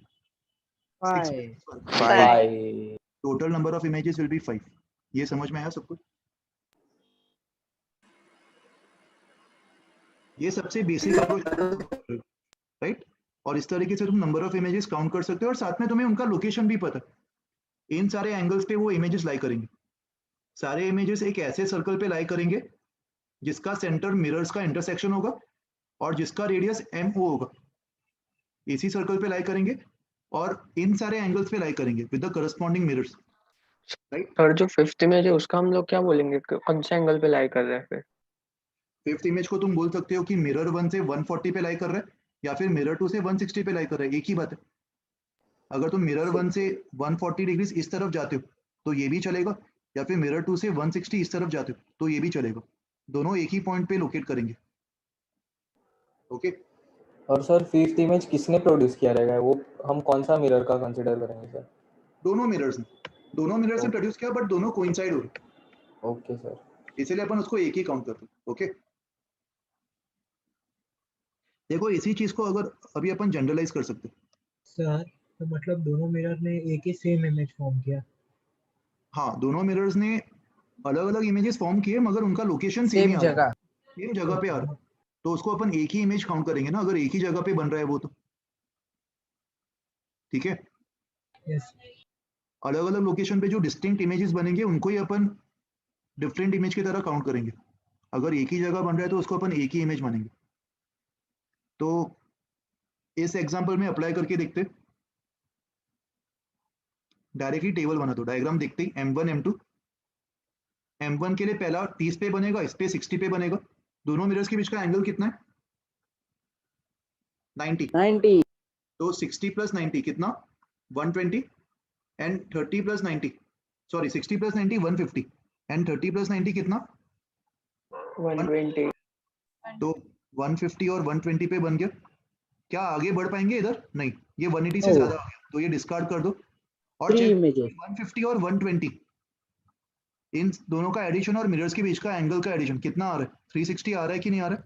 5। Total number of images will be 5। ये समझ में आया सबको? ये सबसे बेसिक राइट? और इस तरीके से तुम नंबर ऑफ इमेजेस काउंट कर सकते हो और साथ में तुम्हें उनका लोकेशन भी पता है। इन सारे एंगल्स पे वो इमेजेस लाई करेंगे। सारे इमेजेस एक ऐसे सर्कल पे लाई करेंगे जिसका सेंटर मिरर्स का इंटरसेक्शन होगा और जिसका रेडियस MO होगा। इसी सर्कल पे लाई करेंगे और इन सारे एंगल्स पे लाई करेंगे with the corresponding mirrors. Right? Sir जो फिफ्थ इमेज है उसका हम लोग क्या बोलेंगे, कौन से एंगल पे लाई कर रहे हैं फिर? फिफ्थ इमेज को तुम बोल सकते हो कि मिरर 1 से 140 पे लाई कर रहा है या फिर मिरर 2 से 160 पे लाई कर रहा है, एक ही बात है। अगर तुम मिरर 1 से 140 डिग्रीज इस तरफ जाते हो तो ये भी चलेगा, या फिर मिरर 2 से 160 इस तरफ जाते हो तो ये भी चलेगा। दोनों एक ही पॉइंट पे लोकेट करेंगे। ओके? और सर फिफ्थ इमेज किसने प्रोड्यूस किया रहेगा, वो हम कौन सा मिरर का कंसीडर करेंगे सर? दोनों मिरर्स ने प्रोड्यूस किया, बट दोनों कोइंसाइड हो रहे। ओके सर, इसलिए अपन उसको एक ही काउंट करते हैं। ओके? देखो इसी चीज को अगर अभी अपन जनरलाइज कर सकते हैं। सर तो मतलब दोनों मिरर ने एक ही सेम इमेज फॉर्म किया? हाँ, दोनों मिरर्स ने अलग अलग इमेजेस फॉर्म किए मगर उनका लोकेशन सेम ही आ रहा है, सेम जगह पे आ रहा है, तो उसको अपन एक ही इमेज काउंट करेंगे ना, अगर एक ही जगह पे बन रहा है वो तो। ठीक है? यस। अलग अलग लोकेशन पे जो डिस्टिंक्ट इमेजेस बनेंगे उनको ही अपन डिफरेंट इमेज की तरह काउंट करेंगे। अगर एक ही जगह बन रहा है तो उसको अपन एक ही इमेज मानेंगे। तो इस एग्जांपल में अप्लाई करके देखते, डायरेक्टली टेबल बना दो, डायग्राम देखते ही M1 M2। M1 के लिए पहला 30 पे बनेगा, इस पे 60 पे बनेगा। दोनों मिरर्स के बीच का एंगल कितना है? 90। तो 60 प्लस 90 कितना? 120 and 30 plus 90, sorry 60 plus 90 150 and 30 plus 90 कितना? 120। तो 150 और 120 पे बन गया। क्या आगे बढ़ पाएंगे इधर? नहीं, ये 180 से ज्यादा आ गया, तो ये डिस्कार्ड कर दो। और चेक 150 और 120 इन दोनों का एडिशन और मिरर्स के बीच का एंगल का एडिशन कितना आ रहा है? 360 आ रहा है कि नहीं आ रहा है?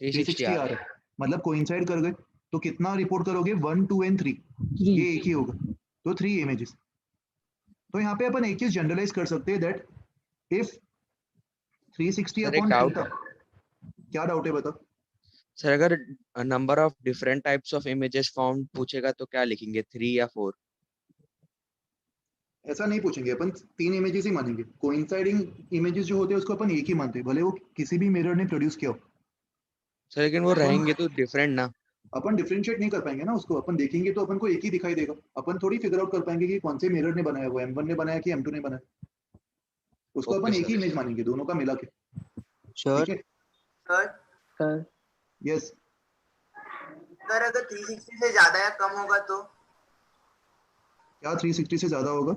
360 आ रहा है, मतलब कोइंसाइड कर गए। तो कितना रिपोर्ट करोगे? 1 2 एंड 3, ये एक ही होगा, तो 3 इमेजेस। तो यहाँ पे अपन एक चीज जनरलाइज कर सकते हैं दैट इफ 360 अपॉन थीटा। क्या डाउट है बता? सर अगर number of different types of images found पूछेगा तो क्या लिखेंगे, 3 या 4? ऐसा नहीं पूछेंगे, अपन 3 इमेजेस ही मानेंगे। कोइंसाइडिंग इमेजेस जो होते हैं उसको अपन एक ही मानते हैं, भले वो किसी भी मिरर ने प्रोड्यूस किया हो। सर लेकिन वो रहेंगे तो डिफरेंट ना। अपन डिफरेंशिएट नहीं कर पाएंगे ना उसको, अपन देखेंगे तो अपन को एक ही दिखाई देगा। अपन थोड़ी फिगर आउट कर पाएंगे कि कौन से मिरर ने बनाया, वो M1 ने बनाया कि M2 ने बनाया। उसको अपन एक ही इमेज मानेंगे दोनों का मिला के। ठीक है सर? यस सर अगर 360 से ज्यादा या कम होगा तो? क्या 360 से ज्यादा होगा?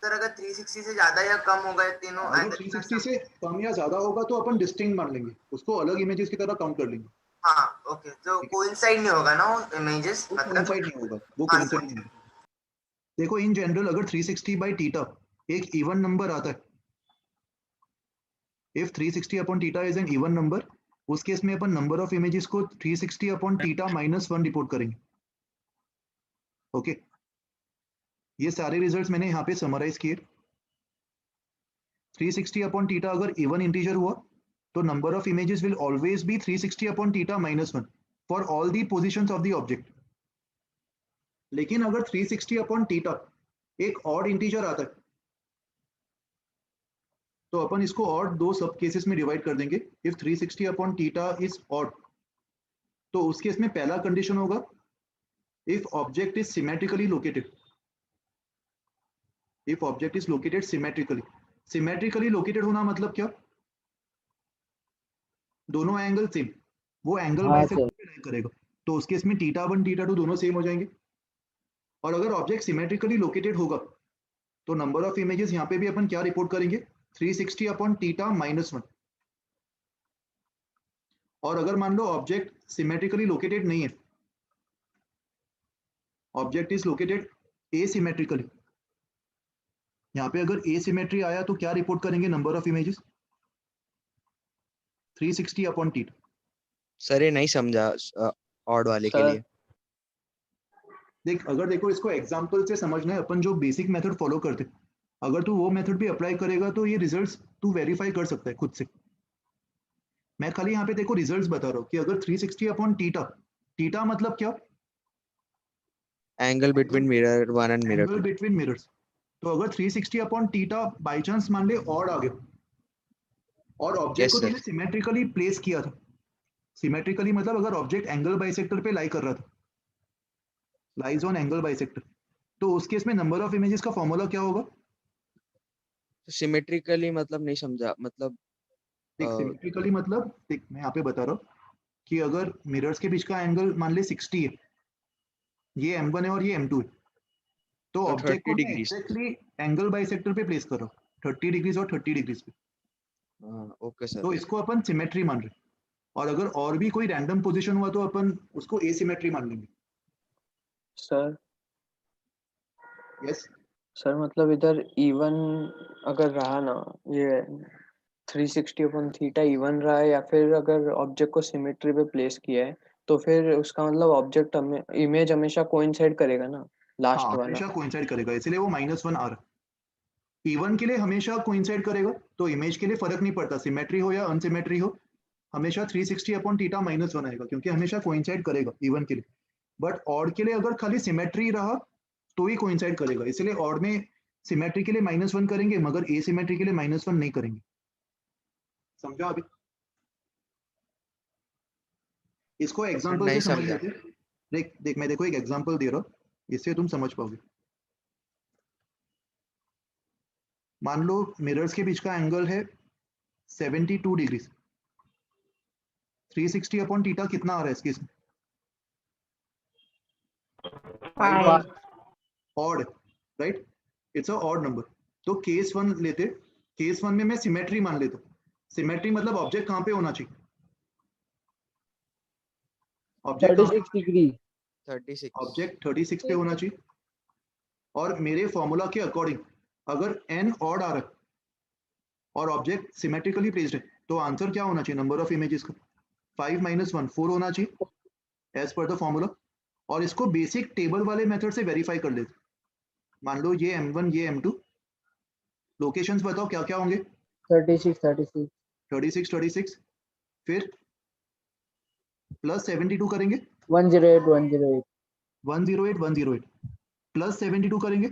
सर अगर 360 से ज्यादा या कम होगा ये तीनों अगर 360 से कम या ज्यादा होगा तो अपन डिस्टिंक्ट मान लेंगे, उसको अलग इमेजेस की तरह काउंट कर लेंगे। हाँ ओके, तो कोइंसाइड नहीं होगा ना वो इमेजेस, मतलब कोइंसाइड नहीं होगा, वो कोइंसाइड नहीं होगा। देखो इन जनरल अगर 360 बाय थीटा एक इवन नंबर आता है, if 360 upon theta is an even number, उस केस में अपन नंबर ऑफ इमेजेस को 360 अपॉन थीटा -1 रिपोर्ट करेंगे। ओके, ये सारे रिजल्ट्स मैंने यहाँ पे समराइज किए। 360 अपॉन थीटा अगर इवन इंटीजर हुआ तो number of images will always be 360 upon theta -1 for all the positions of the object. लेकिन अगर 360 अपॉन थीटा एक ऑड इंटीजर आता है तो अपन इसको ऑड दो सब केसेस में डिवाइड कर देंगे। If 360 upon theta is odd, तो उस केस में पहला कंडीशन होगा if object is symmetrically located. If object is located symmetrically, symmetrically located होना मतलब क्या? दोनों एंगल सेम, वो एंगल बाइसेक्ट करेगा, तो उस केस में θ1 θ2 दोनों सेम हो जाएंगे। और अगर ऑब्जेक्ट सिमेट्रिकली लोकेटेड होगा तो नंबर ऑफ इमेजेस यहाँ पे भी अपन क्या रिपोर्ट करेंगे? 360 अपॉन थीटा -1। और अगर मान लो ऑब्जेक्ट सिमेट्रिकली लोकेटेड नहीं है, ऑब्जेक्ट इज लोकेटेड एसिमेट्रिकली, यहाँ पे अगर एसिमेट्री आया तो क्या रिपोर्ट करेंगे number of images 360 upon theta. Sir ये नहीं समझा ऑड वाले के सर लिए। देख अगर देखो इसको एग्जांपल से समझना है, अपन जो बेसिक मेथड फॉलो करते अगर तू वो मेथड भी अप्लाई करेगा तो ये रिजल्ट्स तू वेरीफाई कर सकता है खुद से। मैं खाली यहाँ पे देखो रिजल्ट्स बता रहा हूँ कि अगर 360 अपॉन थीटा, थीटा मतलब क्या, angle between mirror 1 and mirror angle 2। Between mirrors. तो अगर 360 अपॉन थीटा बाई चांस मान ले ऑड आ गया और ऑब्जेक्ट को यस सर। तूने सिमेट्रिकली प्लेस किया था, सिमेट्रिकली मतलब अगर ऑब्जेक्ट एंगल बाइसेक्टर पे लाई कर रहा था, लाइज ऑन एंगल बाइसेक्टर, तो उस केस में नंबर ऑफ इमेजेस का फॉर्मूला क्या होगा? सिमेट्रिकली मतलब नहीं समझा, मतलब देख सिमेट्रिकली मतलब देख मैं यहाँ पे बता रहा हूँ कि अगर मिरर्स के बीच का एंगल मान ले 60 है, ये M1 है और ये M2 है, तो तो ऑब्जेक्ट 30 को मैं डिग्रीज। एग्जैक्टली एंगल बाइसेक्टर पे प्लेस कर रहा हूँ 30 डिग्रीज और 30 डिग्रीज पे, ओके सर। तो इसको अपन सिमेट्री मान रहे हैं। और अगर और भी कोई रैंडम पोजीशन हुआ तो अपन उसको एसिमेट्री मान लेंगे। सर यस सर मतलब इधर इवन अगर रहा ना, ये 360 अपॉन थीटा इवन रहा है, या फिर अगर ऑब्जेक्ट को सिमेट्री पे प्लेस किया है तो फिर उसका मतलब ऑब्जेक्ट इमेज हमेशा कोइंसाइड करेगा ना हाँ, लास्ट वाला। हमेशा कोइंसाइड करेगा, इसलिए वो -1 आ रहा है। इवन के लिए हमेशा कोइंसाइड करेगा, तो इमेज के लिए फर्क नहीं पड़ता सिमेट्री हो या अनसिमेट्री हो, हमेशा 360 अपॉन थीटा -1 आएगा क्योंकि हमेशा कोइंसाइड करेगा इवन के लिए। बट ऑड के लिए अगर खाली सिमेट्री रहा तो ही कोइंसाइड करेगा, इसलिए ऑड में सिमेट्री के लिए -1 करेंगे मगर एसिमेट्री के लिए -1 नहीं करेंगे। समझा अभी? इसको एग्जांपल से नहीं समझ समझा। लेते। देख देख मैं देखो एक एग्जांपल दे रहा हूँ, इससे तुम समझ पाओगे। मान लो मिरर्स के बीच का एंगल है 72 डिग्री, 360 अपॉन थीटा कितना आ रहा है इसके इसमें? 5 odd, right? It's a odd number. तो केस 1 लेते, केस 1 में मैं सिमेट्री मान लेता हूँ। सिमेट्री मतलब ऑब्जेक्ट कहाँ पे होना चाहिए? Object 36 degree. 36। ऑब्जेक्ट 36 पे होना चाहिए। और मेरे फॉर्मूला के अकॉर्डिंग अगर n ऑड आ रहा है और ऑब्जेक्ट सिमेट्रिकली प्लेस्ड है तो आंसर क्या होना चाहिए नंबर ऑफ इमेजेस का? 5 - 1 4 होना चाहिए एज पर द फॉर्मूला। और इसको बेसिक टेबल वाले मेथड से वेरीफाई कर लेते। मान लो ये M1 ये M2, लोकेशंस बताओ क्या क्या होंगे? 36 36 36 36, फिर प्लस 72 करेंगे 108 108 108 108 प्लस 72 करेंगे,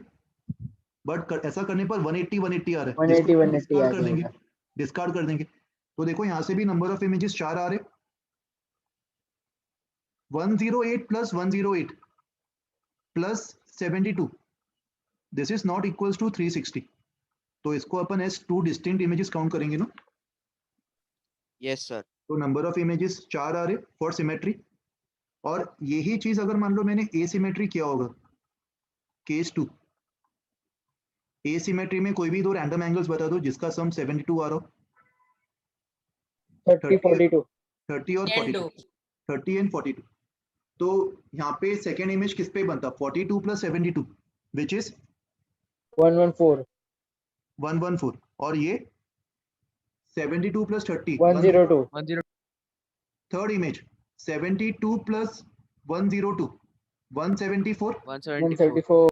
बट ऐसा करने पर 180 180 आ रहा है, 180 जिसको 180 डिस्कार्ड आ कर देंगे, जाएगा। डिस्कार्ड कर देंगे। तो देखो यहाँ से भी नंबर ऑफ इमेजेस 4 आ रहे, 108 plus 108 plus 72, this is not equals to 360। तो इसको अपन एज 2 डिस्टिंक्ट इमेजेस काउंट करेंगे ना। Yes sir. तो नंबर ऑफ इमेजेस 4 आ रहे फॉर सिमेट्री। और यही चीज अगर मान लो मैंने एसिमेट्री किया होगा केस 2, एसिमेट्री में कोई भी दो रैंडम एंगल्स बता दो जिसका सम 72 आ रहा हो, 30 42 30 और 42, 30 एंड 42। तो यहाँ पे सेकेंड इमेज किस पे बनता? 42 प्लस 72 विच इज 114 114, और ये 72 plus 30 102 third image 72 plus 102 174 174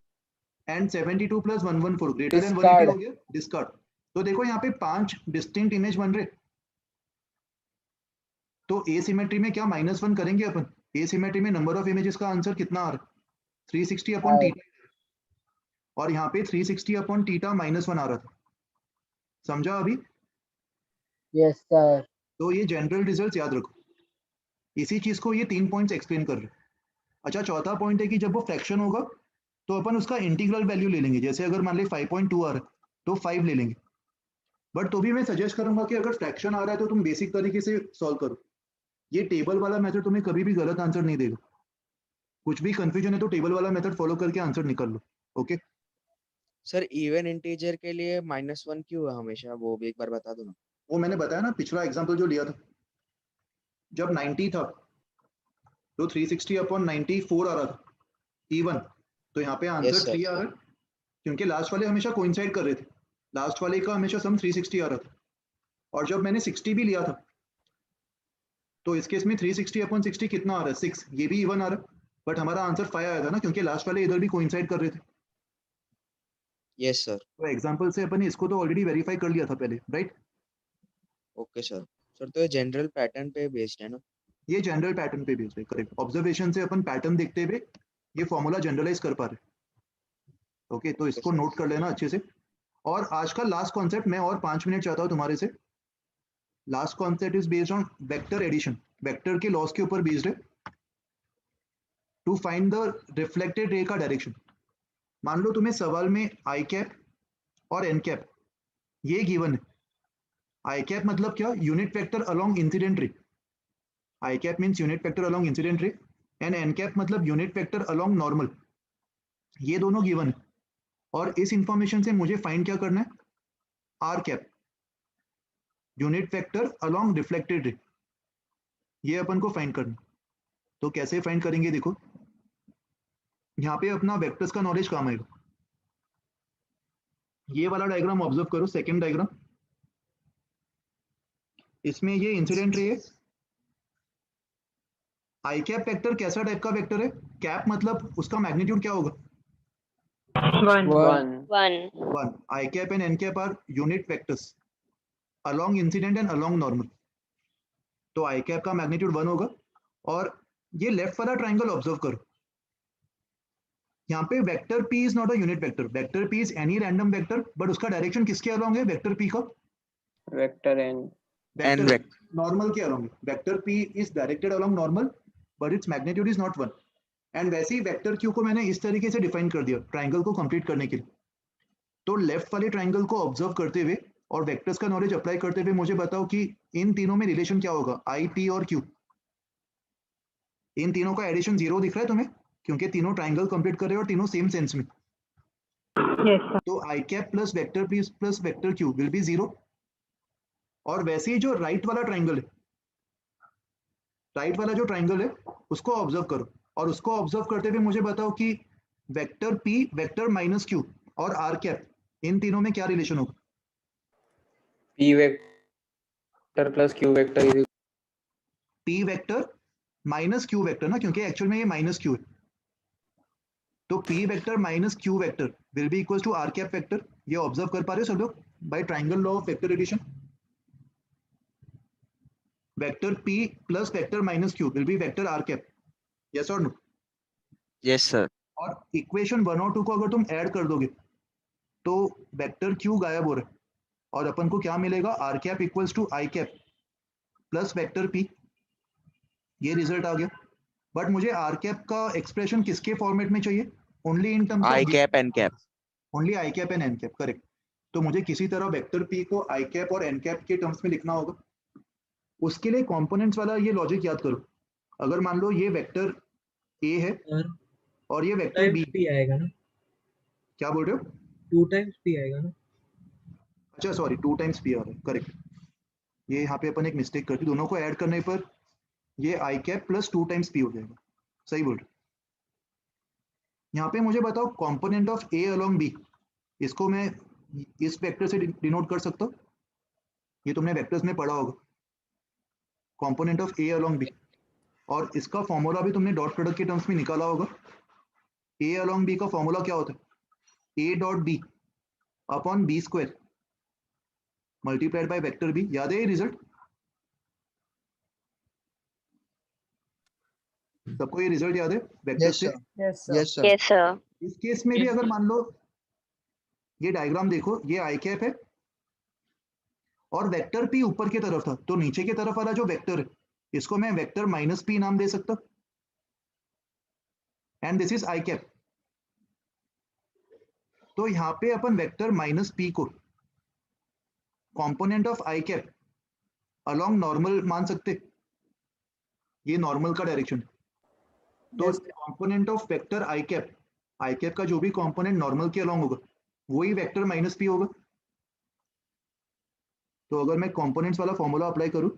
and 72 plus 114 greater than 180 Discard. हो गया, डिस्कार्ड। तो देखो यहाँ पे 5 डिस्टिंक्ट इमेज बन रहे। तो एसिमेट्री में क्या -1 करेंगे अपन? एसिमेट्री में नंबर ऑफ इमेजेस का आंसर कितना आ रहा है? 360 अपॉन थीटा, और यहाँ पे 360 अपॉन थीटा -1 आ रहा था। समझा अभी? Yes sir. तो ये जनरल रिजल्ट याद रखो। इसी चीज को ये 3 पॉइंट्स एक्सप्लेन कर रहे हैं। अच्छा, चौथा पॉइंट है कि जब वो फ्रैक्शन होगा तो अपन उसका इंटीग्रल वैल्यू ले लेंगे। जैसे अगर मान ले 5.2 आ रहा है तो 5 ले लेंगे। बट तो भी मैं सजेस्ट करूंगा कि अगर फ्रैक्शन आ रहा है तो तुम बेसिक तरीके से सॉल्व करो। ये टेबल वाला मेथड तुम्हें कभी भी गलत आंसर नहीं देगा। कुछ भी कंफ्यूजन है तो टेबल वाला मेथड फॉलो करके आंसर निकाल लो। ओके सर इवन इंटीजर के लिए -1 क्यों है हमेशा, वो भी एक बार बता दो ना। वो मैंने बताया ना पिछला एग्जांपल जो लिया था, जब 90 था तो 360 अपॉन 94 आ रहा था इवन, तो यहाँ पे आंसर 3 आ रहा है। क्योंकि लास्ट वाले हमेशा कोइंसाइड कर रहे थे, लास्ट वाले का हमेशा सम 360 आ रहा था, और जब मैंने 60 भी लिया था तो इस केस में 360/60 कितना आ रहा है 6, ये भी इवन आ रहा है, बट हमारा आंसर 5 आया था ना, क्योंकि लास्ट वाले इधर भी कोइंसाइड कर रहे थे। Yes sir. तो एग्जांपल से अपन ने इसको तो ऑलरेडी वेरीफाई कर लिया था पहले, राइट? Okay sir. सर तो ये जनरल पैटर्न पे बेस्ड है ना? ये जनरल पैटर्न पे बेस्ड है, करेक्ट। ऑब्जर्वेशन से अपन पैटर्न देखते हुए ये फॉर्मूला जनरलाइज कर पा रहे हैं। ओके, तो इसको नोट कर लेना अच्छे से। और आज का लास्ट कॉन्सेप्ट मैं और 5 मिनट चाहता हूँ तुम्हारे से। Last concept is based on vector addition, vector के लॉस के ऊपर बेस्ड है, to find the reflected ray का डायरेक्शन। मान लो तुम्हें सवाल में आई कैप और एन कैप ये गिवन है। आई कैप मतलब क्या? Unit vector along incident ray. I cap means unit vector along incident ray, and N cap मतलब यूनिट वेक्टर अलोंग नॉर्मल। ये दोनों गिवन है, और इस इंफॉर्मेशन से मुझे फाइंड क्या करना है? R cap, unit vector along reflected ray, ये अपन को फाइंड करना। तो कैसे फाइंड करेंगे? देखो यहाँ पे अपना वेक्टर्स का नॉलेज काम आएगा। ये वाला डायग्राम ऑब्जर्व करो, सेकंड डायग्राम। इसमें ये इंसिडेंट रे है। आई कैप वेक्टर कैसा टाइप का वेक्टर है? कैप मतलब उसका मैग्नीट्यूड क्या होगा? 1 I cap and N cap are unit vectors along incident and along normal. तो आई कैप का मैग्नीट्यूड 1 होगा। और ये लेफ्ट वाला ट्राइंगल ऑब्जर्व करो। यहाँ पे vector p is not a unit vector, vector p is any random vector, but उसका डायरेक्शन किसके अलोंग है? वेक्टर p का वेक्टर n नॉर्मल के अलोंग है। Vector p is directed along normal, but its magnitude is not 1। And वैसे ही vector q को मैंने इस तरीके से डिफाइन कर दिया ट्राइंगल को कंप्लीट करने के लिए। तो लेफ्ट वाले ट्राइंगल को ऑब्जर्व करते हुए और वेक्टर्स का नॉलेज अप्लाई करते हुए मुझे बताओ कि इन तीनों में रिलेशन क्या होगा, i, p और q। इन तीनों का एडिशन 0 दिख रहा है तुम्हें, क्योंकि तीनों ट्राइंगल कंप्लीट कर रहे हो और तीनों सेम सेंस में। तो I cap plus vector p plus vector q will be 0। और वैसे ही जो राइट वाला ट्राइंगल है, राइट वाला जो ट्राइंगल है उसको ऑब्जर्व करो, और उसको ऑब्जर्व करते हुए मुझे बताओ कि vector p, vector minus q और r कैप, इन तीनों में क्या रिलेशन होगा? p vector plus q vector, p vector minus q vector ना, क्योंकि एक्चुअल में ये माइनस q है। तो p vector minus q vector will be equal to r cap vector. ये ऑब्जर्व कर पा रहे हो सब लोग बाय triangle law of vector addition? Vector p plus vector minus q will be vector r cap, yes और नो? Yes sir. और इक्वेशन 1 और 2 को अगर तुम ऐड कर दोगे तो वेक्टर q गायब हो रहा है, और अपन को क्या मिलेगा? r cap equals to i cap plus vector p। ये रिजल्ट आ गया। बट मुझे r कैप का एक्सप्रेशन किसके फॉर्मेट में चाहिए? Only in terms i cap N cap. Only i cap and N cap, correct. तो मुझे किसी तरह वेक्टर p को आई कैप और एन कैप के टर्म्स में लिखना होगा। उसके लिए कंपोनेंट्स वाला ये लॉजिक याद करो। अगर मान लो ये वेक्टर a है और ये वेक्टर b p आएगा ना? क्या बोल रहे हो? 2 टाइम्स p आएगा ना? अच्छा सॉरी, 2 टाइम्स p आ रहा है, करेक्ट। ये यहाँ पे अपन एक मिस्टेक करती, दोनों को ऐड करने पर ये आई कैप प्लस 2 टाइम्स p हो जाएगा, सही बोल रहे। यहाँ पे मुझे बताओ component of a along b, इसको मैं इस वेक्टर से डिनोट कर सकता हूँ। ये तुमने वेक्टर्स में पढ़ा होगा, component of a along b, और इसका फॉर्मूला भी तुमने डॉट प्रोडक्ट के टर्म्स में निकाला होगा। a अलोंग b का फॉर्मूला क्या होता है? a dot b upon b square multiplied by vector b। याद है ये रिजल्ट सबको? ये रिजल्ट याद है वेक्टर से? Yes sir. इस केस में भी अगर मान लो ये डायग्राम देखो, ये आई कैप है और वेक्टर p ऊपर की तरफ था, तो नीचे की तरफ वाला जो वेक्टर है इसको मैं वेक्टर माइनस p नाम दे सकता, and this is I cap. तो यहाँ पे अपन वेक्टर माइनस p को component of i cap along normal मान सकते, ये नॉर्मल का डायरेक्शन। तो component of vector I cap का जो भी कंपोनेंट नॉर्मल के अलोंग होगा वही वेक्टर माइनस p होगा। तो अगर मैं कंपोनेंट्स वाला फॉर्मूला अप्लाई करूं,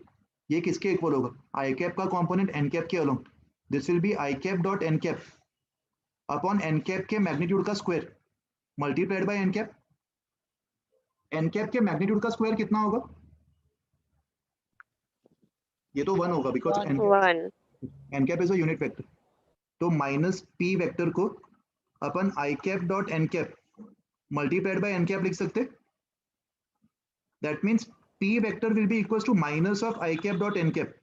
ये किसके इक्वल होगा? आई कैप का कंपोनेंट एन कैप के along, this will be I cap dot N cap upon N cap के मैग्नीट्यूड का square. Multiplied by N cap. N cap के मैग्नीट्यूड का स्क्वायर कितना होगा? ये तो 1 होगा because N cap is a unit vector. तो माइनस पी वेक्टर को अपन I cap dot N cap multiplied by N cap लिख सकते। That means P vector will be equal to minus of i cap dot N cap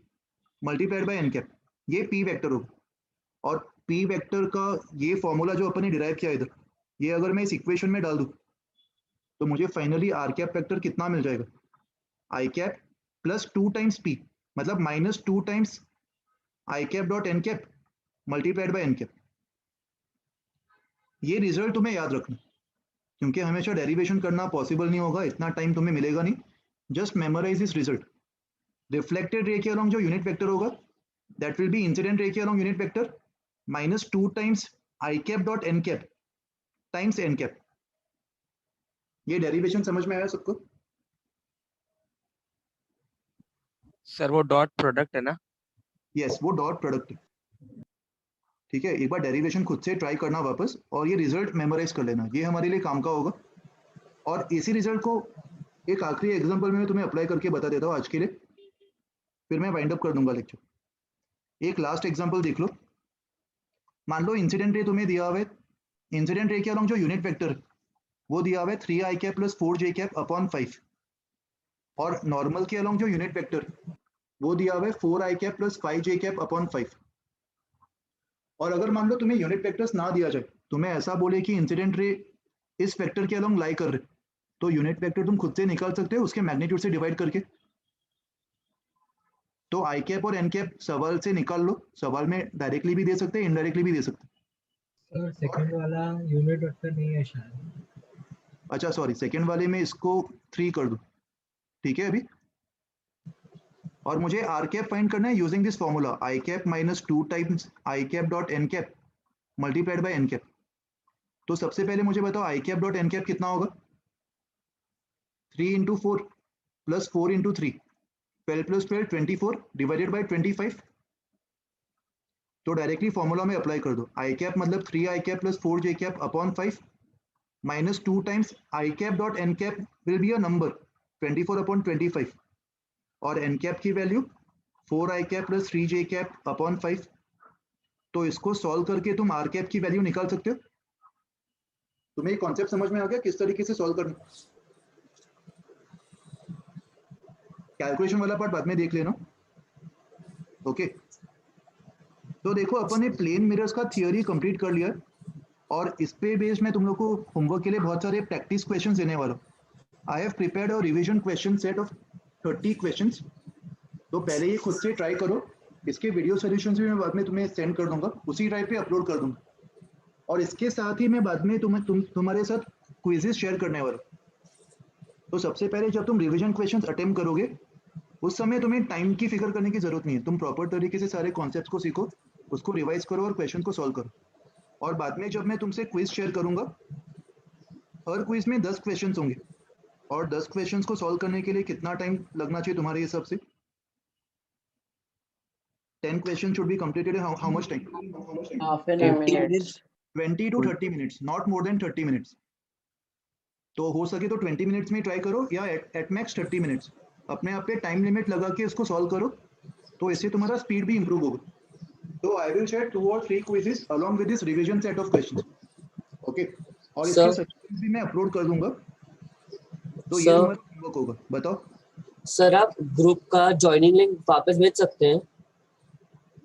multiplied by N cap. ये p vector होगा। और P vector का ये formula जो अपन ने derive किया इधर, ये अगर मैं इस इक्वेशन में डाल दूं तो मुझे फाइनली आर कैप वेक्टर कितना मिल जाएगा? I cap plus 2 times p, मतलब minus 2 times I cap dot N cap multiplied by N cap. ये रिजल्ट तुम्हें याद रखना, क्योंकि हमेशा डेरिवेशन करना पॉसिबल नहीं होगा, इतना टाइम तुम्हें मिलेगा नहीं। Just memorise this result. Reflected ray के अलोंग जो यूनिट वेक्टर होगा that will be incident ray के along unit vector minus 2 times आई cap dot N cap times N cap. ये डेरिवेशन समझ में आया सबको? सर वो डॉट प्रोडक्ट है ना? यस, वो डॉट प्रोडक्ट है। ठीक है, एक बार डेरिवेशन खुद से ट्राई करना वापस और ये रिजल्ट मेमोराइज कर लेना, ये हमारे लिए काम का होगा। और इसी रिजल्ट को एक आखिरी एग्जांपल में तुम्हें अप्लाई करके बता देता हूँ आज के लिए, फिर मैं वाइंड अप कर दूंगा लेक्चर। एक लास्ट एग्जांपल देख लो। मान लो इंसिडेंट रे तुम्हें दिया हुआ है, इंसिडेंट रे के अलोंग जो यूनिट वेक्टर है वो दिया हुआ है 3 I cap plus 4 J cap upon 5, और नॉर्मल के अलोंग जो यूनिट वेक्टर वो दिया हुआ है 4 I cap plus 5 J cap upon 5। और अगर मान लो तुम्हें यूनिट वेक्टर्स ना दिया जाए, तुम्हें ऐसा बोले कि इंसिडेंट रे इस वेक्टर के अलोंग लाई कर रहे, तो यूनिट वेक्टर तुम खुद से निकाल सकते हो उसके मैग्नीट्यूड से डिवाइड करके। तो आई कैप और एन कैप सवाल से निकाल लो, सवाल में डायरेक्टली भी दे सकते हैं, इनडायरेक्टली भी दे सकते हैं। सर सेकंड वाला यूनिट वेक्टर नहीं है शायद। अच्छा सॉरी, सेकंड वाले में इसको 3 कर दूं, ठीक है अभी। और मुझे आर कैप फाइंड करना है using this formula i cap minus 2 times I cap dot N cap multiplied by N cap. तो सबसे पहले मुझे बताओ i cap dot N cap कितना होगा? 3 into 4 plus 4 into 3, 12 plus 12 24 divided by 25। तो डायरेक्टली फॉर्मूला में अप्लाई कर दो। आई कैप मतलब 3 I cap plus 4 J cap upon 5 minus 2 times I cap dot N cap will be a number 24 upon 25, और N cap की value 4 I cap plus 3 J cap upon 5। तो इसको solve करके तुम आर कैप की value निकाल सकते हो। तुम्हें कॉन्सेप्ट समझ में आ गया किस तरीके से सॉल्व करना? कैलकुलेशन वाला पार्ट बाद में देख लेना। ओके, तो देखो अपन ने प्लेन मिरर्स का थियोरी कंप्लीट कर लिया, और इस पे बेस में तुम लोग को होमवर्क के लिए बहुत सारे प्रैक्टिस क्वेश्चंस देने वाला हूं। I have prepared a revision question set of 30 questions. तो पहले ये खुद से ट्राई करो, इसके वीडियो सॉल्यूशंस भी मैं बाद में तुम्हें सेंड कर दूंगा, उसी टाइप पे अपलोड कर दूंगा। और इसके साथ ही मैं बाद में तुम्हारे साथ क्विजेस शेयर करने वाला। तो सबसे पहले जब तुम रिवीजन क्वेश्चंस अटेम्प्ट करोगे उस समय तुम्हें टाइम की फिक्र करने की जरूरत नहीं है, तुम प्रॉपर तरीके से सारे कॉन्सेप्ट्स को सीखो, उसको रिवाइज करो और क्वेश्चन को सॉल्व करो। और बाद में जब मैं तुमसे क्विज शेयर करूंगा, हर क्विज में 10 क्वेश्चंस होंगे, और 10 क्वेश्चंस को सॉल्व करने के लिए कितना टाइम लगना चाहिए तुम्हारे हिसाब से? 10 question should be completed in how much time? Half an minute 20 to 30 minutes, not more than 30 minutes. तो हो सके तो 20 मिनट्स में ट्राई करो, या एट मैक्स 30 मिनट्स। अपने आप पे टाइम लिमिट लगा के इसको सॉल्व करो, तो इससे तुम्हारा स्पीड भी इंप्रूव होगा। तो I will share 2 or 3 quizzes along with this revision set of questions. Okay, और इसके सर्टिफिकेट भी मैं अपलोड कर दूंगा। तो ये तुम्हारा होमवर्क होगा। बताओ सर, आप ग्रुप का जॉइनिंग लिंक वापस भेज सकते हैं?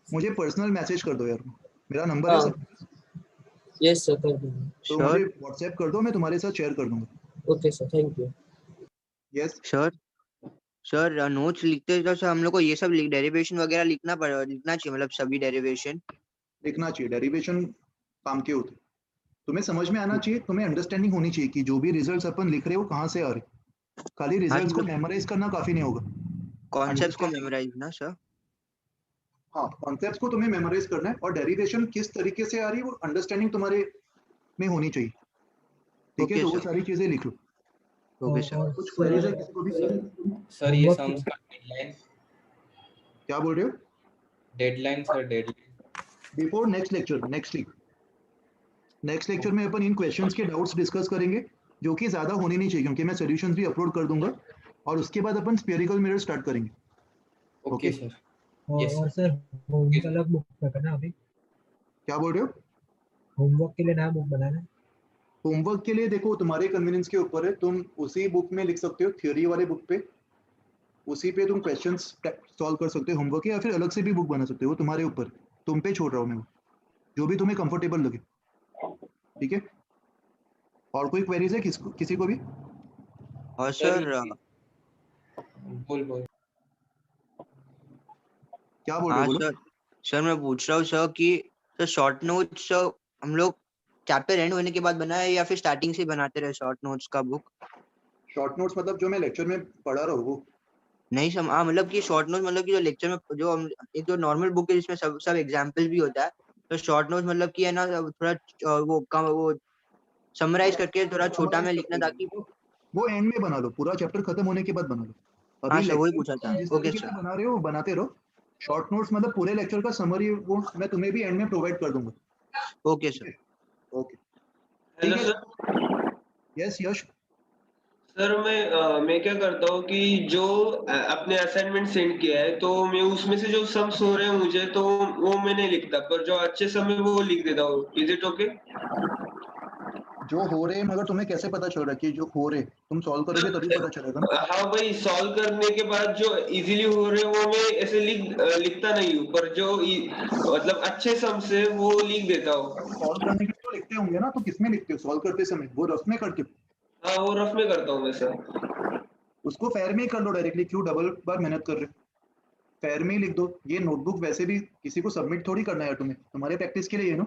मुझे पर्सनल मैसेज कर दो यार, मेरा नंबर है सब। यस सर, कर दूंगा। तो मुझे व्हाट्सएप कर दो, मैं तुम्हारे साथ शेयर कर दूंगा। Okay sir, thank you. Yes sir notes लिखते तो सर हम लोग को ये सब डेरिवेशन वगैरह लिखना चाहिए, मतलब सभी डेरिवेशन लिखना चाहिए। डेरिवेशन काम के होते, तुम्हें समझ में आना चाहिए, तुम्हें अंडरस्टैंडिंग होनी चाहिए कि जो भी रिजल्ट्स अपन लिख रहे हो कहाँ से आ रहे। खाली रिजल्ट्स को मेमोराइज करना काफी नहीं होगा, कॉन्सेप्ट्स को मेमोराइज ना सर। हाँ, कॉन्सेप्ट्स को तुम्हें मेमोराइज करना है, और डेरिवेशन किस तरीके से आ रही है वो अंडरस्टैंडिंग तुम्हारे में होनी चाहिए। ठीक है, तो वो सारी चीजें लिख लो। Okay sir. कुछ क्वेरीज है किसी को भी? सर ये सम्स का डेडलाइन क्या बोल रहे हो? Deadline sir, deadline before next lecture, next week. Next lecture में अपन इन क्वेश्चंस के डाउट्स डिस्कस करेंगे, जो कि ज्यादा होने नहीं चाहिए, क्योंकि मैं सॉल्यूशंस भी अपलोड कर दूंगा, और उसके बाद अपन स्फेरिकल मिरर स्टार्ट करेंगे। Okay sir. और सर होमवर्क अलग बुक में करना अभी। क्या बोल रहे हो? होमवर्क के लिए नया बुक बनाना है। होमवर्क के लिए देखो तुम्हारे कन्वीनियंस के ऊपर है, तुम उसी बुक में लिख सकते हो, थ्योरी वाले बुक पे, उसी पे तुम क्वेश्चंस सॉल्व कर सकते हो होमवर्क के, या फिर अलग से भी बुक बना सकते हो, वो तुम्हारे ऊपर, तुम पे छोड़ रहा हूँ मैं, जो भी तुम्हें कंफर्टेबल लगे। ठीक है, और कोई क्वेरीज है किसी को भी? और सर बोल क्या बोल रहे हाँ हो? बोलो। सर मैं पूछ रहा हूँ सर कि सर शॉर्ट नोट्स हम लोग चैप्टर एंड होने के बाद बनाए या फिर स्टार्टिंग से बनाते रहे शॉर्ट नोट्स का बुक? शॉर्ट नोट्स मतलब जो मैं लेक्चर में पढ़ा रहा हूँ वो? नहीं सर, हाँ मतलब कि शॉर्ट नोट्स मतलब कि जो लेक्चर में जो हम एक जो नॉर्मल बुक है जिसमें सब एग्जांपल भी होता है, तो शॉर्ट नोट्स मतलब कि है ना थोड़ा वो समराइज करके थोड़ा छोटा में लिखना, ताकि वो एंड में बना लो, पूरा चैप्टर खत्म होने के बाद बना लो। अभी हाँ सर वही लेक्चर पूछा था। जिस ओके तरीके से सर। बना रहे हो बनाते रहो। शॉर्ट नोट्स मतलब पूरे लेक्चर का समरी, वो मैं तुम्हें भी एंड में प्रोवाइड कर दूंगा। Okay sir. ओके हेलो ठीक है। सर। यस यश। सर मैं क्या करता हूँ कि जो अपने असाइनमेंट सेंड किया है, तो मैं उसमें से जो सम्स हो रहे हैं मुझे, तो वो मैं नहीं लिखता, पर जो अच्छे सम है वो लिख देता हूँ। Is it okay? जो हो रहे, मगर तुम्हें कैसे पता चल रहा है कि जो हो रहे? तुम सॉल्व करोगे तभी पता चलेगा ना। हाँ भाई, सॉल्व करने के बाद जो इजीली हो रहे हैं वो मैं ऐसे लिखता नहीं हूँ, पर जो मतलब अच्छे सम से वो लिख देता हूँ। सॉल्व करने के लिए तो लिखते होंगे ना, तो किसमें लिखते हो सॉल्व करते समय? वो रफ में करते हो? हाँ, वो रफ में करता हूँ मैं सर। उसको फेयर में ही कर लो डायरेक्टली, क्यों डबल बार मेहनत कर रहे हो? फेयर में ही लिख दो। ये नोटबुक वैसे भी किसी को सबमिट थोड़ी करना है तुम्हें, तुम्हारे प्रैक्टिस के लिए है ना।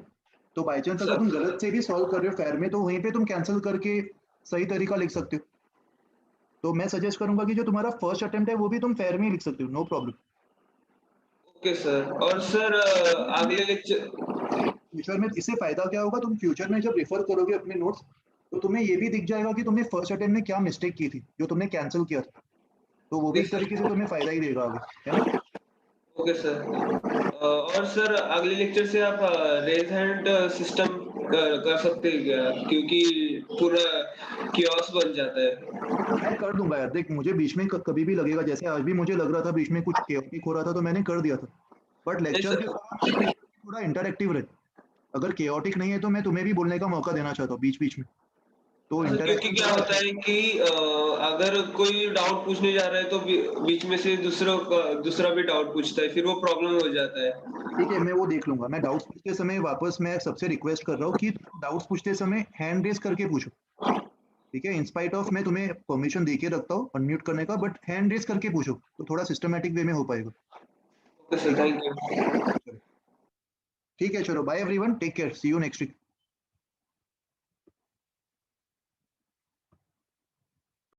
तो बाई चांस अगर तुम गलत से भी सॉल्व कर रहे हो फेयर में, तो वहीं पे तुम कैंसिल करके सही तरीका लिख सकते हो। तो मैं सजेस्ट करूंगा कि जो तुम्हारा फर्स्ट अटेम्प्ट है वो भी तुम फेयर में ही लिख सकते हो, नो प्रॉब्लम। Okay sir. और सर अगले लेक्चर फ्यूचर में इससे फायदा क्या होगा, तुम फ्यूचर में जब रेफर करोगे अपने नोट्स, तो तुम्हें ये भी दिख जाएगा कि तुमने फर्स्ट अटेम्प्ट में क्या मिस्टेक की थी जो तुमने कैंसिल किया था। तो वो भी एक तरीके से तुम्हें फायदा ही देगा आगे, है ना। Okay sir. और सर अगले लेक्चर से आप रेज हैंड सिस्टम कर सकते हैं क्या? क्योंकि पूरा कियोस बन जाता है। मैं कर दूंगा यार, देख मुझे बीच में कभी भी लगेगा, जैसे आज भी मुझे लग रहा था बीच में कुछ केओटिक हो रहा था, तो मैंने कर दिया था। बट लेक्चर के साथ थोड़ा इंटरैक्टिव रहे। अगर केओटिक नहीं है तो मैं तुम्हें भी बोलने का मौका देना चाहता हूँ बीच बीच में, तो क्योंकि इंटरैक्टिव। क्या होता है कि अगर कोई डाउट पूछने जा रहा है तो बीच में से दूसरा भी डाउट पूछता है, फिर वो प्रॉब्लम हो जाता है। ठीक है, मैं वो देख लूंगा। मैं डाउट्स पूछते समय वापस मैं सबसे रिक्वेस्ट कर रहा हूँ कि डाउट्स पूछते समय हैंड रेज करके पूछो। ठीक है, इंस्पाइट ऑफ मैं तुम्हें परमिशन दे के रखता हूँ अनम्यूट करने का, बट हैंड रेज करके पूछो, तो थोड़ा सिस्टमैटिक वे में हो पाएगा। Okay sir, thank you. ठीक है, चलो bye everyone, take care, see you next week.